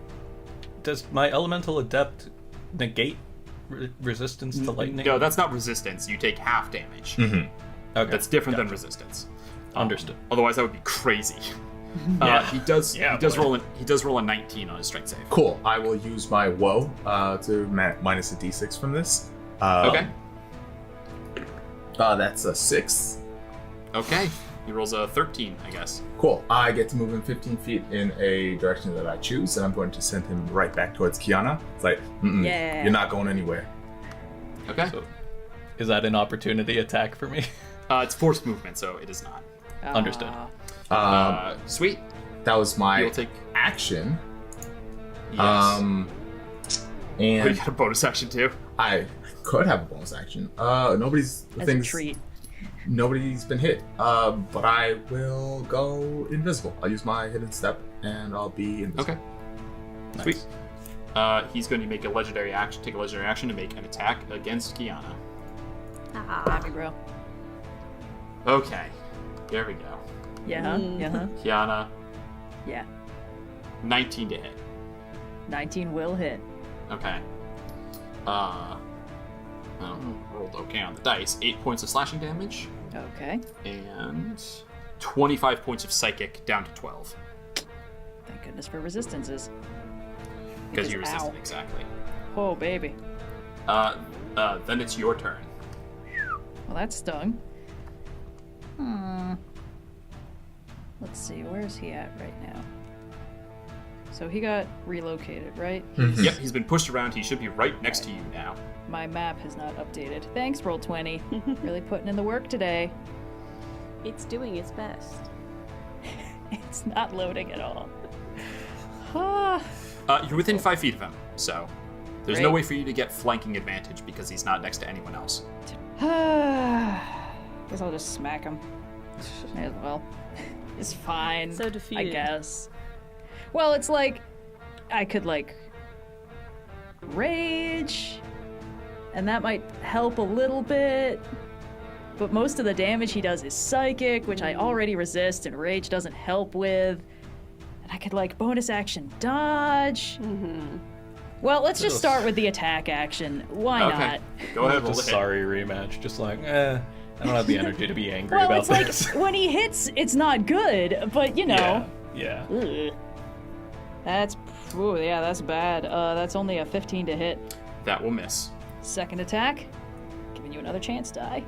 [SPEAKER 2] does my elemental adept negate resistance to lightning?
[SPEAKER 4] No, that's not resistance. You take half damage.
[SPEAKER 2] Okay.
[SPEAKER 4] That's different than
[SPEAKER 2] Gotcha.
[SPEAKER 4] resistance.
[SPEAKER 2] Understood.
[SPEAKER 4] Otherwise, that would be crazy. He does roll a 19 on his strength save.
[SPEAKER 6] Cool. I will use my woe to minus a d6 from this.
[SPEAKER 4] Okay.
[SPEAKER 6] That's a 6.
[SPEAKER 4] Okay. He rolls a 13, I guess.
[SPEAKER 6] Cool. I get to move him 15 feet in a direction that I choose, and I'm going to send him right back towards Kiana. It's like,
[SPEAKER 5] Yeah.
[SPEAKER 6] you're not going anywhere.
[SPEAKER 4] Okay.
[SPEAKER 2] So, is that an opportunity attack for me?
[SPEAKER 4] It's forced movement, so it is not.
[SPEAKER 2] Understood.
[SPEAKER 4] Sweet.
[SPEAKER 6] That was my
[SPEAKER 4] You'll take.
[SPEAKER 6] action.
[SPEAKER 4] Yes.
[SPEAKER 6] And
[SPEAKER 4] Oh, you got a bonus action too.
[SPEAKER 6] I could have a bonus action. Nobody's
[SPEAKER 5] As a treat.
[SPEAKER 6] Nobody's been hit. But I will go invisible. I'll use my hidden step, and I'll be invisible.
[SPEAKER 4] Okay. Sweet. He's going to make a legendary action. Take a legendary action to make an attack against Kiana.
[SPEAKER 5] Happy bro.
[SPEAKER 4] Okay. There we go.
[SPEAKER 5] Yeah. Yeah.
[SPEAKER 4] Kiana,
[SPEAKER 5] Yeah.
[SPEAKER 4] 19 to hit.
[SPEAKER 5] 19 will hit.
[SPEAKER 4] Okay. Rolled okay on the dice. 8 points of slashing damage
[SPEAKER 5] Okay.
[SPEAKER 4] and 25 points of psychic down to 12.
[SPEAKER 5] Thank goodness for resistances.
[SPEAKER 4] Because you
[SPEAKER 5] ow.
[SPEAKER 4] resisted exactly.
[SPEAKER 5] Oh, baby.
[SPEAKER 4] Then it's your turn.
[SPEAKER 5] Well, that stung. Let's see, where's he at right now? So he got relocated, right?
[SPEAKER 4] Yep, he's been pushed around. He should be right next to you now.
[SPEAKER 5] My map has not updated. Thanks, Roll20. Really putting in the work today.
[SPEAKER 1] It's doing its best.
[SPEAKER 5] It's not loading at all. Ah.
[SPEAKER 4] You're within 5 feet of him, so there's no
[SPEAKER 5] Great.
[SPEAKER 4] way for you to get flanking advantage because he's not next to anyone else.
[SPEAKER 5] Guess I'll just smack him. May as well. It's fine.
[SPEAKER 1] So defeated.
[SPEAKER 5] I guess. Well, it's like I could like rage, and that might help a little bit. But most of the damage he does is psychic, which I already resist, and rage doesn't help with. And I could like bonus action dodge. Well, let's just start with the attack action. Why
[SPEAKER 4] Okay.
[SPEAKER 5] not?
[SPEAKER 4] Go ahead, roll
[SPEAKER 2] Just
[SPEAKER 4] the hit.
[SPEAKER 2] sorry rematch. Just like, I don't have the energy to be angry
[SPEAKER 5] Well,
[SPEAKER 2] about
[SPEAKER 5] it's like
[SPEAKER 2] this.
[SPEAKER 5] when he hits, it's not good, but you know.
[SPEAKER 2] Yeah.
[SPEAKER 5] Ugh. That's bad. That's only a 15 to hit.
[SPEAKER 4] That will miss.
[SPEAKER 5] Second attack, giving you another chance, die.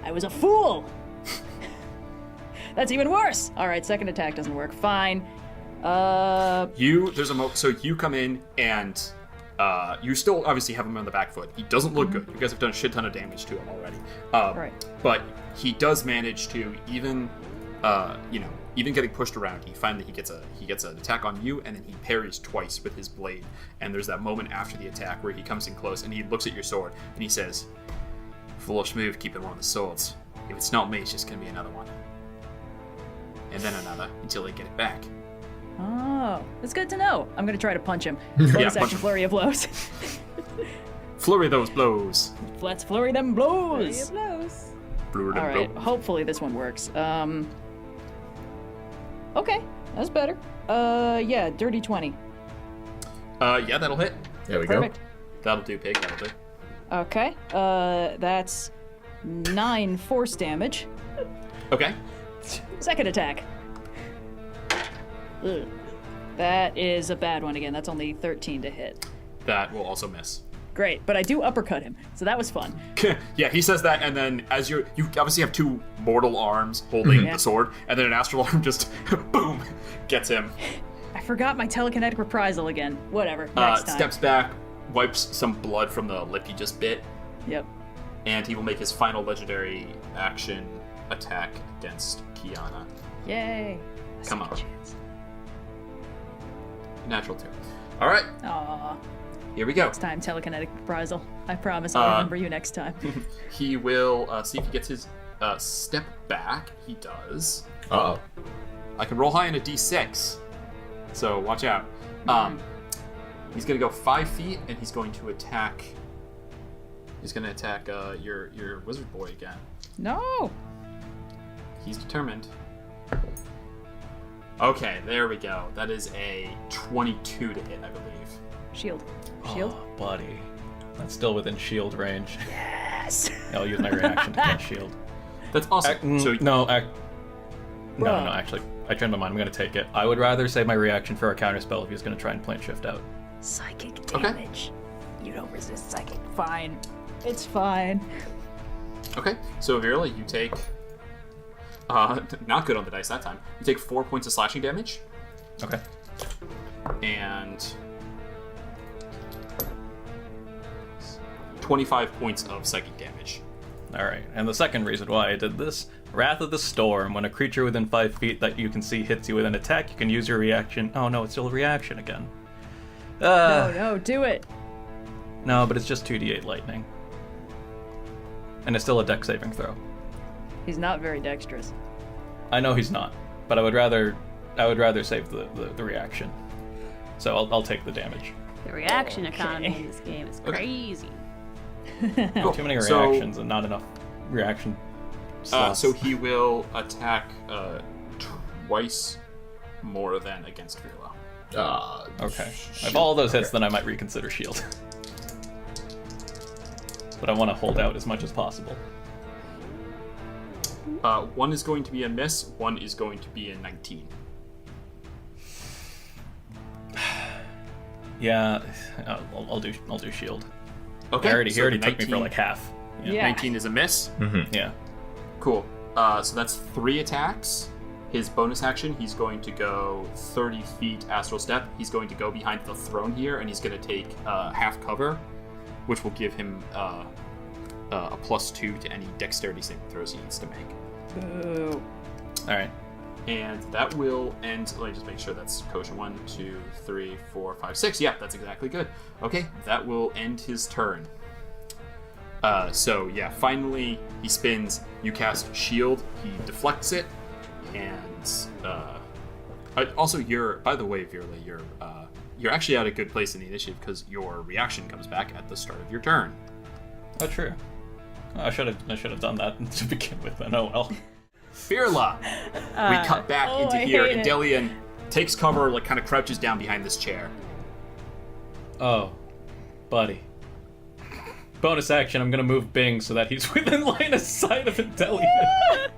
[SPEAKER 5] I was a fool. That's even worse. All right, second attack doesn't work. Fine.
[SPEAKER 4] So you come in and you still obviously have him on the back foot. He doesn't look good. You guys have done a shit ton of damage to him already.
[SPEAKER 5] Right.
[SPEAKER 4] But he does manage to even getting pushed around. He gets an attack on you, and then he parries twice with his blade. And there's that moment after the attack where he comes in close and he looks at your sword and he says, "Foolish move, keeping one of the swords. If it's not me, it's just gonna be another one, and then another until they get it back."
[SPEAKER 5] Oh, that's good to know. I'm gonna try to punch him. Bonus
[SPEAKER 4] punch
[SPEAKER 5] action
[SPEAKER 4] him.
[SPEAKER 5] flurry of blows.
[SPEAKER 4] Flurry those blows.
[SPEAKER 5] Let's flurry them blows.
[SPEAKER 1] blows.
[SPEAKER 4] Flurry them
[SPEAKER 5] All right,
[SPEAKER 4] blows.
[SPEAKER 5] hopefully this one works. Okay, that's better. Yeah, dirty 20.
[SPEAKER 4] Yeah, that'll hit.
[SPEAKER 6] There we go.
[SPEAKER 5] Perfect.
[SPEAKER 4] That'll do, pig. That'll do.
[SPEAKER 5] Okay, that's 9 force damage.
[SPEAKER 4] Okay.
[SPEAKER 5] Second attack. Ugh. That is a bad one again. That's only 13 to hit.
[SPEAKER 4] That will also miss.
[SPEAKER 5] Great, but I do uppercut him, so that was fun.
[SPEAKER 4] Yeah, he says that, and then as you obviously have two mortal arms holding
[SPEAKER 5] Yeah.
[SPEAKER 4] the sword, and then an astral arm just boom gets him.
[SPEAKER 5] I forgot my telekinetic reprisal again. Whatever, next time.
[SPEAKER 4] Steps back, wipes some blood from the lip he just bit,
[SPEAKER 5] Yep.
[SPEAKER 4] and he will make his final legendary action attack against Kiana.
[SPEAKER 5] Yay.
[SPEAKER 4] Come
[SPEAKER 5] Second
[SPEAKER 4] on.
[SPEAKER 5] chance.
[SPEAKER 4] Natural 2. All right,
[SPEAKER 5] Aw.
[SPEAKER 4] here we go.
[SPEAKER 5] Next time, telekinetic reprisal. I promise I'll remember you next time.
[SPEAKER 4] He will see if he gets his step back. He does.
[SPEAKER 6] Uh-oh.
[SPEAKER 4] I can roll high on a d6, so watch out. He's gonna go 5 feet, and he's going to attack. He's gonna attack your wizard boy again.
[SPEAKER 5] No!
[SPEAKER 4] He's determined. Okay, there we go. That is a 22 to hit, I believe.
[SPEAKER 5] Shield. Shield?
[SPEAKER 2] Oh, buddy. That's still within shield range.
[SPEAKER 5] Yes!
[SPEAKER 2] I'll use my reaction to catch shield.
[SPEAKER 4] That's awesome. So
[SPEAKER 2] No, actually, I changed my mind. I'm going to take it. I would rather save my reaction for a counterspell if he was going to try and plant shift out.
[SPEAKER 5] Psychic
[SPEAKER 4] Okay.
[SPEAKER 5] damage. You don't resist psychic. Fine. It's fine.
[SPEAKER 4] okay, so Virla, you take not good on the dice that time. You take 4 points of slashing damage,
[SPEAKER 2] Okay.
[SPEAKER 4] and 25 points of psychic damage.
[SPEAKER 2] Alright, and the second reason why I did this, Wrath of the Storm. When a creature within 5 feet that you can see hits you with an attack, you can use your reaction. Oh no, it's still a reaction again.
[SPEAKER 5] No, do it.
[SPEAKER 2] No, but it's just 2d8 lightning. And it's still a dex saving throw.
[SPEAKER 5] He's not very dexterous.
[SPEAKER 2] I know he's not, but I would rather save the reaction. So I'll take the damage.
[SPEAKER 1] The reaction economy in this game is crazy.
[SPEAKER 4] Cool.
[SPEAKER 2] Too many
[SPEAKER 4] So-
[SPEAKER 2] reactions and not enough reaction slots.
[SPEAKER 4] So he will attack twice more than against Virla.
[SPEAKER 2] Okay. If all those hits, then I might reconsider shield. But I want to hold out as much as possible.
[SPEAKER 4] One is going to be a miss. One is going to be a 19.
[SPEAKER 2] Yeah, I'll do shield.
[SPEAKER 4] Okay.
[SPEAKER 2] He already
[SPEAKER 4] so
[SPEAKER 2] took me for
[SPEAKER 4] 19
[SPEAKER 2] like half.
[SPEAKER 5] Yeah.
[SPEAKER 4] 19 is a miss.
[SPEAKER 2] Yeah.
[SPEAKER 4] Cool. So that's 3 attacks. His bonus action, he's going to go 30 feet astral step. He's going to go behind the throne here, and he's going to take half cover, which will give him a +2 to any dexterity saving throws he needs to make.
[SPEAKER 5] Boo.
[SPEAKER 2] All right.
[SPEAKER 4] And that will end. Let me just make sure that's kosher. 1, 2, 3, 4, 5, 6. Yeah, that's exactly good. Okay, that will end his turn. So yeah, finally he spins. You cast shield. He deflects it, and also by the way, Virla, you're actually at a good place in the initiative because your reaction comes back at the start of your turn.
[SPEAKER 2] Oh, true. I should have done that to begin with. Then oh well.
[SPEAKER 4] Virla, we cut back into
[SPEAKER 5] I
[SPEAKER 4] here.
[SPEAKER 5] hate it.
[SPEAKER 4] Endellion takes cover, like kind of crouches down behind this chair.
[SPEAKER 2] Oh, buddy. Bonus action. I'm gonna move Bing so that he's within line of sight of Endellion.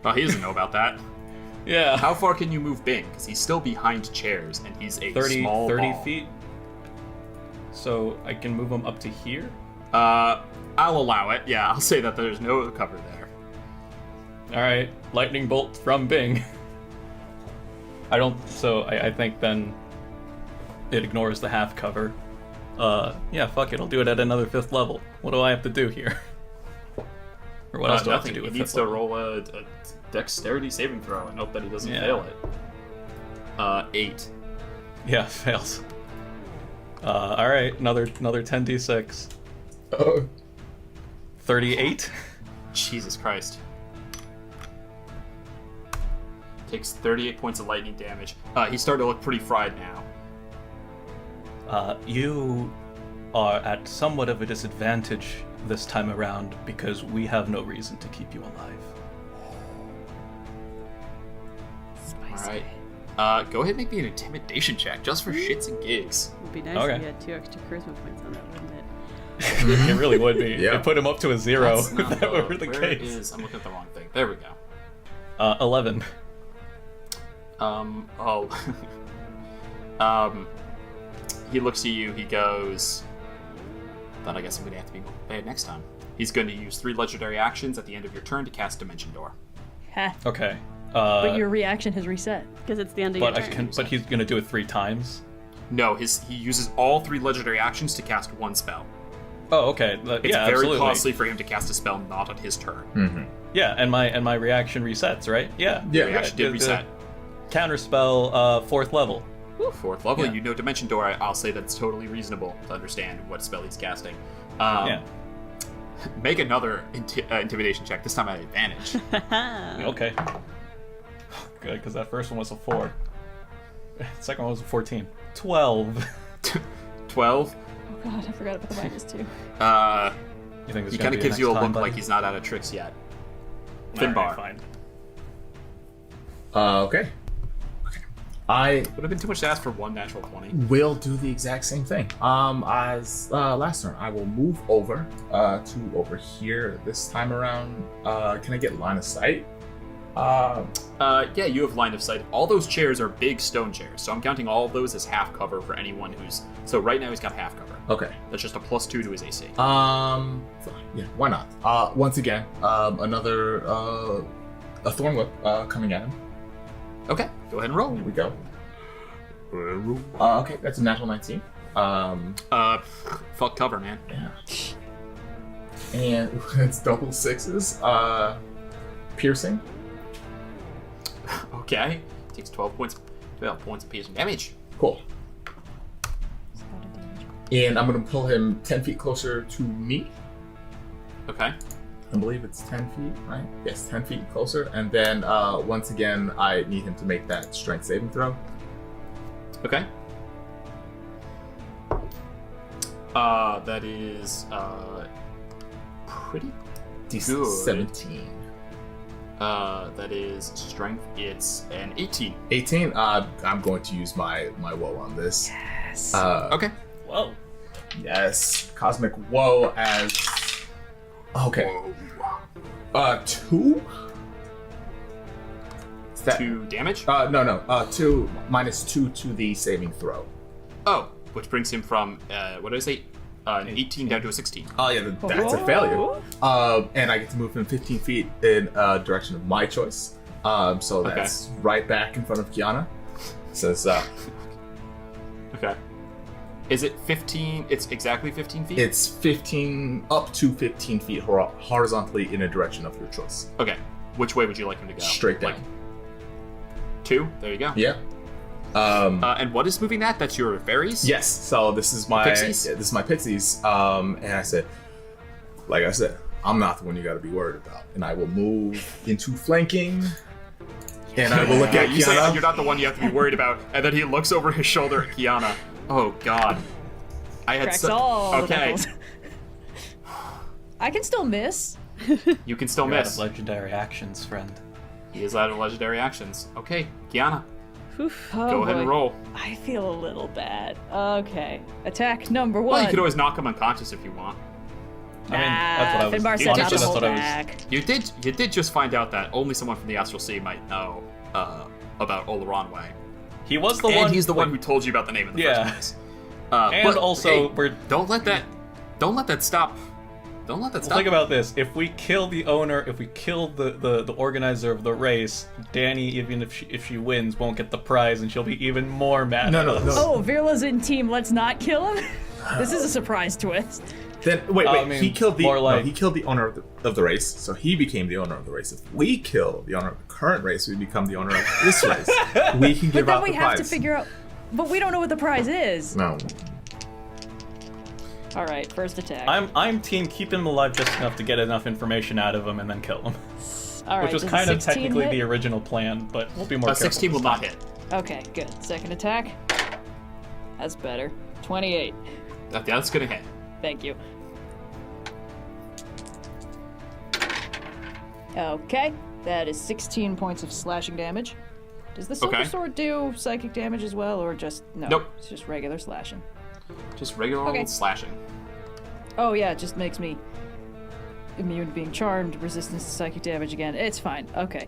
[SPEAKER 4] Oh, he doesn't know about that.
[SPEAKER 2] Yeah.
[SPEAKER 4] How far can you move Bing? Because he's still behind chairs, and he's a
[SPEAKER 2] 30
[SPEAKER 4] small
[SPEAKER 2] 30
[SPEAKER 4] ball.
[SPEAKER 2] feet. So I can move him up to here.
[SPEAKER 4] I'll allow it. Yeah, I'll say that there's no cover there.
[SPEAKER 2] All right, lightning bolt from Bing. I think then it ignores the half cover. Yeah, fuck it. I'll do it at another 5th level. What do I have to do here? Or what else do I have to
[SPEAKER 4] Nothing.
[SPEAKER 2] do
[SPEAKER 4] He
[SPEAKER 2] with
[SPEAKER 4] needs
[SPEAKER 2] 5th
[SPEAKER 4] to
[SPEAKER 2] level?
[SPEAKER 4] roll a dexterity saving throw and hope that he doesn't
[SPEAKER 2] Yeah.
[SPEAKER 4] fail it. 8.
[SPEAKER 2] Yeah, fails. All right, another 10d6.
[SPEAKER 6] Oh.
[SPEAKER 2] 38.
[SPEAKER 4] Jesus Christ. Takes 38 points of lightning damage. He's starting to look pretty fried now.
[SPEAKER 2] You are at somewhat of a disadvantage this time around because we have no reason to keep you alive.
[SPEAKER 4] Alright. Go ahead and make me an intimidation check, just for shits and gigs.
[SPEAKER 1] It would be nice
[SPEAKER 2] Okay.
[SPEAKER 1] if you had 2 extra charisma points on that, wouldn't it?
[SPEAKER 2] It really would be.
[SPEAKER 6] Yeah.
[SPEAKER 2] It put him up to a 0
[SPEAKER 4] That's
[SPEAKER 2] if
[SPEAKER 4] not
[SPEAKER 2] that
[SPEAKER 4] the-
[SPEAKER 2] were the
[SPEAKER 4] where
[SPEAKER 2] case.
[SPEAKER 4] is- I'm looking at the wrong thing. There we go.
[SPEAKER 2] 11.
[SPEAKER 4] He looks at you, he goes, then I guess I'm gonna have to be more prepared next time. He's going to use 3 legendary actions at the end of your turn to cast Dimension Door.
[SPEAKER 5] Ha.
[SPEAKER 2] Okay.
[SPEAKER 5] But your reaction has reset.
[SPEAKER 1] Because it's the end of your
[SPEAKER 2] But
[SPEAKER 1] turn.
[SPEAKER 2] but he's gonna do it 3 times.
[SPEAKER 4] No, he uses all 3 legendary actions to cast 1 spell.
[SPEAKER 2] Oh, okay.
[SPEAKER 4] It's
[SPEAKER 2] Yeah,
[SPEAKER 4] very
[SPEAKER 2] absolutely.
[SPEAKER 4] costly for him to cast a spell not on his turn.
[SPEAKER 6] Mm-hmm.
[SPEAKER 2] Yeah, and my reaction resets, right? Yeah.
[SPEAKER 6] Yeah.
[SPEAKER 4] Reaction did reset.
[SPEAKER 2] Counter spell, 4th level.
[SPEAKER 4] 4th level,
[SPEAKER 2] Yeah.
[SPEAKER 4] you know Dimension Door. I'll say that's totally reasonable to understand what spell he's casting.
[SPEAKER 2] Yeah.
[SPEAKER 4] Make another intimidation check. This time at advantage.
[SPEAKER 2] Okay. Good, because that first one was a 4. Second one was a 14. 12.
[SPEAKER 4] 12.
[SPEAKER 5] Oh god, I forgot about the -2.
[SPEAKER 2] You think this
[SPEAKER 4] He
[SPEAKER 2] is gonna
[SPEAKER 4] kind of
[SPEAKER 2] be
[SPEAKER 4] gives you a
[SPEAKER 2] next time,
[SPEAKER 4] look
[SPEAKER 2] buddy?
[SPEAKER 4] like he's not out of tricks yet.
[SPEAKER 2] All right,
[SPEAKER 4] Finbar.
[SPEAKER 2] fine.
[SPEAKER 6] Okay. I
[SPEAKER 4] Would have been too much to ask for 1 natural 20.
[SPEAKER 6] will do the exact same thing. As last turn, I will move over to over here. This time around, can I get line of sight?
[SPEAKER 4] Yeah, you have line of sight. All those chairs are big stone chairs, so I'm counting all of those as half cover for anyone who's. So right now he's got half cover.
[SPEAKER 6] Okay.
[SPEAKER 4] That's just a +2 to his AC.
[SPEAKER 6] Fine. Yeah, why not? Once again, another a thorn whip coming at him.
[SPEAKER 4] Okay, go ahead and roll.
[SPEAKER 6] Here we go. Okay, that's a natural 19.
[SPEAKER 4] Fuck cover, man.
[SPEAKER 6] Yeah. And it's double 6s. Piercing.
[SPEAKER 4] Okay, takes 12 points of piercing damage.
[SPEAKER 6] Cool. And I'm gonna pull him 10 feet closer to me.
[SPEAKER 4] Okay.
[SPEAKER 6] I believe it's 10 feet, right? Yes, 10 feet closer. And then once again, I need him to make that strength saving throw.
[SPEAKER 4] Okay. That is pretty
[SPEAKER 6] DC
[SPEAKER 4] Good.
[SPEAKER 6] 17.
[SPEAKER 4] That is strength. It's an 18.
[SPEAKER 6] 18. I'm going to use my woe on this.
[SPEAKER 5] Yes.
[SPEAKER 4] Okay.
[SPEAKER 2] Whoa.
[SPEAKER 6] Yes, cosmic woe as. Okay. 2. Is that
[SPEAKER 4] 2 damage.
[SPEAKER 6] no. 2 minus 2 to the saving throw.
[SPEAKER 4] Oh, which brings him from what did I say? An 18 down to a 16.
[SPEAKER 6] Oh yeah, that's a failure. And I get to move him 15 feet in direction of my choice. So that's right back in front of Kiana. Says,
[SPEAKER 4] Okay. Is it 15? It's exactly 15 feet?
[SPEAKER 6] it's 15 up to 15 feet horizontally in a direction of your choice.
[SPEAKER 4] Okay. Which way would you like him to go?
[SPEAKER 6] Straight down.
[SPEAKER 4] Like 2? There you go.
[SPEAKER 6] Yeah.
[SPEAKER 4] And what is moving that? That's your fairies?
[SPEAKER 6] Yes. So this is my
[SPEAKER 4] Pixies?
[SPEAKER 6] this is my pixies. And I said, like I said, I'm not the one you got to be worried about, and I will move into flanking. And I will look at
[SPEAKER 4] You say
[SPEAKER 6] Kiana.
[SPEAKER 4] you're not the one you have to be worried about, and then he looks over his shoulder at Kiana. Oh God. I had
[SPEAKER 5] Cracks all the
[SPEAKER 4] Okay.
[SPEAKER 5] knuckles. I can still miss.
[SPEAKER 4] You can still
[SPEAKER 2] You're out
[SPEAKER 4] miss.
[SPEAKER 2] of legendary actions, friend.
[SPEAKER 4] He is out of legendary actions. Okay, Kiana,
[SPEAKER 5] Oh,
[SPEAKER 4] go ahead and
[SPEAKER 5] boy.
[SPEAKER 4] roll.
[SPEAKER 5] I feel a little bad. Okay. Attack number 1.
[SPEAKER 4] Well, you could always knock him unconscious if you want.
[SPEAKER 2] I mean, that's what I was.
[SPEAKER 5] Finbar said
[SPEAKER 2] honestly,
[SPEAKER 5] not to
[SPEAKER 2] that's
[SPEAKER 5] hold
[SPEAKER 2] what I was.
[SPEAKER 5] back.
[SPEAKER 4] You did just find out that only someone from the Astral Sea might know about Oleron Way.
[SPEAKER 2] He was the
[SPEAKER 4] And
[SPEAKER 2] one.
[SPEAKER 4] he's the one who told you about the name in the
[SPEAKER 2] Yeah.
[SPEAKER 4] first place.
[SPEAKER 2] And
[SPEAKER 4] but,
[SPEAKER 2] also,
[SPEAKER 4] hey,
[SPEAKER 2] we're.
[SPEAKER 4] don't let that stop. Don't let that stop.
[SPEAKER 2] Think about this. If we kill the owner, if we kill the organizer of the race, Danny, even if she wins, won't get the prize, and she'll be even more mad.
[SPEAKER 6] No,
[SPEAKER 2] at
[SPEAKER 6] no,
[SPEAKER 2] us.
[SPEAKER 6] no.
[SPEAKER 5] Oh, Virla's in team. Let's not kill him. This is a surprise twist.
[SPEAKER 6] Then wait.
[SPEAKER 2] I mean,
[SPEAKER 6] he killed the
[SPEAKER 2] more like-
[SPEAKER 6] he killed the owner of the race, so he became the owner of the race. If we kill the owner of the current race, we become the owner of this race. We can
[SPEAKER 5] But
[SPEAKER 6] give
[SPEAKER 5] then
[SPEAKER 6] out
[SPEAKER 5] we
[SPEAKER 6] the
[SPEAKER 5] have
[SPEAKER 6] prize.
[SPEAKER 5] to figure out. But we don't know what the prize is.
[SPEAKER 6] No.
[SPEAKER 5] All right, first attack.
[SPEAKER 2] I'm team keep him alive just enough to get enough information out of him and then kill him,
[SPEAKER 5] All right,
[SPEAKER 2] which was
[SPEAKER 5] does a
[SPEAKER 2] kind of
[SPEAKER 5] 16
[SPEAKER 2] technically
[SPEAKER 5] hit?
[SPEAKER 2] the original plan, but we'll be more careful.
[SPEAKER 4] 16 will
[SPEAKER 2] this
[SPEAKER 4] not
[SPEAKER 2] time.
[SPEAKER 4] hit.
[SPEAKER 5] Okay, good. Second attack. That's better. 28.
[SPEAKER 4] That's gonna hit.
[SPEAKER 5] Thank you. Okay, that is 16 points of slashing damage. Does the Silver
[SPEAKER 4] Okay.
[SPEAKER 5] Sword do psychic damage as well, or just no?
[SPEAKER 4] Nope.
[SPEAKER 5] It's just regular slashing.
[SPEAKER 4] Just regular
[SPEAKER 5] Okay.
[SPEAKER 4] old slashing.
[SPEAKER 5] Oh yeah, it just makes me immune to being charmed, resistance to psychic damage again. It's fine. Okay.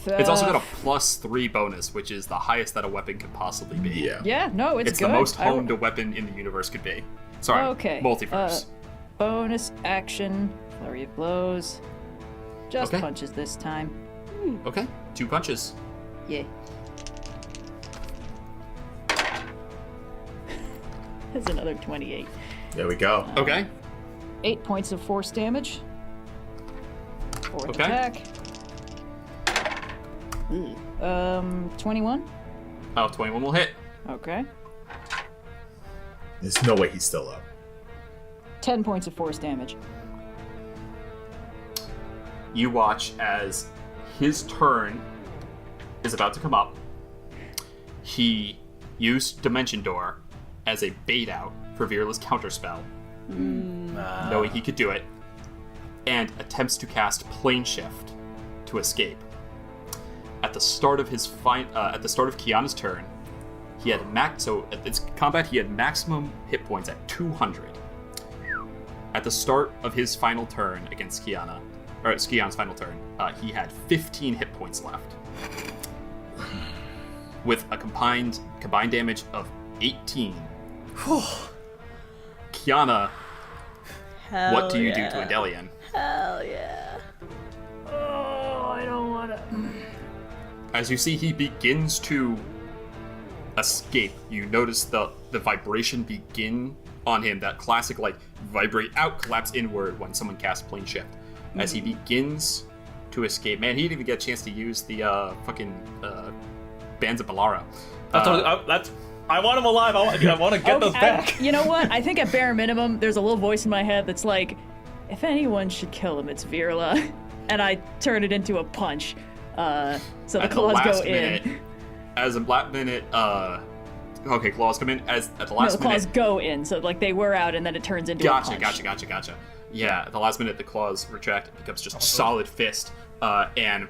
[SPEAKER 4] It's also got a +3 bonus, which is the highest that a weapon could possibly be.
[SPEAKER 6] Yeah.
[SPEAKER 5] Yeah, no, it's
[SPEAKER 4] It's
[SPEAKER 5] good.
[SPEAKER 4] the most
[SPEAKER 5] I-
[SPEAKER 4] honed a weapon in the universe could be. Sorry,
[SPEAKER 5] Okay.
[SPEAKER 4] multiverse.
[SPEAKER 5] Bonus action, flurry of blows. Just
[SPEAKER 4] Okay.
[SPEAKER 5] punches this time.
[SPEAKER 4] Okay, 2 punches.
[SPEAKER 5] Yeah. That's another 28.
[SPEAKER 6] There we go.
[SPEAKER 4] Okay.
[SPEAKER 5] 8 points of force damage. Fourth
[SPEAKER 4] Okay.
[SPEAKER 5] attack. 21.
[SPEAKER 4] Oh, 21 will hit.
[SPEAKER 5] Okay.
[SPEAKER 6] There's no way he's still up.
[SPEAKER 5] 10 points of force damage.
[SPEAKER 4] You watch as his turn is about to come up. He used Dimension Door as a bait out for Virla's counterspell, knowing he could do it, and attempts to cast Plane Shift to escape. At the start of Kiana's turn, he had at this combat he had maximum hit points at 200. At the start of his final turn against Kiana, or Skian's final turn, he had 15 hit points left, with a combined damage of 18. Kiana, what do you do to Endellion?
[SPEAKER 7] Hell yeah.
[SPEAKER 5] Oh, I don't want to.
[SPEAKER 4] As you see, he begins to escape. You notice the vibration begin on him, that classic like vibrate out, collapse inward when someone casts Plane Shift. As he begins to escape, man, he didn't even get a chance to use the fucking Bands of Balara.
[SPEAKER 2] I want him alive. I want to get those back.
[SPEAKER 5] You know what? I think at bare minimum, there's a little voice in my head that's like, if anyone should kill him, it's Virla. And I turn it into a punch. So the
[SPEAKER 4] At
[SPEAKER 5] claws go
[SPEAKER 4] minute,
[SPEAKER 5] in.
[SPEAKER 4] As a last minute, okay, claws come in. As at the
[SPEAKER 5] No,
[SPEAKER 4] last
[SPEAKER 5] the claws
[SPEAKER 4] minute.
[SPEAKER 5] go in. So like they wear out and then it turns into a punch.
[SPEAKER 4] Gotcha. Yeah, at the last minute, the claws retract. It becomes just a solid fist. and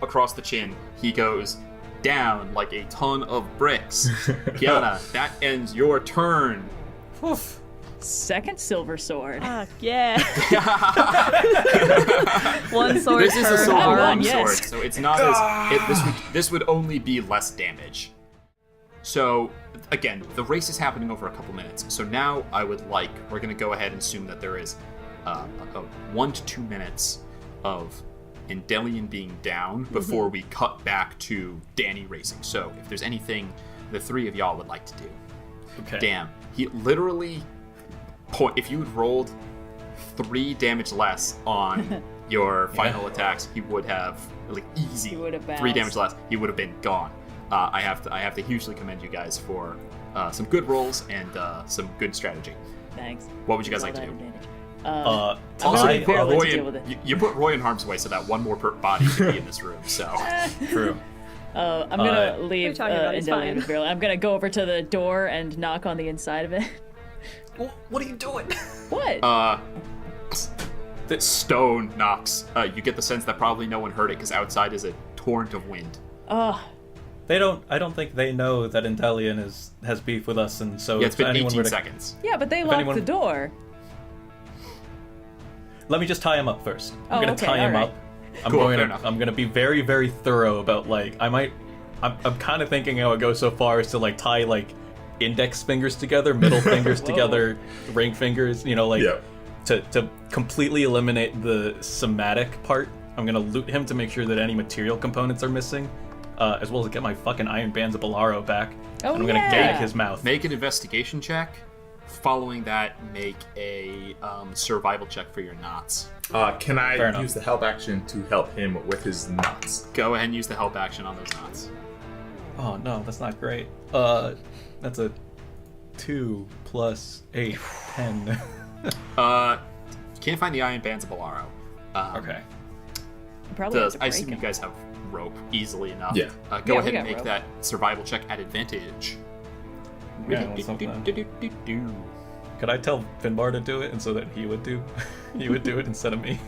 [SPEAKER 4] across the chin, he goes down like a ton of bricks. Kiana, that ends your turn.
[SPEAKER 5] Oof. Second silver sword.
[SPEAKER 1] Fuck, yeah. One sword
[SPEAKER 4] This is a
[SPEAKER 1] per
[SPEAKER 4] silver
[SPEAKER 1] arm.
[SPEAKER 4] long
[SPEAKER 5] yes.
[SPEAKER 4] sword, so it's not as... this would only be less damage. So, again, the race is happening over a couple minutes. So now we're going to go ahead and assume that there is 1 to 2 minutes of Endellion being down before we cut back to Danny racing. So if there's anything the three of y'all would like to do.
[SPEAKER 2] Okay.
[SPEAKER 4] Damn. He literally... If you had rolled 3 damage less on your final attacks, he would have, like, easy.
[SPEAKER 5] He would have
[SPEAKER 4] 3
[SPEAKER 5] bounced.
[SPEAKER 4] damage less. He would have been gone. I have to hugely commend you guys for some good rolls and some good strategy.
[SPEAKER 5] Thanks.
[SPEAKER 4] What would you guys
[SPEAKER 5] All
[SPEAKER 4] like to
[SPEAKER 5] that
[SPEAKER 4] do?
[SPEAKER 5] advantage.
[SPEAKER 4] Also,
[SPEAKER 5] really
[SPEAKER 4] you put,
[SPEAKER 5] barely
[SPEAKER 4] Roy
[SPEAKER 5] to deal
[SPEAKER 4] in,
[SPEAKER 5] with it.
[SPEAKER 4] you put Roy in harm's way so that one more body could be in this room. So
[SPEAKER 2] True.
[SPEAKER 5] I'm gonna leave
[SPEAKER 1] What are you talking about? He's
[SPEAKER 5] Endellion
[SPEAKER 1] fine.
[SPEAKER 5] with Barely. I'm gonna go over to the door and knock on the inside of it.
[SPEAKER 2] What are you doing?
[SPEAKER 5] What?
[SPEAKER 4] the stone knocks. You get the sense that probably no one heard it because outside is a torrent of wind.
[SPEAKER 5] Ugh.
[SPEAKER 2] They don't. I don't think they know that Endellion has beef with us, and so
[SPEAKER 4] Yeah, it's
[SPEAKER 2] if
[SPEAKER 4] been
[SPEAKER 2] anyone
[SPEAKER 4] 18
[SPEAKER 2] were to,
[SPEAKER 4] seconds.
[SPEAKER 5] Yeah, but they locked
[SPEAKER 2] anyone-
[SPEAKER 5] the door.
[SPEAKER 2] Let me just tie him up first. I'm
[SPEAKER 5] Oh,
[SPEAKER 2] gonna
[SPEAKER 5] okay,
[SPEAKER 2] tie him
[SPEAKER 5] alright.
[SPEAKER 2] up. I'm
[SPEAKER 4] Cool,
[SPEAKER 2] going
[SPEAKER 4] fair
[SPEAKER 2] to.
[SPEAKER 4] enough.
[SPEAKER 2] I'm gonna be very, very thorough about I'm kind of thinking I would go so far as to tie index fingers together, middle fingers together, ring fingers.
[SPEAKER 6] Yeah.
[SPEAKER 2] To completely eliminate the somatic part. I'm gonna loot him to make sure that any material components are missing, as well as get my fucking Iron Bands of Bolaro back.
[SPEAKER 5] Oh,
[SPEAKER 2] and I'm gonna
[SPEAKER 5] yeah.
[SPEAKER 2] gag his mouth.
[SPEAKER 4] Make an investigation check. Following that, make a survival check for your knots.
[SPEAKER 6] Can
[SPEAKER 2] Fair
[SPEAKER 6] I
[SPEAKER 2] enough.
[SPEAKER 6] use the help action to help him with his knots?
[SPEAKER 4] Go ahead and use the help action on those knots.
[SPEAKER 2] Oh no, that's not great. That's a 2 + 8, 10.
[SPEAKER 4] Can't find the Iron Bands of Bolaro.
[SPEAKER 2] Okay.
[SPEAKER 5] Probably have to
[SPEAKER 4] I
[SPEAKER 5] break
[SPEAKER 4] assume you
[SPEAKER 5] him.
[SPEAKER 4] guys have rope easily enough.
[SPEAKER 6] Yeah.
[SPEAKER 4] Go
[SPEAKER 5] Yeah,
[SPEAKER 4] ahead
[SPEAKER 5] we
[SPEAKER 4] and
[SPEAKER 5] got
[SPEAKER 4] make
[SPEAKER 5] rope.
[SPEAKER 4] that survival check at advantage.
[SPEAKER 2] Yeah, that's something. Could I tell Finbar to do it, and so that he would do it instead of me?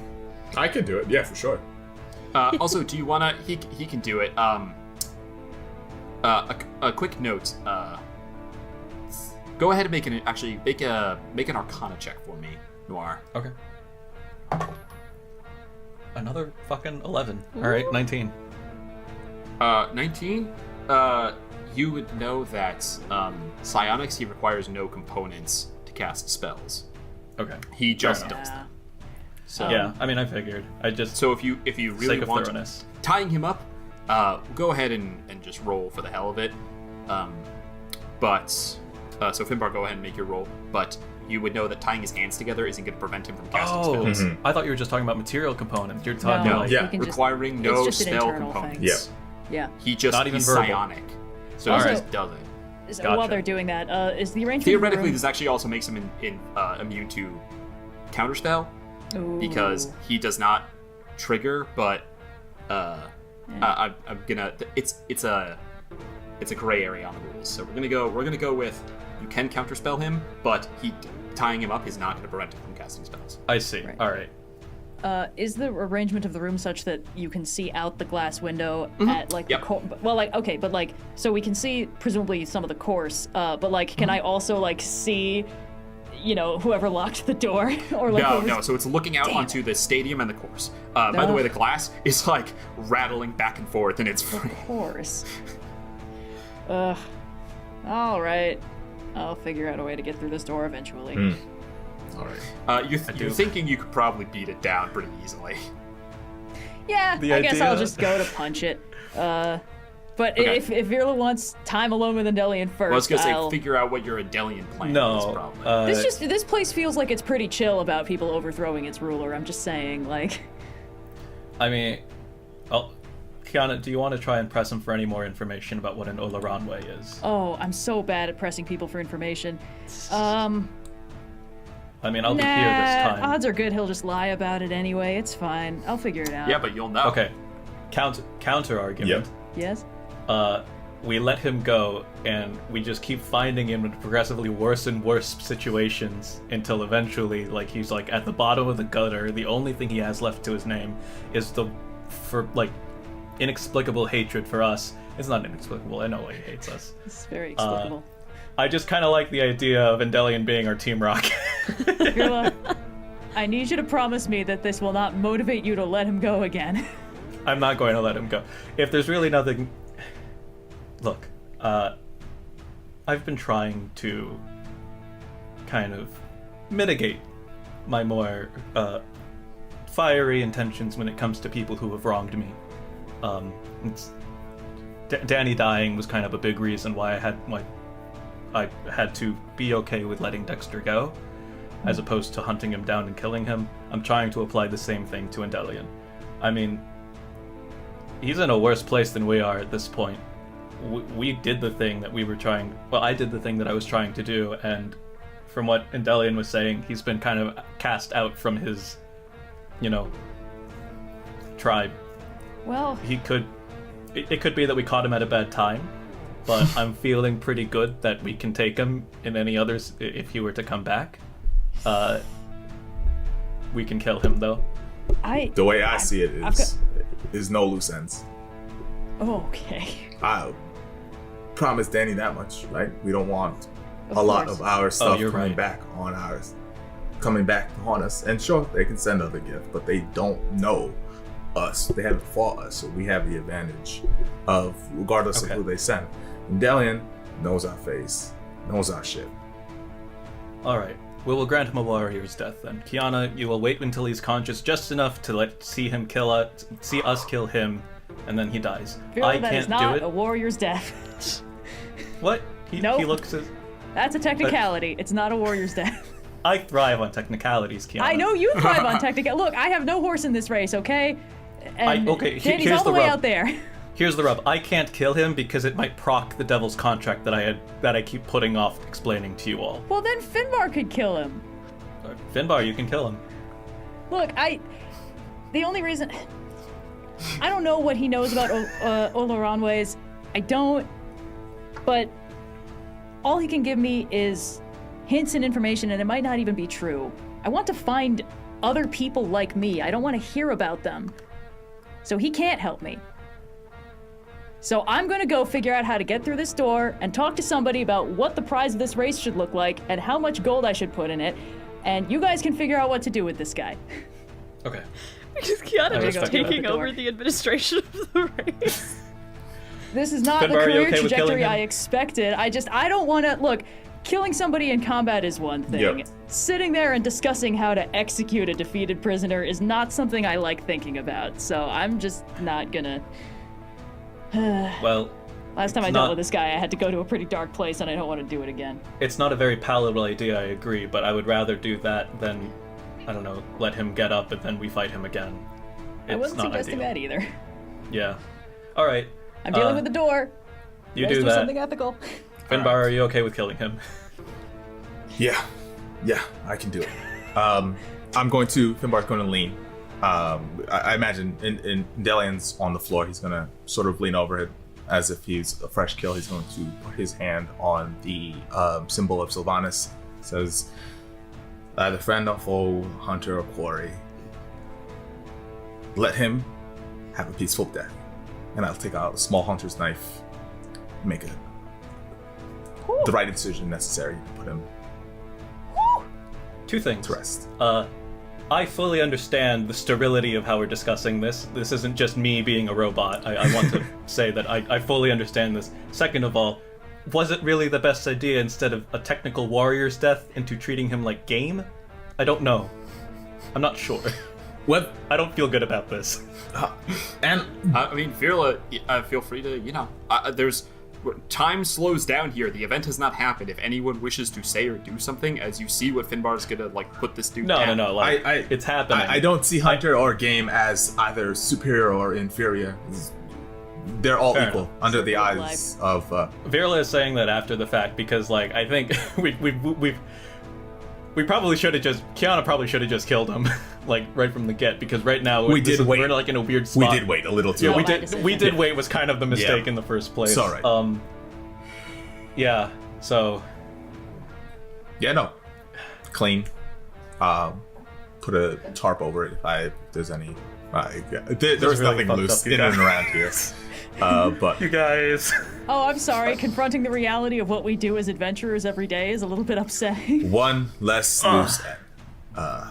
[SPEAKER 6] I can do it, yeah, for sure.
[SPEAKER 4] Also, do you wanna? He can do it. A quick note. Go ahead and make an Arcana check for me, Noir.
[SPEAKER 2] Okay. Another fucking 11. All right, 19.
[SPEAKER 4] 19. You would know that psionics, he requires no components to cast spells.
[SPEAKER 2] Okay.
[SPEAKER 4] He just
[SPEAKER 2] enough.
[SPEAKER 4] does
[SPEAKER 5] Yeah.
[SPEAKER 4] them. So
[SPEAKER 2] Yeah, I mean, I figured. I just
[SPEAKER 4] So if you really
[SPEAKER 2] sake of
[SPEAKER 4] want
[SPEAKER 2] thoroughness.
[SPEAKER 4] tying him up, go ahead and just roll for the hell of it. So Finbar, go ahead and make your roll. But you would know that tying his hands together isn't going to prevent him from casting
[SPEAKER 2] Oh,
[SPEAKER 4] spells.
[SPEAKER 2] I thought you were just talking about material components. You're talking
[SPEAKER 5] No,
[SPEAKER 2] about
[SPEAKER 6] yeah.
[SPEAKER 5] you can just-
[SPEAKER 4] Requiring
[SPEAKER 5] it's
[SPEAKER 4] no
[SPEAKER 5] just an
[SPEAKER 4] spell
[SPEAKER 5] internal
[SPEAKER 4] components.
[SPEAKER 5] thing.
[SPEAKER 6] Yeah.
[SPEAKER 5] Yeah.
[SPEAKER 4] He just
[SPEAKER 2] Not even
[SPEAKER 4] he's
[SPEAKER 2] verbal.
[SPEAKER 4] psionic, so
[SPEAKER 2] All
[SPEAKER 4] he
[SPEAKER 2] right.
[SPEAKER 4] just does it.
[SPEAKER 5] So
[SPEAKER 2] Gotcha.
[SPEAKER 5] while they're doing that, is the arrangement
[SPEAKER 4] Theoretically,
[SPEAKER 5] of the
[SPEAKER 4] this actually also makes him immune to counterspell
[SPEAKER 5] room...
[SPEAKER 4] because
[SPEAKER 5] Ooh.
[SPEAKER 4] he does not trigger. But I'm gonna. It's a gray area on the rules. So we're gonna go with you can counterspell him, but tying him up is not going to prevent him from casting spells.
[SPEAKER 2] I see.
[SPEAKER 5] Right.
[SPEAKER 2] All right.
[SPEAKER 5] Is the arrangement of the room such that you can see out the glass window at like
[SPEAKER 4] Yep.
[SPEAKER 5] so we can see presumably some of the course, but can I also see, whoever locked the door or
[SPEAKER 4] No. So it's looking out onto the stadium and the course. By the way, the glass is rattling back and forth, and it's free.
[SPEAKER 5] course. Ugh. All right. I'll figure out a way to get through this door eventually.
[SPEAKER 6] All right.
[SPEAKER 4] You're
[SPEAKER 2] do.
[SPEAKER 4] thinking you could probably beat it down pretty easily.
[SPEAKER 5] Yeah,
[SPEAKER 2] The
[SPEAKER 5] I guess I'll
[SPEAKER 2] idea-
[SPEAKER 5] just go to punch it. But
[SPEAKER 4] Okay.
[SPEAKER 5] if Virla wants time alone with Endellion first,
[SPEAKER 4] Well, I was gonna
[SPEAKER 5] I'll...
[SPEAKER 4] say, figure out what your Endellion plan is.
[SPEAKER 2] No.
[SPEAKER 4] Probably.
[SPEAKER 5] This place feels like it's pretty chill about people overthrowing its ruler. I'm just saying,
[SPEAKER 2] I mean, Kiana, do you want to try and press him for any more information about what an Olaranwe is?
[SPEAKER 5] oh, I'm so bad at pressing people for information.
[SPEAKER 2] I mean, I'll be
[SPEAKER 5] Nah,
[SPEAKER 2] here this time.
[SPEAKER 5] odds are good he'll just lie about it anyway. It's fine. I'll figure it out.
[SPEAKER 4] Yeah, but you'll know.
[SPEAKER 2] Okay. Counter argument.
[SPEAKER 5] Yes?
[SPEAKER 2] We let him go, and we just keep finding him in progressively worse and worse situations until eventually, he's at the bottom of the gutter. The only thing he has left to his name is the for like inexplicable hatred for us. It's not inexplicable. I know why he hates us.
[SPEAKER 5] It's very explicable.
[SPEAKER 2] I just kind of like the idea of Endellion being our Team Rocket.
[SPEAKER 5] Virla, I need you to promise me that this will not motivate you to let him go again.
[SPEAKER 2] I'm not going to let him go. If there's really nothing... Look, I've been trying to kind of mitigate my more fiery intentions when it comes to people who have wronged me. Danny dying was kind of a big reason why I had to be okay with letting Dexter go, as opposed to hunting him down and killing him. I'm trying to apply the same thing to Endellion. I mean, he's in a worse place than we are at this point. We did the thing that we were trying... Well, I did the thing that I was trying to do, and from what Endellion was saying, he's been kind of cast out from his, tribe.
[SPEAKER 5] Well...
[SPEAKER 2] He could... It could be that we caught him at a bad time, but I'm feeling pretty good that we can take him in any others if he were to come back. We can kill him, though.
[SPEAKER 6] The way I see it is no loose ends.
[SPEAKER 5] Okay.
[SPEAKER 6] I promise Danny that much, right? We don't want
[SPEAKER 5] Of
[SPEAKER 6] a lot
[SPEAKER 5] course.
[SPEAKER 6] of our stuff
[SPEAKER 2] you're
[SPEAKER 6] coming
[SPEAKER 2] right.
[SPEAKER 6] back on ours, coming back to haunt us. And sure, they can send other gifts, but they don't know us. They haven't fought us, so we have the advantage of, regardless of who they send. And Endellion knows our face, knows our shit.
[SPEAKER 2] All right. We will grant him a warrior's death then. Kiana, you will wait until he's conscious just enough to see us kill him, and then he dies.
[SPEAKER 5] Virla,
[SPEAKER 2] I
[SPEAKER 5] that is
[SPEAKER 2] can't
[SPEAKER 5] not
[SPEAKER 2] do it.
[SPEAKER 5] a warrior's death.
[SPEAKER 2] What?
[SPEAKER 5] Nope.
[SPEAKER 2] He looks as...
[SPEAKER 5] That's a technicality. It's not a warrior's death.
[SPEAKER 2] I thrive on technicalities, Kiana.
[SPEAKER 5] I know you thrive on technical. Look, I have no horse in this race, okay? And
[SPEAKER 2] okay,
[SPEAKER 5] Danny's
[SPEAKER 2] here's
[SPEAKER 5] all the
[SPEAKER 2] the
[SPEAKER 5] way
[SPEAKER 2] rub.
[SPEAKER 5] out there.
[SPEAKER 2] Here's the rub. I can't kill him because it might proc the devil's contract that I keep putting off explaining to you all.
[SPEAKER 5] Well, then Finbar could kill him.
[SPEAKER 2] Finbar, you can kill him.
[SPEAKER 5] Look, the only reason... I don't know what he knows about Oloranways. I don't. But all he can give me is hints and information, and it might not even be true. I want to find other people like me. I don't want to hear about them. So he can't help me. So I'm going to go figure out how to get through this door and talk to somebody about what the prize of this race should look like and how much gold I should put in it. And you guys can figure out what to do with this guy.
[SPEAKER 2] Okay.
[SPEAKER 1] Because Kiana just
[SPEAKER 2] respect
[SPEAKER 1] taking
[SPEAKER 5] that.
[SPEAKER 1] over the administration of the race.
[SPEAKER 5] This is not
[SPEAKER 2] Finbar,
[SPEAKER 5] the
[SPEAKER 2] are you
[SPEAKER 5] career
[SPEAKER 2] okay with killing
[SPEAKER 5] trajectory
[SPEAKER 2] him?
[SPEAKER 5] I expected. I don't want to... Look, killing somebody in combat is one thing.
[SPEAKER 6] Yep.
[SPEAKER 5] Sitting there and discussing how to execute a defeated prisoner is not something I like thinking about. So I'm just not gonna...
[SPEAKER 2] Well,
[SPEAKER 5] Last time I
[SPEAKER 2] It's
[SPEAKER 5] dealt
[SPEAKER 2] not-
[SPEAKER 5] with this guy, I had to go to a pretty dark place, and I don't want to do it again.
[SPEAKER 2] it's not a very palatable idea, I agree, but I would rather do that than, I don't know, let him get up and then we fight him again. It's
[SPEAKER 5] I wasn't
[SPEAKER 2] not
[SPEAKER 5] suggesting
[SPEAKER 2] ideal.
[SPEAKER 5] that either.
[SPEAKER 2] Yeah. All right.
[SPEAKER 5] I'm dealing with the door.
[SPEAKER 2] You
[SPEAKER 5] Guys
[SPEAKER 2] do that.
[SPEAKER 5] something ethical.
[SPEAKER 2] Finbar, are you okay with killing him?
[SPEAKER 6] Yeah, I can do it. I'm going to... Finbar's going to lean. I imagine in Dellion's on the floor, he's going to sort of lean over it as if he's a fresh kill. He's going to put his hand on the symbol of Sylvanas. It says, either friend or foe, hunter or quarry. Let him have a peaceful death. And I'll take out a small hunter's knife, make the right incision necessary to put him
[SPEAKER 2] Two things.
[SPEAKER 6] to rest.
[SPEAKER 2] I fully understand the sterility of how we're discussing this. This isn't just me being a robot. I want to say that I fully understand this. Second of all, was it really the best idea instead of a technical warrior's death into treating him like game? I don't know. I'm not sure.
[SPEAKER 6] What?
[SPEAKER 2] I don't feel good about this.
[SPEAKER 6] And
[SPEAKER 4] I mean, Virla, feel free to, there's... Time slows down here. The event has not happened. If anyone wishes to say or do something, as you see what Finbar's gonna, put this dude down.
[SPEAKER 2] No. It's happening.
[SPEAKER 6] I don't see hunter or game as either superior or inferior. They're all
[SPEAKER 2] Fair
[SPEAKER 6] equal
[SPEAKER 2] enough.
[SPEAKER 6] under the
[SPEAKER 5] Circle of
[SPEAKER 6] eyes of.
[SPEAKER 2] Virla is saying that after the fact because, I think we probably should have just... Kiana probably should have just killed him, right from the get, because right now
[SPEAKER 6] We did wait.
[SPEAKER 2] we're, in a weird
[SPEAKER 6] We
[SPEAKER 2] spot.
[SPEAKER 6] did wait a little too
[SPEAKER 2] Yeah,
[SPEAKER 6] long.
[SPEAKER 2] we did wait was kind of the mistake
[SPEAKER 6] Yeah.
[SPEAKER 2] in the first place.
[SPEAKER 6] It's all right.
[SPEAKER 2] Yeah, so...
[SPEAKER 6] Yeah, no. Clean. Put a tarp over it if there's any There's
[SPEAKER 2] really
[SPEAKER 6] nothing
[SPEAKER 2] fucked
[SPEAKER 6] loose
[SPEAKER 2] up, you
[SPEAKER 6] in and
[SPEAKER 2] guys.
[SPEAKER 6] around here. But
[SPEAKER 2] You guys.
[SPEAKER 5] Oh, I'm sorry. Confronting the reality of what we do as adventurers every day is a little bit upsetting.
[SPEAKER 6] one less loose end.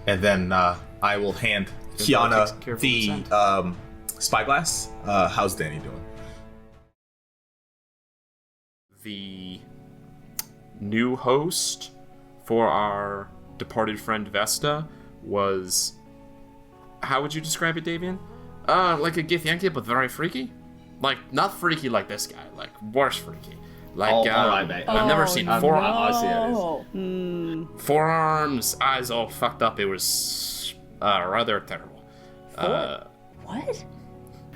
[SPEAKER 6] And then I will hand Kiana
[SPEAKER 4] takes care of
[SPEAKER 6] the
[SPEAKER 4] consent.
[SPEAKER 6] spyglass. How's Danny doing?
[SPEAKER 4] The new host for our departed friend Vesta was, how would you describe it, Davian? Like a Githyanki, but very freaky. Like, not freaky like this guy, like worse freaky. Like,
[SPEAKER 3] all right, mate.
[SPEAKER 4] I've never seen
[SPEAKER 3] no.
[SPEAKER 4] forearms, eyes all fucked up. It was rather terrible.
[SPEAKER 5] What?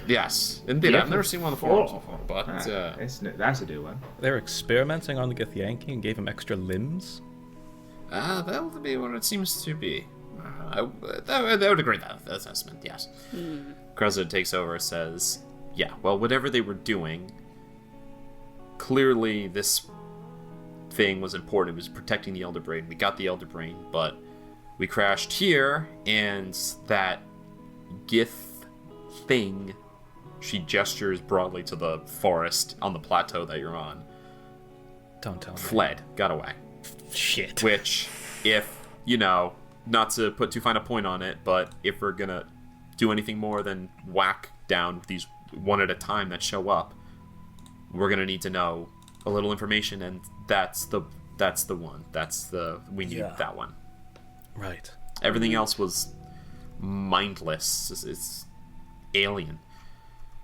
[SPEAKER 4] Yes, indeed.
[SPEAKER 3] Yeah,
[SPEAKER 4] I've never seen one of the forearms before, but
[SPEAKER 3] That's a new one.
[SPEAKER 2] They're experimenting on the Githyanki and gave him extra limbs.
[SPEAKER 4] that would be what it seems to be. I would agree with that assessment, yes. Kruzza takes over and says, yeah, well, whatever they were doing, clearly this thing was important. It was protecting the Elder Brain. We got the Elder Brain, but we crashed here, and that Gith thing, she gestures broadly to the forest on the plateau that you're on,
[SPEAKER 2] Don't tell me.
[SPEAKER 4] fled, got away.
[SPEAKER 2] Shit.
[SPEAKER 4] Which, if, not to put too fine a point on it, but if we're gonna do anything more than whack down these one at a time that show up, we're gonna need to know a little information, and that's the one. We need that one.
[SPEAKER 2] Right.
[SPEAKER 4] Everything else was mindless. It's alien.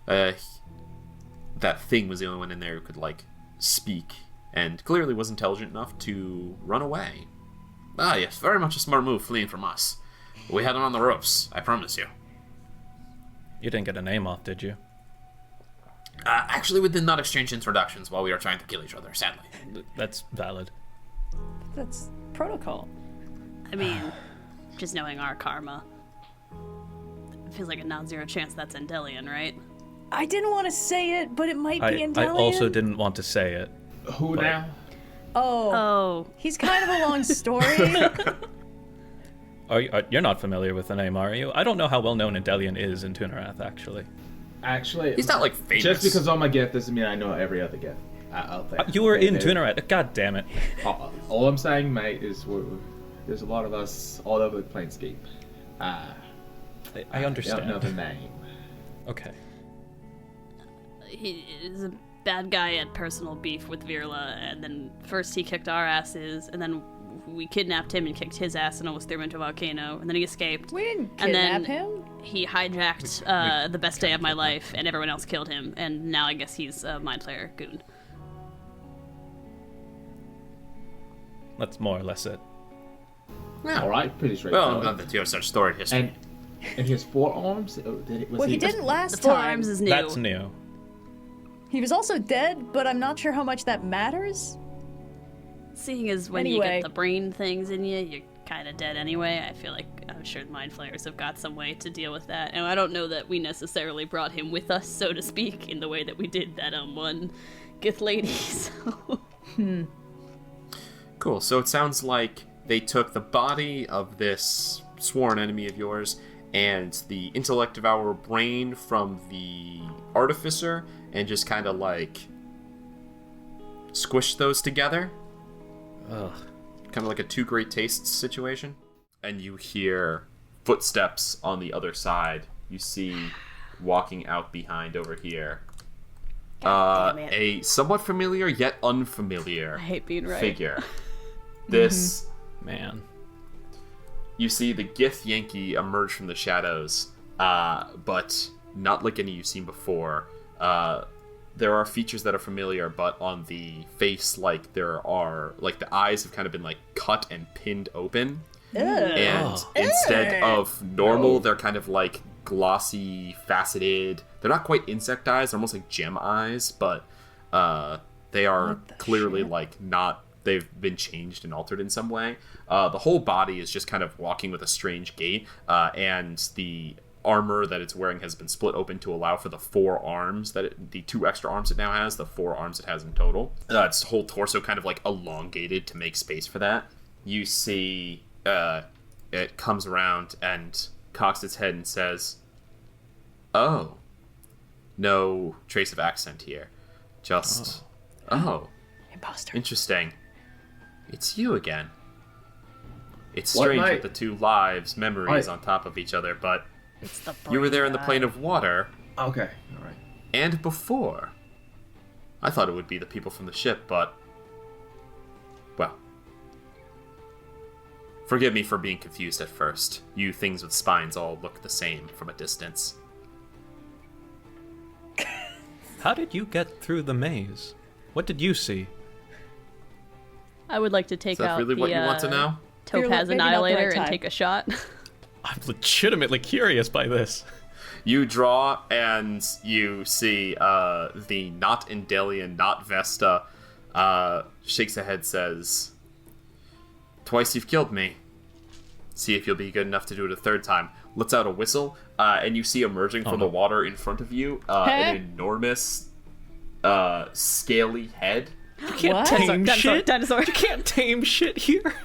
[SPEAKER 4] That thing was the only one in there who could, speak, and clearly was intelligent enough to run away. Ah, yes, very much a smart move fleeing from us. We had him on the ropes, I promise you.
[SPEAKER 2] You didn't get a name off, did you?
[SPEAKER 4] Actually, we did not exchange introductions while we were trying to kill each other, sadly.
[SPEAKER 2] That's valid.
[SPEAKER 5] That's protocol.
[SPEAKER 1] I mean, just knowing our karma, it feels like a non-zero chance that's Endellion, right?
[SPEAKER 5] I didn't want to say it, but it might be
[SPEAKER 2] I
[SPEAKER 5] Endellion.
[SPEAKER 2] also didn't want to say it.
[SPEAKER 3] Who
[SPEAKER 2] But-
[SPEAKER 3] now?
[SPEAKER 5] Oh, he's kind of a long story.
[SPEAKER 2] You're not familiar with the name, are you? I don't know how well known Endellion is in Tunarath, actually.
[SPEAKER 3] Actually,
[SPEAKER 4] He's not, famous.
[SPEAKER 3] just because I'm a Gith doesn't mean I know every other Gith out there.
[SPEAKER 2] You were in
[SPEAKER 3] There-
[SPEAKER 2] Tunarath. God damn it.
[SPEAKER 3] All I'm saying, mate, is there's a lot of us all over the Planescape.
[SPEAKER 2] I
[SPEAKER 3] Don't
[SPEAKER 2] understand.
[SPEAKER 3] know the name.
[SPEAKER 2] Okay.
[SPEAKER 1] He is a bad guy had personal beef with Virla, and then first he kicked our asses, and then we kidnapped him and kicked his ass and almost threw him into a volcano, and then he escaped.
[SPEAKER 5] We didn't
[SPEAKER 1] And
[SPEAKER 5] kidnap
[SPEAKER 1] then
[SPEAKER 5] him.
[SPEAKER 1] he hijacked the best day of my life, and everyone else killed him, and now I guess he's a Mind Flayer goon.
[SPEAKER 2] That's more or less it.
[SPEAKER 4] Yeah.
[SPEAKER 3] All right, pretty
[SPEAKER 4] Well,
[SPEAKER 3] straightforward.
[SPEAKER 4] I'm glad that you have such storied history.
[SPEAKER 3] And his forearms. Was
[SPEAKER 5] He didn't last
[SPEAKER 1] The
[SPEAKER 5] time.
[SPEAKER 1] forearms is new.
[SPEAKER 2] That's new.
[SPEAKER 5] He was also dead, but I'm not sure how much that matters.
[SPEAKER 1] Seeing as when you
[SPEAKER 5] Anyway.
[SPEAKER 1] get the brain things in you, you're kind of dead anyway. I feel like I'm sure Mind Flayers have got some way to deal with that. And I don't know that we necessarily brought him with us, so to speak, in the way that we did that one Gith lady. So.
[SPEAKER 4] Cool. So it sounds like they took the body of this sworn enemy of yours and the intellect of our brain from the artificer and just kind of squished those together.
[SPEAKER 2] Ugh.
[SPEAKER 4] Kind of like a two great tastes situation. And you hear footsteps on the other side. You see walking out behind over here.
[SPEAKER 7] damn it.
[SPEAKER 4] A somewhat familiar yet unfamiliar
[SPEAKER 1] I hate being right.
[SPEAKER 4] figure. This,
[SPEAKER 2] Man.
[SPEAKER 4] you see the Gith Yankee emerge from the shadows, but not like any you've seen before. There are features that are familiar, but on the face, there are, the eyes have kind of been, cut and pinned open. And instead of normal, they're kind of, glossy, faceted. They're not quite insect eyes, they're almost like gem eyes, but they are clearly, not... They've been changed and altered in some way. The whole body is just kind of walking with a strange gait, and the armor that it's wearing has been split open to allow for the four arms the two extra arms it now has, the four arms it has in total. Its whole torso kind of elongated to make space for that. You see it comes around and cocks its head and says, "Oh, no trace of accent here. Just, oh,
[SPEAKER 5] Imposter.
[SPEAKER 4] interesting. It's you again. It's
[SPEAKER 6] What
[SPEAKER 4] strange
[SPEAKER 6] night?
[SPEAKER 4] with the two lives, memories on top of each other, but
[SPEAKER 7] It's the
[SPEAKER 4] you were there in the
[SPEAKER 7] brain
[SPEAKER 4] plane
[SPEAKER 7] guy.
[SPEAKER 4] of water,
[SPEAKER 6] Okay, all right.
[SPEAKER 4] and before. I thought it would be the people from the ship, but... well. Forgive me for being confused at first. You things with spines all look the same from a distance.
[SPEAKER 2] How did you get through the maze? What did you see?
[SPEAKER 1] I would like to take
[SPEAKER 4] Is that
[SPEAKER 1] out
[SPEAKER 4] really
[SPEAKER 1] the
[SPEAKER 4] what you want to know?
[SPEAKER 1] Topaz
[SPEAKER 5] Maybe not the right
[SPEAKER 1] Annihilator and
[SPEAKER 5] time.
[SPEAKER 1] take a shot.
[SPEAKER 2] I'm legitimately curious by this.
[SPEAKER 4] You draw and you see the not Endellion, not Vesta, shakes the head, says, "Twice you've killed me. See if you'll be good enough to do it a third time." Lets out a whistle, and you see emerging from the water in front of you an enormous, scaly head.
[SPEAKER 2] You can't
[SPEAKER 5] What?
[SPEAKER 2] tame
[SPEAKER 1] Dinosaur,
[SPEAKER 2] shit.
[SPEAKER 1] dinosaur.
[SPEAKER 2] You can't tame shit here.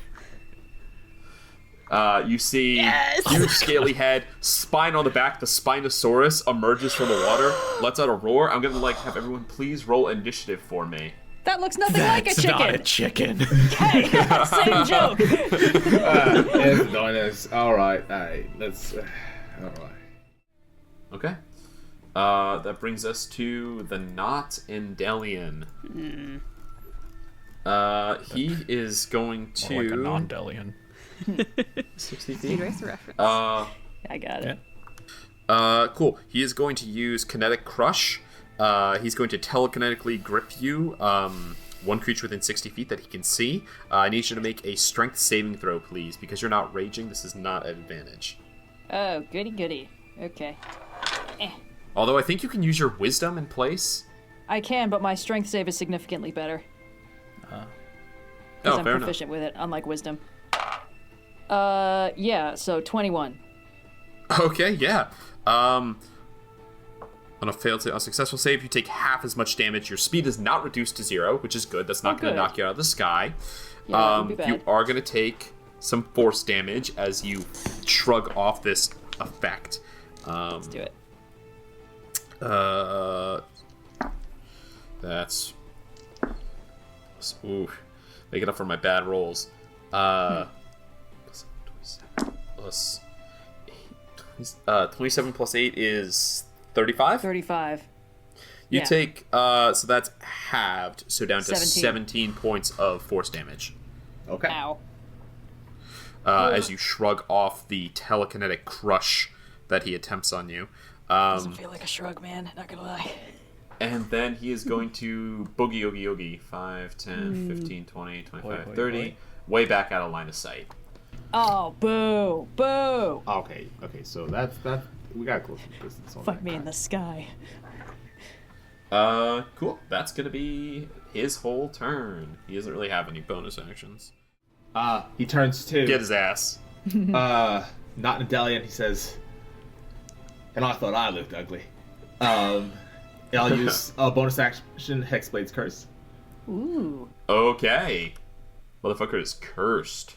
[SPEAKER 4] You see huge scaly head, spine on the back. The Spinosaurus emerges from the water, lets out a roar. I'm gonna have everyone please roll initiative for me.
[SPEAKER 5] That looks nothing like a
[SPEAKER 2] That's not a
[SPEAKER 5] chicken.
[SPEAKER 2] chicken.
[SPEAKER 5] Hey, same joke.
[SPEAKER 3] It's Donis. All right. Let's. All right.
[SPEAKER 4] Okay. That brings us to the not Endellion. He is going to
[SPEAKER 2] More like a non-Dellion.
[SPEAKER 4] 60
[SPEAKER 1] Speed
[SPEAKER 4] feet.
[SPEAKER 1] Racer reference.
[SPEAKER 5] I got it.
[SPEAKER 4] Cool. He is going to use Kinetic Crush. He's going to telekinetically grip you, one creature within 60 feet that he can see. I need you to make a strength saving throw, please. Because you're not raging, this is not an advantage.
[SPEAKER 5] Oh, goody goody. Okay.
[SPEAKER 4] Although I think you can use your wisdom in place.
[SPEAKER 5] I can, but my strength save is significantly better. Because I'm
[SPEAKER 4] fair
[SPEAKER 5] proficient with it, unlike wisdom. Yeah, so 21.
[SPEAKER 4] enough. Okay, yeah. On a successful save, you take half as much damage. Your speed is not reduced to 0, which is good. That's not going to
[SPEAKER 5] good.
[SPEAKER 4] knock you out of the sky.
[SPEAKER 5] Yeah, that would be
[SPEAKER 4] You
[SPEAKER 5] bad.
[SPEAKER 4] are going to take some force damage as you shrug off this effect.
[SPEAKER 5] Let's do it.
[SPEAKER 4] That's... ooh. Make it up for my bad rolls. 27 plus 8. 27 plus 8 is 35?
[SPEAKER 5] 35.
[SPEAKER 4] You
[SPEAKER 5] Yeah.
[SPEAKER 4] take, so that's halved, so down to
[SPEAKER 5] 17.
[SPEAKER 4] 17 points of force damage.
[SPEAKER 3] Okay.
[SPEAKER 5] Ow.
[SPEAKER 4] As you shrug off the telekinetic crush that he attempts on you.
[SPEAKER 5] Doesn't feel like a shrug, man. Not gonna lie.
[SPEAKER 4] And then he is going to boogie oogie oogie. 5, 10, 15, 20, 25,
[SPEAKER 2] Boy,
[SPEAKER 4] 30.
[SPEAKER 2] boy.
[SPEAKER 4] Way back out of line of sight.
[SPEAKER 5] Oh, boo. Boo.
[SPEAKER 3] Okay. So that's we got close to distance on
[SPEAKER 5] Fuck
[SPEAKER 3] that
[SPEAKER 5] me
[SPEAKER 3] guy.
[SPEAKER 5] in the sky.
[SPEAKER 4] Cool. That's going to be his whole turn. He doesn't really have any bonus actions.
[SPEAKER 3] He turns to
[SPEAKER 4] Get his ass.
[SPEAKER 3] not Endellion. He says, "And I thought I looked ugly." And I'll use a bonus action, Hexblade's Curse.
[SPEAKER 5] Ooh.
[SPEAKER 4] Okay. Motherfucker is cursed.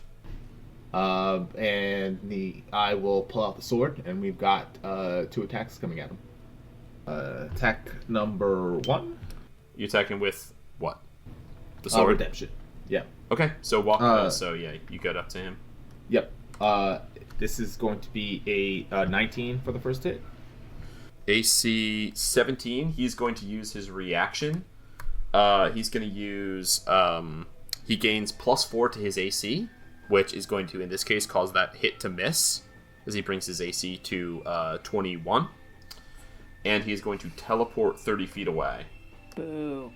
[SPEAKER 3] And I will pull out the sword, and we've got 2 attacks coming at him. Attack number 1.
[SPEAKER 4] You attacking with what? The sword?
[SPEAKER 3] Redemption. Yeah.
[SPEAKER 4] Okay, so walk. So yeah, you get up to him.
[SPEAKER 3] Yep. This is going to be a 19 for the first hit.
[SPEAKER 4] AC 17. He's going to use his reaction. He's going to use. He gains +4 to his AC, which is going to, in this case, cause that hit to miss, as he brings his AC to 21. And he is going to teleport 30 feet away.
[SPEAKER 5] Boo.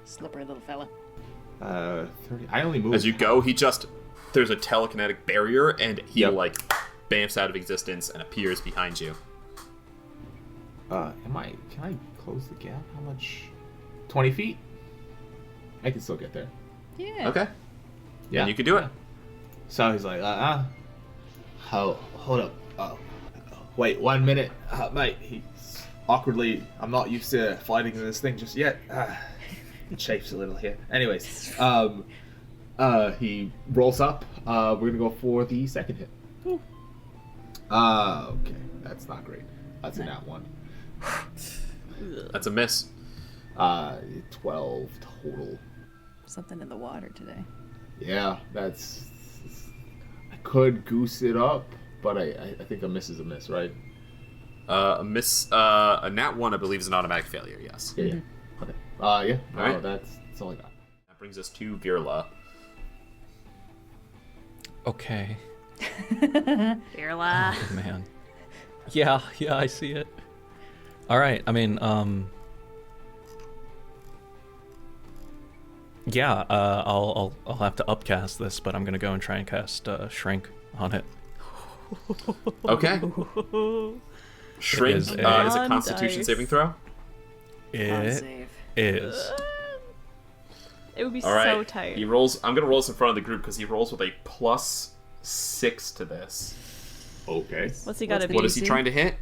[SPEAKER 5] Slippery little fella.
[SPEAKER 3] 30. I only moved.
[SPEAKER 4] As you go, there's a telekinetic barrier, and he
[SPEAKER 3] Yep.
[SPEAKER 4] bamfs out of existence and appears behind you.
[SPEAKER 3] Can I close the gap? How much? 20 feet? I can still get there.
[SPEAKER 5] Yeah.
[SPEAKER 4] Okay.
[SPEAKER 3] Yeah.
[SPEAKER 4] And you can do it.
[SPEAKER 3] So he's like, hold up. Wait 1 minute. Mate, he's awkwardly, I'm not used to fighting this thing just yet. It chafes a little here. Anyways,
[SPEAKER 8] He rolls up. We're gonna go for the second hit. Okay, that's not great. That's a nat 1.
[SPEAKER 4] That's a miss.
[SPEAKER 8] 12 total.
[SPEAKER 5] Something in the water today.
[SPEAKER 8] Yeah, that's. I could goose it up, but I think a miss is a miss, right?
[SPEAKER 4] A miss. A nat 1, I believe, is an automatic failure. Yes.
[SPEAKER 8] Yeah. Okay. Yeah.
[SPEAKER 4] All right.
[SPEAKER 8] That's all I got.
[SPEAKER 4] That brings us to Virla.
[SPEAKER 2] Okay.
[SPEAKER 1] Virla.
[SPEAKER 2] Oh, man. Yeah, I see it. All right. I mean, yeah. I'll have to upcast this, but I'm gonna go and try and cast Shrink on it.
[SPEAKER 4] Okay. Shrink
[SPEAKER 2] is
[SPEAKER 4] is
[SPEAKER 2] a-
[SPEAKER 4] a Constitution
[SPEAKER 1] dice.
[SPEAKER 4] saving throw.
[SPEAKER 2] It
[SPEAKER 5] Save.
[SPEAKER 2] is.
[SPEAKER 1] It would be
[SPEAKER 4] All right.
[SPEAKER 1] so tight.
[SPEAKER 4] He rolls. I'm gonna roll this in front of the group because he rolls with a +6 to this.
[SPEAKER 8] Okay.
[SPEAKER 1] What's he got to be?
[SPEAKER 4] What is he trying to hit?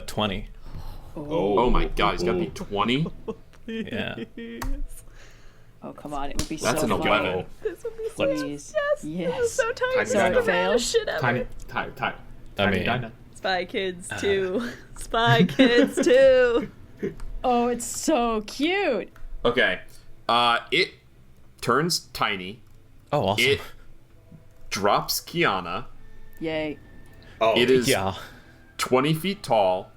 [SPEAKER 2] 20.
[SPEAKER 4] Oh my god, he's got to be 20.
[SPEAKER 2] Yeah.
[SPEAKER 5] Oh, come on. It would be
[SPEAKER 4] That's
[SPEAKER 5] so
[SPEAKER 4] an
[SPEAKER 5] fun.
[SPEAKER 4] 11.
[SPEAKER 1] This would be so
[SPEAKER 5] Please.
[SPEAKER 1] Yes. So tight.
[SPEAKER 8] Tiny
[SPEAKER 5] So it
[SPEAKER 8] dino.
[SPEAKER 5] fails?
[SPEAKER 1] Shit ever.
[SPEAKER 8] Tiny.
[SPEAKER 2] I mean-
[SPEAKER 8] dino.
[SPEAKER 1] Spy Kids 2. Spy Kids 2.
[SPEAKER 5] Oh, it's so cute.
[SPEAKER 4] Okay. It turns tiny.
[SPEAKER 2] Oh, awesome.
[SPEAKER 4] It drops Kiana.
[SPEAKER 5] Yay.
[SPEAKER 8] Oh,
[SPEAKER 4] It is
[SPEAKER 2] Yeah.
[SPEAKER 4] 20 feet tall.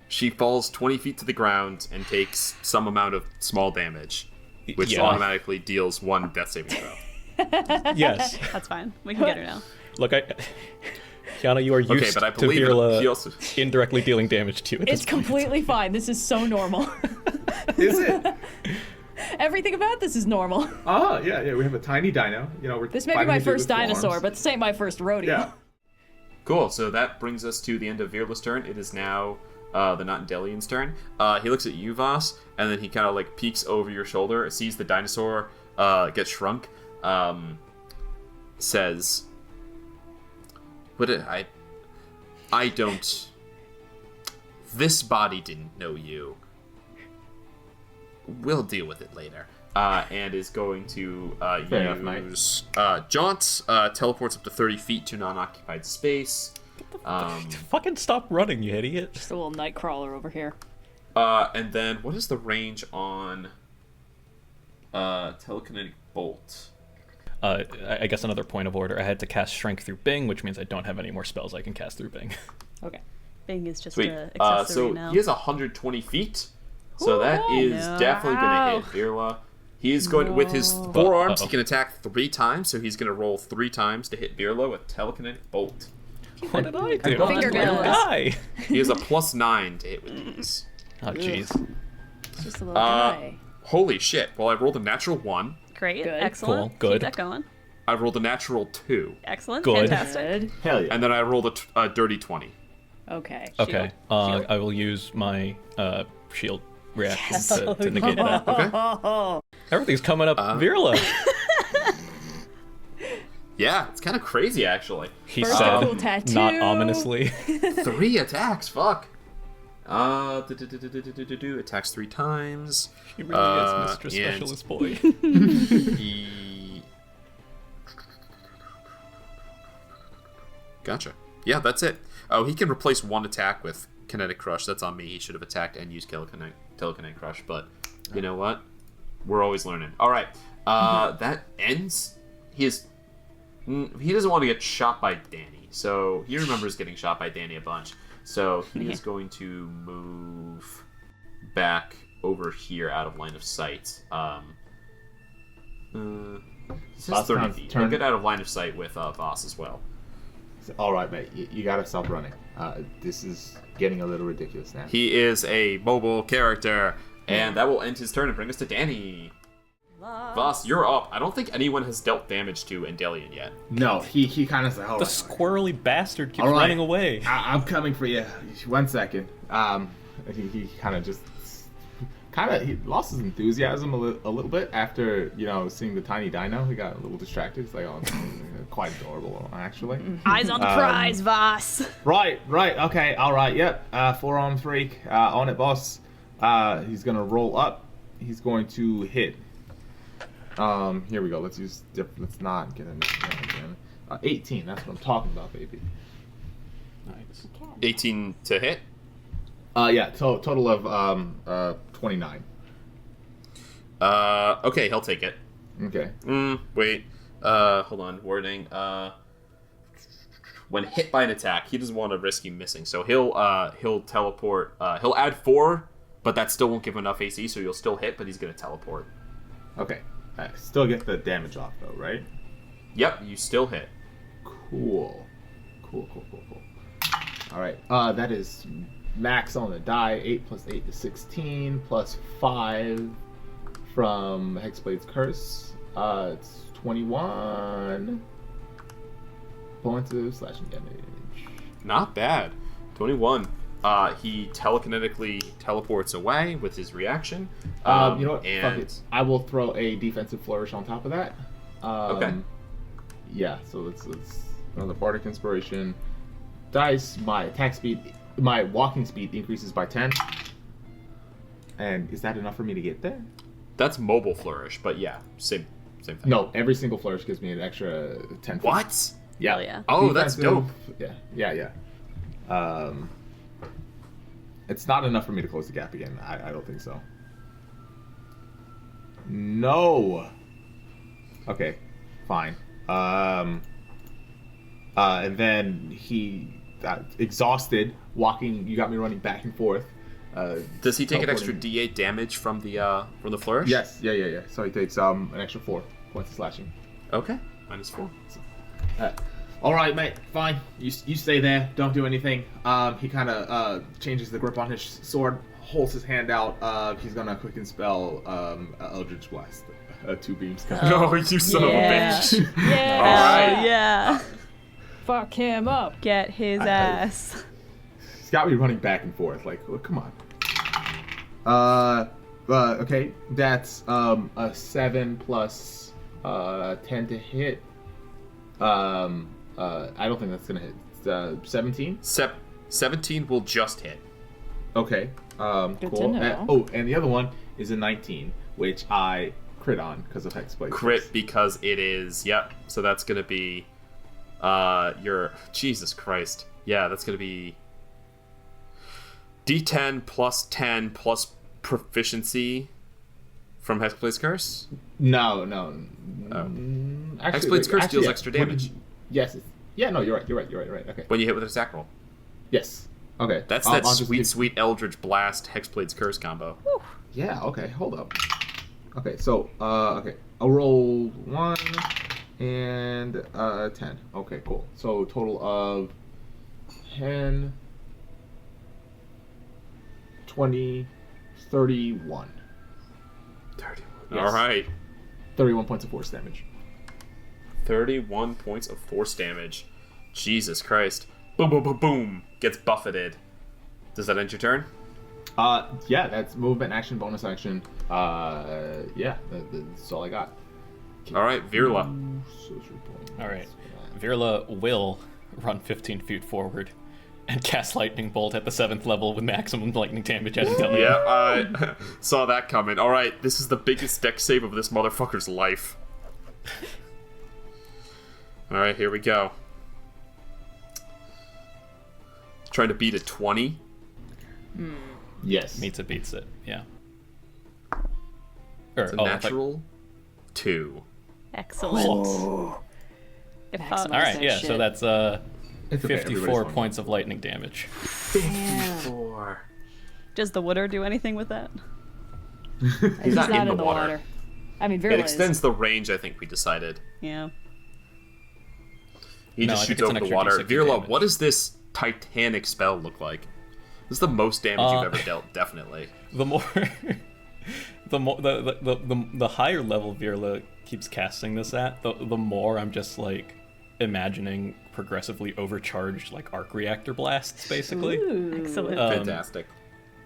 [SPEAKER 4] She falls 20 feet to the ground and takes some amount of small damage, which
[SPEAKER 2] Yeah.
[SPEAKER 4] automatically deals 1 death saving throw.
[SPEAKER 2] Yes.
[SPEAKER 1] That's fine. We can get her now.
[SPEAKER 2] Look, Kiana, you are used
[SPEAKER 4] Okay, but I
[SPEAKER 2] to
[SPEAKER 4] believe
[SPEAKER 2] Virla
[SPEAKER 4] he also.
[SPEAKER 2] indirectly dealing damage to you. At
[SPEAKER 5] It's
[SPEAKER 2] this point.
[SPEAKER 5] completely fine. This is so normal.
[SPEAKER 8] Is it?
[SPEAKER 5] Everything about this is normal.
[SPEAKER 8] Oh, yeah. We have a tiny dino. We're
[SPEAKER 5] This may be
[SPEAKER 8] fighting
[SPEAKER 5] my
[SPEAKER 8] a dude
[SPEAKER 5] first
[SPEAKER 8] with
[SPEAKER 5] dinosaur,
[SPEAKER 8] forearms.
[SPEAKER 5] but this ain't my first rodeo.
[SPEAKER 8] Yeah.
[SPEAKER 4] Cool, so that brings us to the end of Virla's turn. It is now the not Endellion's turn. He looks at you, Voss, and then he kind of like peeks over your shoulder, sees the dinosaur get shrunk, says, "What I don't. This body didn't know you. We'll deal with it later." And is going to
[SPEAKER 8] Fair enough, mate.
[SPEAKER 4] use Jaunt, teleports up to 30 feet to non-occupied space.
[SPEAKER 2] Fucking stop running, you idiot.
[SPEAKER 5] Just a little night crawler over here.
[SPEAKER 4] And then, what is the range on telekinetic bolt?
[SPEAKER 2] I guess another point of order. I had to cast Shrink through Bing, which means I don't have any more spells I can cast through Bing.
[SPEAKER 5] Okay.
[SPEAKER 1] Bing is just
[SPEAKER 4] Sweet.
[SPEAKER 1] an accessory
[SPEAKER 4] So
[SPEAKER 1] now.
[SPEAKER 4] he has 120 feet. So that is definitely going to hit Virla. He is going with his forearms. He can attack 3 times, so he's going to roll 3 times to hit Virla with telekinetic bolt.
[SPEAKER 2] What did I do?
[SPEAKER 5] Finger
[SPEAKER 2] I'm
[SPEAKER 5] guns.
[SPEAKER 2] guy.
[SPEAKER 4] He has a +9 to hit with these.
[SPEAKER 2] Oh, jeez.
[SPEAKER 5] Just a little guy.
[SPEAKER 4] Holy shit! Well, I rolled a natural 1.
[SPEAKER 1] Great.
[SPEAKER 5] Good.
[SPEAKER 1] Excellent.
[SPEAKER 2] Cool. Good.
[SPEAKER 1] Keep that going.
[SPEAKER 4] I rolled a natural 2,
[SPEAKER 1] Excellent.
[SPEAKER 2] Good.
[SPEAKER 1] Fantastic.
[SPEAKER 5] Good.
[SPEAKER 8] Hell yeah.
[SPEAKER 4] and then I rolled a dirty 20.
[SPEAKER 5] Okay.
[SPEAKER 2] Okay.
[SPEAKER 1] Shield.
[SPEAKER 2] I will use my shield reaction to negate that.
[SPEAKER 4] Okay.
[SPEAKER 2] Everything's coming up Virla.
[SPEAKER 4] Yeah, it's kind of crazy actually.
[SPEAKER 2] He
[SPEAKER 5] First
[SPEAKER 2] said,
[SPEAKER 5] cool tattoo.
[SPEAKER 2] not ominously.
[SPEAKER 4] 3 attacks. Fuck. Attacks 3 times.
[SPEAKER 2] He really is Mr.
[SPEAKER 4] and-
[SPEAKER 2] Specialist Boy.
[SPEAKER 4] He... Gotcha. Yeah, that's it. Oh, he can replace 1 attack with Kinetic Crush. That's on me. He should have attacked and used Telekinetic Crush, but you know what? We're always learning. All right. That ends. He doesn't want to get shot by Danny, so he remembers getting shot by Danny a bunch. So he is going to move back over here out of line of sight. He says
[SPEAKER 8] Boss
[SPEAKER 4] 30
[SPEAKER 8] turn-
[SPEAKER 4] feet.
[SPEAKER 8] turn-
[SPEAKER 4] He'll get out of line of sight with Voss as well.
[SPEAKER 8] All right, mate. You gotta stop running. This is getting a little ridiculous now.
[SPEAKER 4] He is a mobile character, and that will end his turn and bring us to Danny. Voss, you're up. I don't think anyone has dealt damage to Endellion yet.
[SPEAKER 8] No, he kind of said, "All
[SPEAKER 2] The
[SPEAKER 8] right,
[SPEAKER 2] squirrely bastard keeps
[SPEAKER 8] all right.
[SPEAKER 2] running away.
[SPEAKER 8] I'm coming for you. 1 second." He kind of he lost his enthusiasm a little bit after seeing the tiny dino. He got a little distracted. He's like, "Oh, quite adorable, actually."
[SPEAKER 1] Eyes on the prize, Voss.
[SPEAKER 8] Right. Okay. All right. Yep. Forearm freak on it, boss. He's gonna roll up. He's going to hit Here we go. Let's not get into again. 18. That's what I'm talking about, baby.
[SPEAKER 2] Nice.
[SPEAKER 4] 18 to hit.
[SPEAKER 8] Yeah. Total of 29.
[SPEAKER 4] Okay, he'll take it.
[SPEAKER 8] Okay.
[SPEAKER 4] Wait. Hold on. Wording. When hit by an attack, he doesn't want to risk you missing, so he'll teleport. He'll add 4, but that still won't give him enough AC, so you'll still hit, but he's gonna teleport.
[SPEAKER 8] Okay. I still get the damage off though, right?
[SPEAKER 4] Yep, you still hit.
[SPEAKER 8] Cool. All right. That is max on the die. 8 plus 8 is 16 plus 5 from Hexblade's Curse. It's 21 points of slashing damage.
[SPEAKER 4] Not bad. 21. He telekinetically teleports away with his reaction.
[SPEAKER 8] You know what?
[SPEAKER 4] And
[SPEAKER 8] Fuck it. I will throw a defensive flourish on top of that.
[SPEAKER 4] Okay.
[SPEAKER 8] Yeah. So let's another bardic inspiration. Dice. My attack speed, my walking speed increases by 10. And is that enough for me to get there?
[SPEAKER 4] that's mobile flourish, but yeah, same thing.
[SPEAKER 8] No, every single flourish gives me an extra 10 feet.
[SPEAKER 4] What?
[SPEAKER 8] Yeah.
[SPEAKER 1] Hell yeah.
[SPEAKER 4] Oh, that's dope.
[SPEAKER 8] Yeah. It's not enough for me to close the gap again. I don't think so. No. Okay, fine. And then he, exhausted, walking. You got me running back and forth.
[SPEAKER 4] Does he take an extra
[SPEAKER 8] teleporting.
[SPEAKER 4] D8 damage from the flourish?
[SPEAKER 8] Yes. Yeah. So he takes an extra 4 points of slashing.
[SPEAKER 4] Okay. -4.
[SPEAKER 8] All right, mate. Fine. You stay there. Don't do anything. He kind of changes the grip on his sword, holds his hand out. He's gonna quicken spell Eldritch Blast. 2 beams.
[SPEAKER 4] No, you son of a bitch.
[SPEAKER 5] Yeah.
[SPEAKER 4] All right.
[SPEAKER 1] Yeah.
[SPEAKER 5] Fuck him up.
[SPEAKER 1] Get his ass.
[SPEAKER 8] He's got me running back and forth. Like, well, come on. Okay. That's a 7 plus 10 to hit. I don't think that's gonna hit. 17.
[SPEAKER 4] 17 will just hit.
[SPEAKER 8] Okay.
[SPEAKER 5] Good
[SPEAKER 8] cool.
[SPEAKER 5] to know.
[SPEAKER 8] Oh, and the other one is a 19, which I crit on because of Hexblade.
[SPEAKER 4] Crit because it is. Yep. So that's gonna be your Jesus Christ. Yeah, that's gonna be D10 plus 10 plus proficiency from Hexblade's Curse.
[SPEAKER 8] No.
[SPEAKER 4] Hexblade's Curse deals extra damage.
[SPEAKER 8] Yes. Yeah. No, you're right. Okay.
[SPEAKER 4] When you hit with an attack roll.
[SPEAKER 8] Yes. Okay.
[SPEAKER 4] That's
[SPEAKER 8] I'll
[SPEAKER 4] that
[SPEAKER 8] just
[SPEAKER 4] sweet Eldritch Blast Hexblade's Curse combo.
[SPEAKER 8] Yeah. Okay. Hold up. Okay. So okay. I'll roll 1 and 10. Okay. Cool. So total of 10, 20, 31.
[SPEAKER 4] 31.
[SPEAKER 8] Yes.
[SPEAKER 4] All right.
[SPEAKER 8] 31 points of force damage.
[SPEAKER 4] 31 points of force damage. Jesus Christ. Boom, boom, boom, boom. Gets buffeted. Does that end your turn?
[SPEAKER 8] Yeah, that's movement, action, bonus action. Yeah, that's all I got.
[SPEAKER 4] All right, Virla.
[SPEAKER 2] All right. Virla will run 15 feet forward and cast Lightning Bolt at the 7th level with maximum lightning damage at Endellion.
[SPEAKER 4] Yeah, I saw that coming. All right, this is the biggest deck save of this motherfucker's life. All right, here we go. Trying to beat a 20.
[SPEAKER 8] Yes.
[SPEAKER 2] Meets it, beats it. Yeah.
[SPEAKER 4] It's a natural 2.
[SPEAKER 1] Excellent. If,
[SPEAKER 2] All right, yeah, so that's
[SPEAKER 8] It's okay,
[SPEAKER 2] 54
[SPEAKER 8] everybody's
[SPEAKER 2] points of lightning damage.
[SPEAKER 4] 54.
[SPEAKER 1] does the water do anything with that?
[SPEAKER 5] He's
[SPEAKER 4] not in
[SPEAKER 5] in
[SPEAKER 4] the
[SPEAKER 5] the
[SPEAKER 4] water.
[SPEAKER 5] water. I mean,
[SPEAKER 4] It
[SPEAKER 5] Virla
[SPEAKER 4] extends the range, I think we decided.
[SPEAKER 1] Yeah.
[SPEAKER 4] He
[SPEAKER 2] No,
[SPEAKER 4] just
[SPEAKER 2] I think
[SPEAKER 4] shoots
[SPEAKER 2] it's an
[SPEAKER 4] over the
[SPEAKER 2] extra
[SPEAKER 4] water.
[SPEAKER 2] D6
[SPEAKER 4] Virla,
[SPEAKER 2] damage.
[SPEAKER 4] what does this titanic spell look like? This is the most damage you've ever dealt, definitely.
[SPEAKER 2] The more, the higher level Virla keeps casting this at, the more I'm just like imagining progressively overcharged like arc reactor blasts, basically.
[SPEAKER 1] Excellent.
[SPEAKER 4] Fantastic.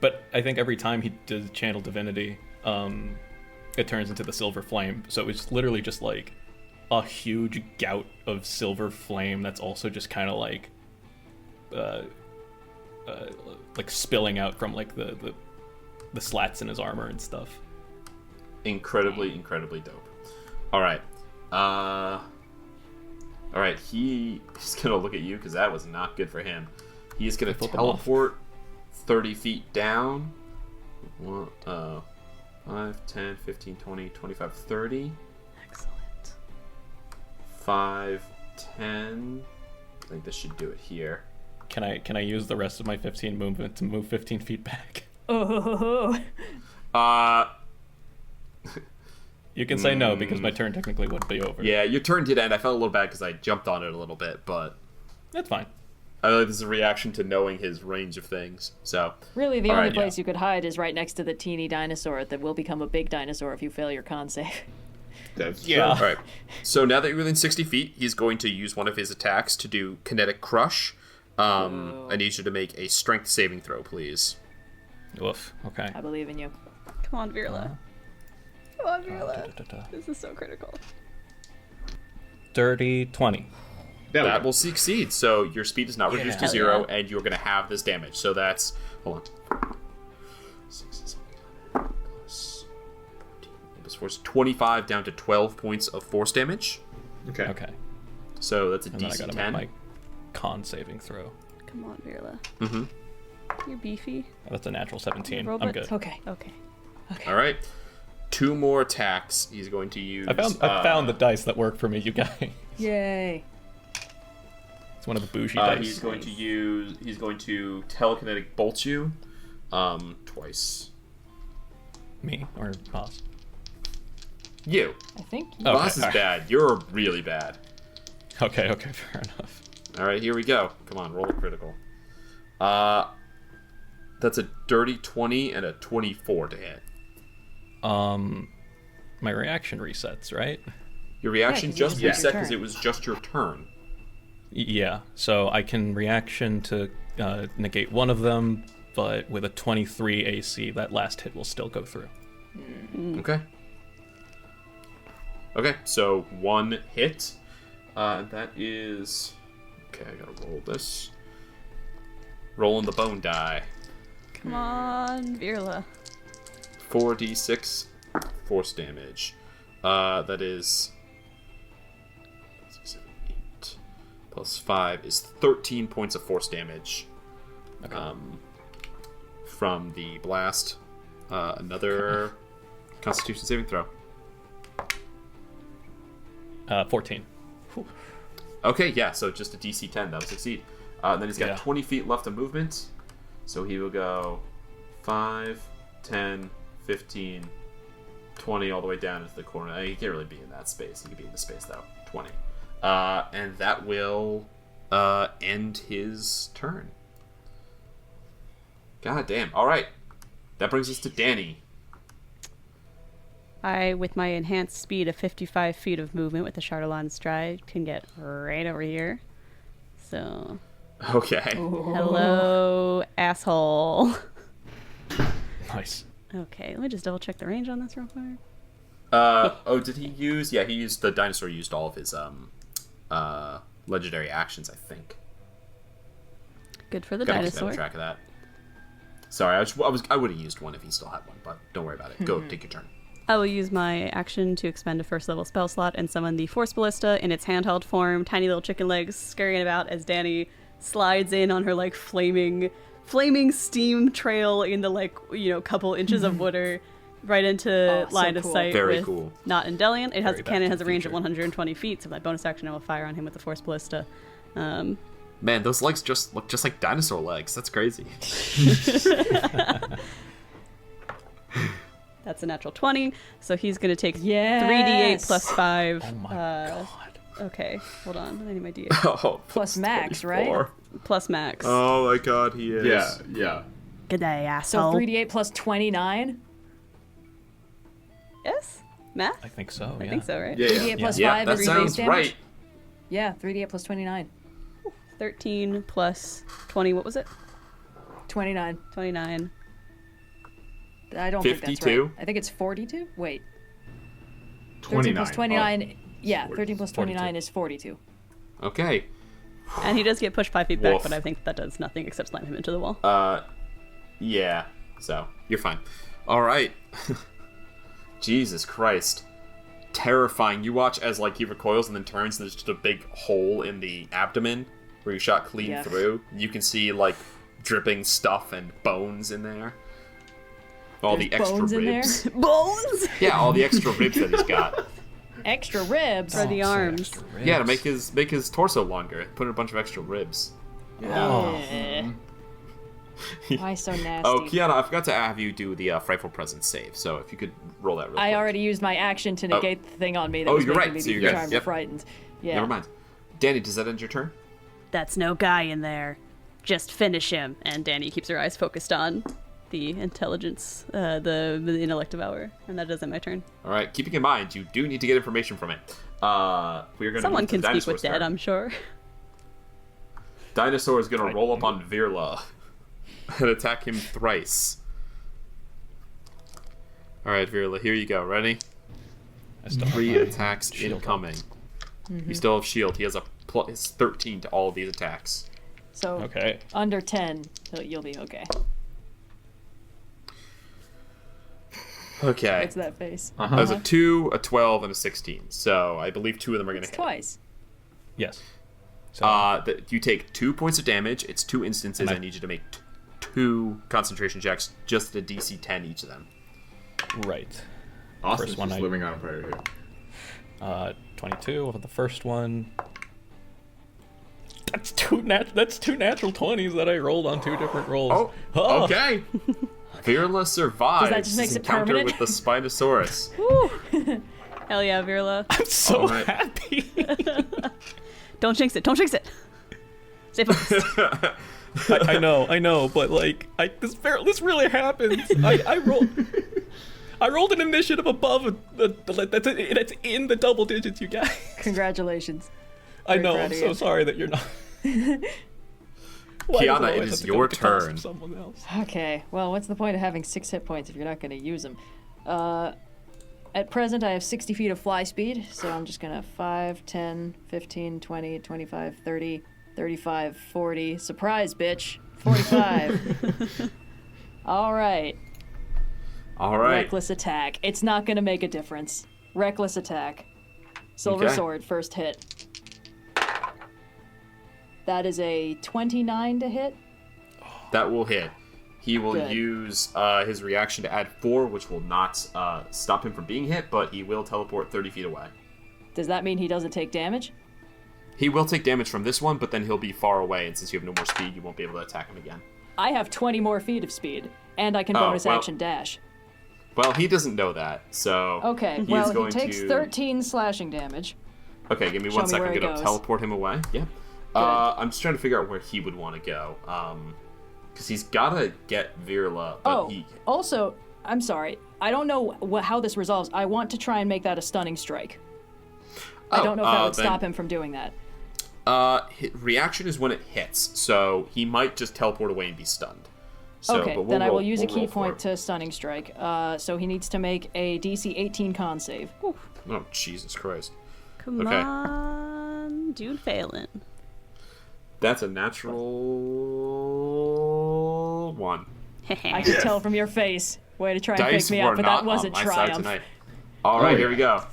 [SPEAKER 2] But I think every time he does Channel Divinity, it turns into the Silver Flame. So it's literally just like a huge gout of silver flame that's also just kind of like spilling out from like the slats in his armor and stuff.
[SPEAKER 4] Incredibly dope. All right. All right. He's gonna look at you because that was not good for him. He's gonna teleport 30 feet down. 5, 10, 15, 20, 25, 30.
[SPEAKER 1] Excellent.
[SPEAKER 4] 5, 10. I think this should do it here.
[SPEAKER 2] Can I use the rest of my 15 movement to move 15 feet back?
[SPEAKER 5] Oh.
[SPEAKER 2] You can say no because my turn technically would be over.
[SPEAKER 4] Yeah, your turn did end. I felt a little bad because I jumped on it a little bit, but
[SPEAKER 2] That's fine.
[SPEAKER 4] I feel like this is a reaction to knowing his range of things. So
[SPEAKER 5] Really, the
[SPEAKER 4] All
[SPEAKER 5] only
[SPEAKER 4] right,
[SPEAKER 5] place you could hide is right next to the teeny dinosaur that will become a big dinosaur if you fail your con save.
[SPEAKER 8] That's
[SPEAKER 2] Yeah.
[SPEAKER 4] all right. So now that you're within 60 feet, he's going to use one of his attacks to do kinetic crush. I need you to make a strength saving throw, please.
[SPEAKER 2] Oof. Okay.
[SPEAKER 5] I believe in you.
[SPEAKER 1] Come on, Virla. Come on, Virla. This is so critical.
[SPEAKER 2] Dirty 20.
[SPEAKER 4] That will succeed. So your speed is not reduced to
[SPEAKER 2] Hell
[SPEAKER 4] 0,
[SPEAKER 1] yeah.
[SPEAKER 4] and you're going to have this damage. So that's hold on. 6 is plus 14 plus force 25 down to 12 points of force damage.
[SPEAKER 8] Okay.
[SPEAKER 2] Okay.
[SPEAKER 4] So that's a
[SPEAKER 2] And then I
[SPEAKER 4] DC
[SPEAKER 2] gotta
[SPEAKER 4] 10.
[SPEAKER 2] make my con saving throw.
[SPEAKER 1] Come on, Virla.
[SPEAKER 4] Mm-hmm.
[SPEAKER 1] You're beefy.
[SPEAKER 2] Oh, that's a natural 17. I'm
[SPEAKER 1] Robot.
[SPEAKER 2] good.
[SPEAKER 5] Okay.
[SPEAKER 1] Okay.
[SPEAKER 4] All right. 2 more attacks. He's going to use.
[SPEAKER 2] I found the dice that work for me, you guys.
[SPEAKER 5] Yay.
[SPEAKER 2] It's one of the bougie dice.
[SPEAKER 4] He's going to use. He's going to telekinetic bolt you, twice.
[SPEAKER 2] Me or boss.
[SPEAKER 4] You.
[SPEAKER 5] I think.
[SPEAKER 2] Okay,
[SPEAKER 4] Boss is
[SPEAKER 2] alright.
[SPEAKER 4] bad. You're really bad.
[SPEAKER 2] Okay, fair enough.
[SPEAKER 4] All right, here we go. Come on, roll a critical. That's a dirty 20 and a 24 to hit.
[SPEAKER 2] My reaction resets, right?
[SPEAKER 4] Your reaction
[SPEAKER 5] 'cause it
[SPEAKER 4] just
[SPEAKER 5] was your
[SPEAKER 4] reset because
[SPEAKER 5] turn.
[SPEAKER 4] it was just your turn.
[SPEAKER 2] Yeah, so I can reaction to negate one of them, but with a 23 AC, that last hit will still go through.
[SPEAKER 4] Okay. Okay, so 1 hit. That is. Okay, I gotta roll this. Rolling the bone die.
[SPEAKER 1] Come on, Virla.
[SPEAKER 4] 4d6 force damage. That is 6, 7, 8 plus 5 is 13 points of force damage.
[SPEAKER 2] Okay.
[SPEAKER 4] From the blast. Another Constitution saving throw.
[SPEAKER 2] 14.
[SPEAKER 4] Okay, yeah, so just a DC 10, that'll succeed. Then he's got
[SPEAKER 2] Yeah.
[SPEAKER 4] 20 feet left of movement. So he will go 5, 10, 15, 20 all the way down into the corner. He can't really be in that space. He can be in the space, though. 20. And that will end his turn. God damn. All right. That brings us to Danny.
[SPEAKER 1] I, with my enhanced speed of 55 feet of movement with the Charlatan stride, can get right over here. So,
[SPEAKER 4] Okay.
[SPEAKER 1] hello, asshole.
[SPEAKER 2] Nice.
[SPEAKER 1] Okay, let me just double check the range on this real quick.
[SPEAKER 4] Did he use... Yeah, he used... The dinosaur used all of his legendary actions, I think.
[SPEAKER 1] Good for the
[SPEAKER 4] Gotta keep
[SPEAKER 1] dinosaur.
[SPEAKER 4] track of that. Sorry, I would have used one if he still had one, but don't worry about it. Go, take your turn.
[SPEAKER 1] I will use my action to expend a first level spell slot and summon the Force Ballista in its handheld form, tiny little chicken legs scurrying about as Danny slides in on her like flaming steam trail in the couple inches of water right into
[SPEAKER 5] so
[SPEAKER 1] line of
[SPEAKER 5] cool.
[SPEAKER 1] sight.
[SPEAKER 4] Very
[SPEAKER 1] with
[SPEAKER 4] cool.
[SPEAKER 1] Not Endellion. It has
[SPEAKER 2] Very
[SPEAKER 1] a cannon
[SPEAKER 2] Back
[SPEAKER 1] has
[SPEAKER 2] to
[SPEAKER 1] a
[SPEAKER 2] the
[SPEAKER 1] range of
[SPEAKER 2] Future.
[SPEAKER 1] 120 feet, so my bonus action I will fire on him with the Force Ballista.
[SPEAKER 4] Man, those legs just look just like dinosaur legs. That's crazy.
[SPEAKER 1] That's a natural 20, so he's going to take
[SPEAKER 5] Yes.
[SPEAKER 1] 3d8 plus 5.
[SPEAKER 2] Oh my god.
[SPEAKER 1] Okay, hold on. I need my d8.
[SPEAKER 4] Oh,
[SPEAKER 5] Plus max, right?
[SPEAKER 4] 24.
[SPEAKER 1] Plus max.
[SPEAKER 4] Oh my god, he is.
[SPEAKER 8] Yeah.
[SPEAKER 1] Good day,
[SPEAKER 5] So
[SPEAKER 1] asshole.
[SPEAKER 5] 3d8 plus 29?
[SPEAKER 1] Yes? Math?
[SPEAKER 2] I think so, yeah.
[SPEAKER 1] I think so, right?
[SPEAKER 8] Yeah.
[SPEAKER 5] 3d8 plus
[SPEAKER 4] Yeah,
[SPEAKER 5] 5
[SPEAKER 4] that
[SPEAKER 5] is base
[SPEAKER 4] sounds
[SPEAKER 5] damage?
[SPEAKER 4] right.
[SPEAKER 5] Yeah, 3d8 plus 29.
[SPEAKER 1] 13 plus 20, what was it?
[SPEAKER 5] 29.
[SPEAKER 1] 29.
[SPEAKER 5] I don't think that's
[SPEAKER 4] 52?
[SPEAKER 5] right. I think it's 42? Wait. 13
[SPEAKER 8] 29.
[SPEAKER 5] plus 29. Yeah, 13 plus 29
[SPEAKER 2] 42.
[SPEAKER 5] is 42.
[SPEAKER 4] Okay.
[SPEAKER 1] And he does get pushed 5 feet back,
[SPEAKER 4] Woof.
[SPEAKER 1] but I think that does nothing except slam him into the wall.
[SPEAKER 4] Yeah. So, you're fine. All right. Jesus Christ. terrifying. You watch as like he recoils and then turns, and there's just a big hole in the abdomen where you shot clean through. You can see like dripping stuff and bones in there. All the extra
[SPEAKER 5] bones
[SPEAKER 4] ribs.
[SPEAKER 7] Bones?
[SPEAKER 4] Yeah, all the extra ribs that he's got.
[SPEAKER 5] Extra ribs.
[SPEAKER 1] For the arms.
[SPEAKER 4] Yeah, to make his torso longer. Put in a bunch of extra ribs.
[SPEAKER 5] Eh. Why so nasty?
[SPEAKER 4] Oh, Kiana, I forgot to have you do the frightful presence save. So if you could roll that real quick.
[SPEAKER 5] I already used my action to negate the thing on me that
[SPEAKER 4] Oh,
[SPEAKER 5] was
[SPEAKER 4] you're
[SPEAKER 5] making
[SPEAKER 4] right.
[SPEAKER 5] me
[SPEAKER 4] So
[SPEAKER 5] be
[SPEAKER 4] you're good.
[SPEAKER 5] charmed
[SPEAKER 4] Yep.
[SPEAKER 5] or frightened. Yeah.
[SPEAKER 4] Never mind. Danny, does that end your turn?
[SPEAKER 1] That's no guy in there. Just finish him. And Danny keeps her eyes focused on the intelligence, the intellect devour. And that does end my turn.
[SPEAKER 4] All right. Keeping in mind, you do need to get information from it. We're gonna
[SPEAKER 1] Someone
[SPEAKER 4] move to
[SPEAKER 1] can
[SPEAKER 4] the
[SPEAKER 1] speak with
[SPEAKER 4] dinosaur's
[SPEAKER 1] dead,
[SPEAKER 4] turn.
[SPEAKER 1] I'm sure.
[SPEAKER 4] Dinosaur is gonna roll up on Virla and attack him thrice. All right, Virla, here you go. Ready?
[SPEAKER 2] I still have
[SPEAKER 4] 3
[SPEAKER 2] my
[SPEAKER 4] attacks
[SPEAKER 2] shield up.
[SPEAKER 4] incoming. You still have shield. He has a plus 13 to all of these attacks.
[SPEAKER 5] So
[SPEAKER 2] Okay.
[SPEAKER 5] under 10, you'll be okay.
[SPEAKER 4] Okay.
[SPEAKER 5] What's that face?
[SPEAKER 4] There's a 2, a 12, and a 16. So I believe 2 of them are gonna
[SPEAKER 5] It's
[SPEAKER 4] hit.
[SPEAKER 5] twice.
[SPEAKER 2] Yes. So,
[SPEAKER 4] You take 2 points of damage. It's 2 instances.
[SPEAKER 2] And
[SPEAKER 4] I need you to make 2 concentration checks, just a DC 10 each of them.
[SPEAKER 2] right.
[SPEAKER 8] Austin's
[SPEAKER 2] First one
[SPEAKER 8] just
[SPEAKER 2] I-
[SPEAKER 8] living on a prayer here.
[SPEAKER 2] 22 for the first one. That's two natural 20s that I rolled on 2 different rolls.
[SPEAKER 4] Oh, okay. Virla survives
[SPEAKER 5] Does that just makes
[SPEAKER 4] his
[SPEAKER 5] it
[SPEAKER 4] encounter
[SPEAKER 5] permanent?
[SPEAKER 4] with the Spinosaurus.
[SPEAKER 1] Hell yeah, Virla.
[SPEAKER 2] I'm so
[SPEAKER 4] Alright.
[SPEAKER 2] happy.
[SPEAKER 1] Don't jinx it. Don't jinx it. Stay focused.
[SPEAKER 2] I know, but like, this really happened. I rolled an initiative above that's in the double digits, you guys.
[SPEAKER 5] Congratulations.
[SPEAKER 2] I
[SPEAKER 5] Very
[SPEAKER 2] know.
[SPEAKER 5] proud
[SPEAKER 2] I'm
[SPEAKER 5] of
[SPEAKER 2] so
[SPEAKER 5] you.
[SPEAKER 2] sorry that you're not. Why does
[SPEAKER 4] Kiana,
[SPEAKER 2] always
[SPEAKER 4] it
[SPEAKER 2] have
[SPEAKER 4] is
[SPEAKER 2] to go
[SPEAKER 4] your
[SPEAKER 2] at the cost of
[SPEAKER 4] turn.
[SPEAKER 2] someone else?
[SPEAKER 5] Okay, well, what's the point of having 6 hit points if you're not going to use them? At present, I have 60 feet of fly speed, so I'm just going to 5, 10, 15, 20, 25, 30, 35, 40. Surprise, bitch. 45. All right.
[SPEAKER 4] All right.
[SPEAKER 5] Reckless attack. It's not going to make a difference. Reckless attack. Silver
[SPEAKER 4] Okay.
[SPEAKER 5] sword, first hit. That is a 29 to hit.
[SPEAKER 4] That will hit. He will
[SPEAKER 5] Good.
[SPEAKER 4] use his reaction to add 4, which will not stop him from being hit, but he will teleport 30 feet away.
[SPEAKER 5] Does that mean he doesn't take damage?
[SPEAKER 4] He will take damage from this one, but then he'll be far away, and since you have no more speed, you won't be able to attack him again.
[SPEAKER 5] I have 20 more feet of speed, and I can
[SPEAKER 4] Oh,
[SPEAKER 5] bonus
[SPEAKER 4] well.
[SPEAKER 5] action dash.
[SPEAKER 4] Well, he doesn't know that, so...
[SPEAKER 5] Okay,
[SPEAKER 4] he
[SPEAKER 5] well,
[SPEAKER 4] is going
[SPEAKER 5] he takes
[SPEAKER 4] to...
[SPEAKER 5] 13 slashing damage.
[SPEAKER 4] Okay, give me
[SPEAKER 5] Show
[SPEAKER 4] one
[SPEAKER 5] me
[SPEAKER 4] second.
[SPEAKER 5] where
[SPEAKER 4] I'm
[SPEAKER 5] he
[SPEAKER 4] going to
[SPEAKER 5] goes.
[SPEAKER 4] teleport him away. Yeah. I'm just trying to figure out where he would want to go. Because he's got to get Virla, but
[SPEAKER 5] Oh,
[SPEAKER 4] he...
[SPEAKER 5] also, I'm sorry. I don't know how this resolves. I want to try and make that a stunning strike. I don't know if that would stop him from doing that.
[SPEAKER 4] Reaction is when it hits, so he might just teleport away and be stunned. So,
[SPEAKER 5] Okay,
[SPEAKER 4] but we'll
[SPEAKER 5] then I
[SPEAKER 4] roll-
[SPEAKER 5] will use a
[SPEAKER 4] we'll
[SPEAKER 5] key
[SPEAKER 4] roll for
[SPEAKER 5] point
[SPEAKER 4] it.
[SPEAKER 5] to stunning strike. So he needs to make a DC 18 con save.
[SPEAKER 4] Oh, Jesus Christ.
[SPEAKER 1] Come
[SPEAKER 4] Okay.
[SPEAKER 1] on, dude, failing.
[SPEAKER 4] That's a natural 1.
[SPEAKER 5] I could tell from your face. Way to try and
[SPEAKER 4] Dice
[SPEAKER 5] fake me
[SPEAKER 4] were
[SPEAKER 5] out, but
[SPEAKER 4] not
[SPEAKER 5] that wasn't
[SPEAKER 4] on my side
[SPEAKER 5] triumph.
[SPEAKER 4] tonight. All right,
[SPEAKER 8] Oh,
[SPEAKER 4] here
[SPEAKER 8] yeah.
[SPEAKER 4] we go.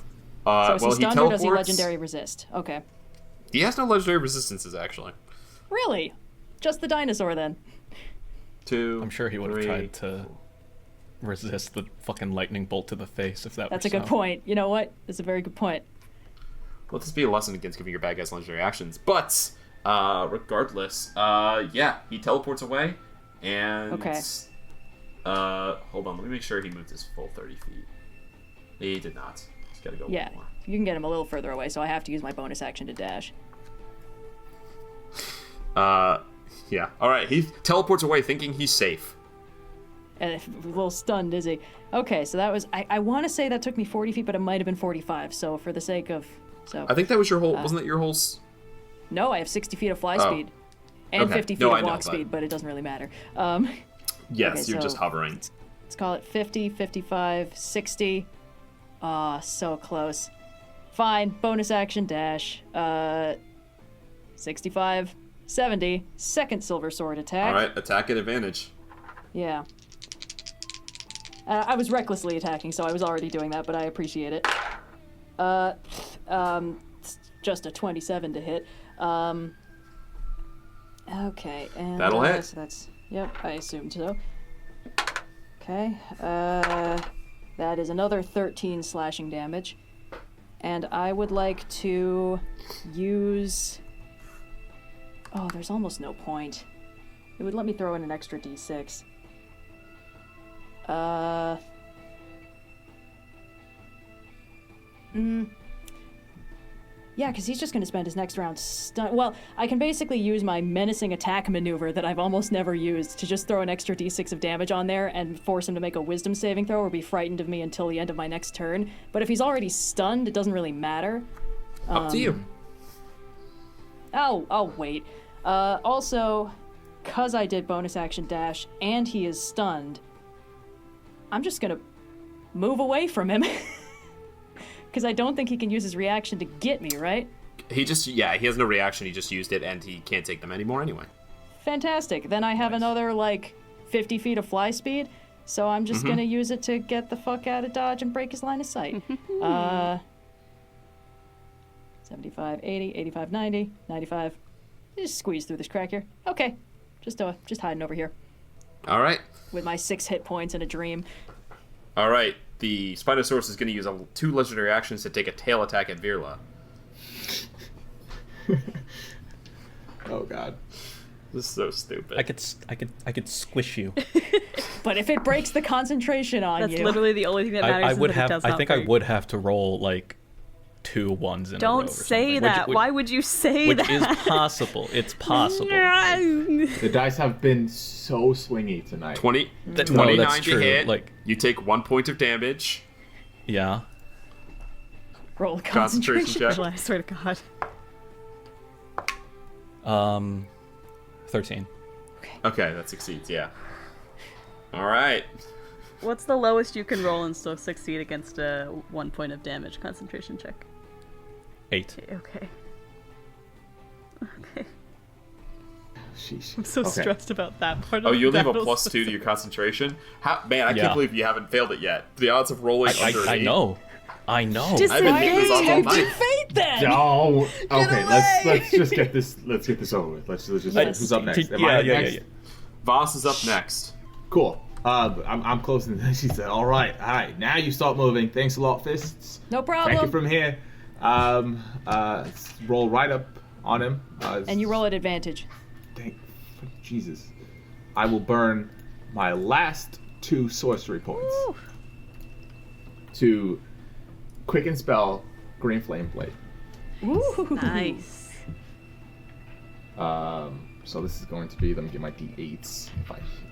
[SPEAKER 5] So is
[SPEAKER 4] well,
[SPEAKER 5] he stunned or
[SPEAKER 4] teleports.
[SPEAKER 5] does he legendary resist? Okay.
[SPEAKER 4] He has no legendary resistances, actually.
[SPEAKER 5] Really? Just the dinosaur then.
[SPEAKER 4] 2.
[SPEAKER 2] I'm sure he would have
[SPEAKER 4] 3.
[SPEAKER 2] tried to resist the fucking lightning bolt to the face if that
[SPEAKER 5] That's
[SPEAKER 2] were
[SPEAKER 5] a good
[SPEAKER 2] so.
[SPEAKER 5] point. You know what? That's a very good point.
[SPEAKER 4] Let this be a lesson against giving your bad guys legendary actions. But, regardless, yeah, he teleports away, and...
[SPEAKER 5] Okay.
[SPEAKER 4] Hold on, let me make sure he moved his full 30 feet. He did not. He's gotta go
[SPEAKER 5] Yeah,
[SPEAKER 4] one more.
[SPEAKER 5] you can get him a little further away, so I have to use my bonus action to dash.
[SPEAKER 4] Yeah. Alright, he teleports away thinking he's safe.
[SPEAKER 5] And a little stunned, is he? Okay, so that was... I want to say that took me 40 feet, but it might have been 45, so for the sake of... So
[SPEAKER 4] I think that was your whole... wasn't that your whole...
[SPEAKER 5] No, I have 60 feet of fly
[SPEAKER 4] Oh.
[SPEAKER 5] speed. And
[SPEAKER 4] Okay.
[SPEAKER 5] 50 feet
[SPEAKER 4] No, I
[SPEAKER 5] of
[SPEAKER 4] know
[SPEAKER 5] walk
[SPEAKER 4] that.
[SPEAKER 5] speed, but it doesn't really matter.
[SPEAKER 4] Yes,
[SPEAKER 5] Okay,
[SPEAKER 4] you're just
[SPEAKER 5] so-
[SPEAKER 4] hovering.
[SPEAKER 5] Let's call it 50, 55, 60. Ah, so close. Fine, bonus action dash. 65, 70, second silver sword attack.
[SPEAKER 4] Alright, attack at advantage.
[SPEAKER 5] Yeah. I was recklessly attacking, so I was already doing that, but I appreciate it. It's just a 27 to hit. Okay, and
[SPEAKER 9] That'll hit.
[SPEAKER 5] So that's I assumed so. Okay, that is another 13 slashing damage, and I would like to use. Oh, there's almost no point. It would let me throw in an extra d6. Yeah, because he's just going to spend his next round Well, I can basically use my menacing attack maneuver that I've almost never used to just throw an extra d6 of damage on there and force him to make a wisdom saving throw or be frightened of me until the end of my next turn. But if he's already stunned, it doesn't really matter.
[SPEAKER 9] Up to you.
[SPEAKER 5] I'll wait. Also, because I did bonus action dash and he is stunned, I'm just going to move away from him. Because I don't think he can use his reaction to get me, right?
[SPEAKER 9] He has no reaction. He just used it, and he can't take them anymore anyway.
[SPEAKER 5] Fantastic. Then I have another, 50 feet of fly speed, so I'm just going to use it to get the fuck out of Dodge and break his line of sight. 75, 80, 85, 90, 95. Just squeeze through this crack here. Okay. Just hiding over here.
[SPEAKER 9] All right.
[SPEAKER 5] With my 6 hit points and a dream.
[SPEAKER 9] All right. The Spinosaurus is going to use 2 legendary actions to take a tail attack at Virla.
[SPEAKER 8] Oh god.
[SPEAKER 9] This is so stupid.
[SPEAKER 2] I could squish you.
[SPEAKER 5] But if it breaks the concentration on
[SPEAKER 1] That's
[SPEAKER 5] you...
[SPEAKER 1] literally the only thing that matters.
[SPEAKER 2] I would
[SPEAKER 1] is that
[SPEAKER 2] have.
[SPEAKER 1] it does
[SPEAKER 2] I
[SPEAKER 1] not
[SPEAKER 2] think
[SPEAKER 1] break.
[SPEAKER 2] I would have to roll 2 ones in a row.
[SPEAKER 1] Don't
[SPEAKER 2] or
[SPEAKER 1] say
[SPEAKER 2] something,
[SPEAKER 1] that.
[SPEAKER 2] which-
[SPEAKER 1] Why would you say
[SPEAKER 2] Which
[SPEAKER 1] that?
[SPEAKER 2] is possible. It's possible.
[SPEAKER 8] The dice have been so swingy tonight.
[SPEAKER 9] 29
[SPEAKER 2] that's
[SPEAKER 9] to
[SPEAKER 2] true.
[SPEAKER 9] hit. You take 1 point of damage.
[SPEAKER 2] Yeah.
[SPEAKER 5] Roll
[SPEAKER 9] Concentration
[SPEAKER 5] concentration.
[SPEAKER 9] check.
[SPEAKER 1] I swear to God.
[SPEAKER 2] 13.
[SPEAKER 9] Okay, that succeeds, yeah. All right.
[SPEAKER 1] What's the lowest you can roll and still succeed against a 1 point of damage concentration check?
[SPEAKER 2] 8.
[SPEAKER 1] Okay. Okay.
[SPEAKER 8] Sheesh.
[SPEAKER 1] I'm so
[SPEAKER 8] Okay.
[SPEAKER 1] stressed about that part of
[SPEAKER 9] Oh,
[SPEAKER 1] the
[SPEAKER 9] you only have a
[SPEAKER 1] battle
[SPEAKER 9] +2 to your concentration? Man, I
[SPEAKER 2] Yeah.
[SPEAKER 9] can't believe you haven't failed it yet. The odds of rolling under an
[SPEAKER 2] I
[SPEAKER 9] 8.
[SPEAKER 2] know. I know.
[SPEAKER 1] Just
[SPEAKER 9] I've been making these odds all
[SPEAKER 5] Tempting
[SPEAKER 9] night.
[SPEAKER 5] fate then!
[SPEAKER 8] No. Okay, let's just get this. Let's get this over with. Let's just. Who's up next? Am I up next?
[SPEAKER 9] Voss is up next.
[SPEAKER 8] Cool. I'm closing. She said, "All right. Now you start moving. Thanks a lot, fists.
[SPEAKER 5] No
[SPEAKER 8] Take it
[SPEAKER 5] problem.
[SPEAKER 8] from here. Roll right up on him.
[SPEAKER 5] And you roll at advantage.
[SPEAKER 8] Jesus. I will burn my last 2 sorcery points to quicken spell Green Flame Blade.
[SPEAKER 5] Ooh.
[SPEAKER 1] Nice.
[SPEAKER 8] So this is going to be. Let me get my d8s.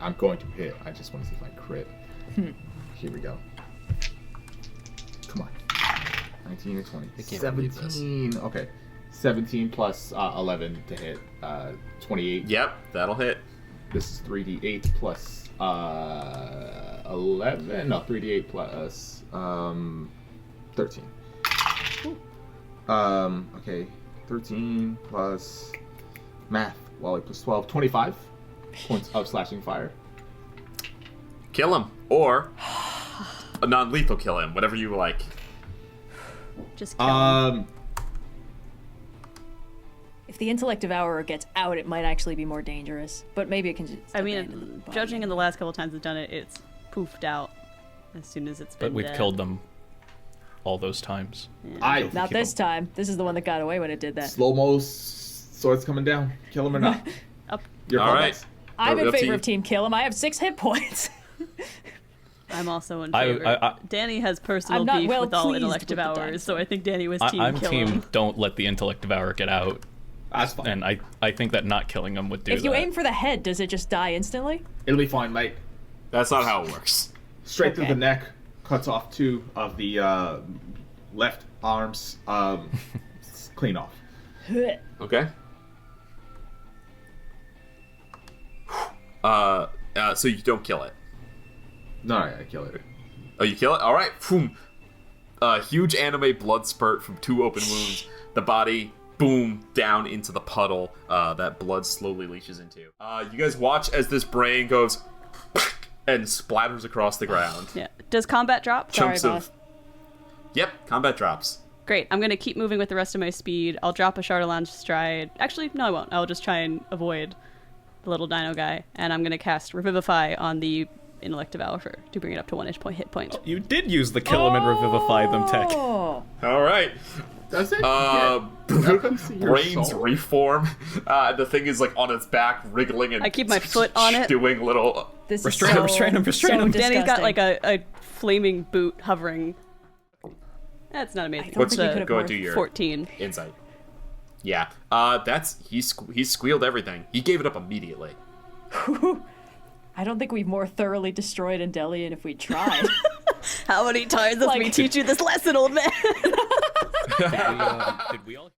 [SPEAKER 8] I'm going to hit. I just want to see if I crit. Here we go. Come on. 19 or 20.
[SPEAKER 9] I can't believe this.
[SPEAKER 8] 17. Okay. 17 plus 11 to hit. 28.
[SPEAKER 9] Yep, that'll hit.
[SPEAKER 8] This is 3d8 plus 11. No, 3d8 plus 13. Okay. 13 plus math. Wally plus 12. 25 points of slashing fire.
[SPEAKER 9] Kill him. Or a non-lethal kill him. Whatever you like.
[SPEAKER 1] Just kill him.
[SPEAKER 5] If the intellect devourer gets out, it might actually be more dangerous. But maybe it can just.
[SPEAKER 1] I mean, judging in the last couple times I've done it, it's poofed out as soon as it's been
[SPEAKER 2] But we've
[SPEAKER 1] dead.
[SPEAKER 2] killed them all those times.
[SPEAKER 5] Not this time. This is the one that got away when it did that.
[SPEAKER 8] Slow-mo swords coming down. Kill him or not?
[SPEAKER 1] Up.
[SPEAKER 8] Your
[SPEAKER 9] All
[SPEAKER 8] call,
[SPEAKER 9] right.
[SPEAKER 8] guys.
[SPEAKER 5] I'm in
[SPEAKER 9] Up to
[SPEAKER 5] favor
[SPEAKER 9] you.
[SPEAKER 5] of Team Kill Him. I have 6 hit points.
[SPEAKER 1] I'm also in
[SPEAKER 2] I-
[SPEAKER 1] favor.
[SPEAKER 2] I-
[SPEAKER 1] Danny has personal
[SPEAKER 5] I'm not
[SPEAKER 1] beef
[SPEAKER 5] well
[SPEAKER 1] with all
[SPEAKER 5] pleased
[SPEAKER 1] intellect
[SPEAKER 5] with the
[SPEAKER 1] devourers,
[SPEAKER 5] dice.
[SPEAKER 1] so I think Danny was team
[SPEAKER 2] I'm
[SPEAKER 1] kill
[SPEAKER 2] team
[SPEAKER 1] him.
[SPEAKER 2] don't let the intellect devourer get out.
[SPEAKER 8] That's fine.
[SPEAKER 2] And I think that not killing him would do
[SPEAKER 5] If you
[SPEAKER 2] that.
[SPEAKER 5] aim for the head, does it just die instantly?
[SPEAKER 8] It'll be fine, mate.
[SPEAKER 9] That's not how it works.
[SPEAKER 8] Straight through
[SPEAKER 5] Okay.
[SPEAKER 8] the neck. Cuts off 2 of the left arms. Clean off.
[SPEAKER 9] Okay. So you don't kill it.
[SPEAKER 8] No, I kill it.
[SPEAKER 9] Oh, you kill it? All right. Boom. Huge anime blood spurt from 2 open wounds. The body, boom, down into the puddle that blood slowly leaches into. You guys watch as this brain goes and splatters across the ground.
[SPEAKER 1] Yeah. Does combat drop?
[SPEAKER 5] Sorry,
[SPEAKER 9] Chunks
[SPEAKER 5] boss.
[SPEAKER 9] of. Yep, combat drops.
[SPEAKER 1] Great. I'm gonna keep moving with the rest of my speed. I'll drop a Charlatan stride. Actually, no, I won't. I'll just try and avoid the little dino guy, and I'm gonna cast Revivify on the Intellect Devour to bring it up to 1 hit point.
[SPEAKER 2] You did use the kill him and revivify them tech.
[SPEAKER 5] Oh.
[SPEAKER 9] All right.
[SPEAKER 8] Does it?
[SPEAKER 9] Brains reform. The thing is like on its back, wriggling and
[SPEAKER 1] I keep my foot on it.
[SPEAKER 9] doing little.
[SPEAKER 5] This
[SPEAKER 2] Restrain him,
[SPEAKER 5] is so,
[SPEAKER 2] restrain him, restrain
[SPEAKER 5] so
[SPEAKER 2] him.
[SPEAKER 1] Danny's got like
[SPEAKER 5] disgusting.
[SPEAKER 1] a flaming boot hovering. That's not amazing.
[SPEAKER 5] I don't think you could have
[SPEAKER 9] Go
[SPEAKER 5] more.
[SPEAKER 9] do your
[SPEAKER 1] 14.
[SPEAKER 9] insight. Yeah. That's he squealed everything. He gave it up immediately.
[SPEAKER 5] I don't think we've more thoroughly destroyed Endellion if we tried.
[SPEAKER 1] How many times does
[SPEAKER 5] Like-
[SPEAKER 1] me teach you this lesson, old man?
[SPEAKER 2] Did we all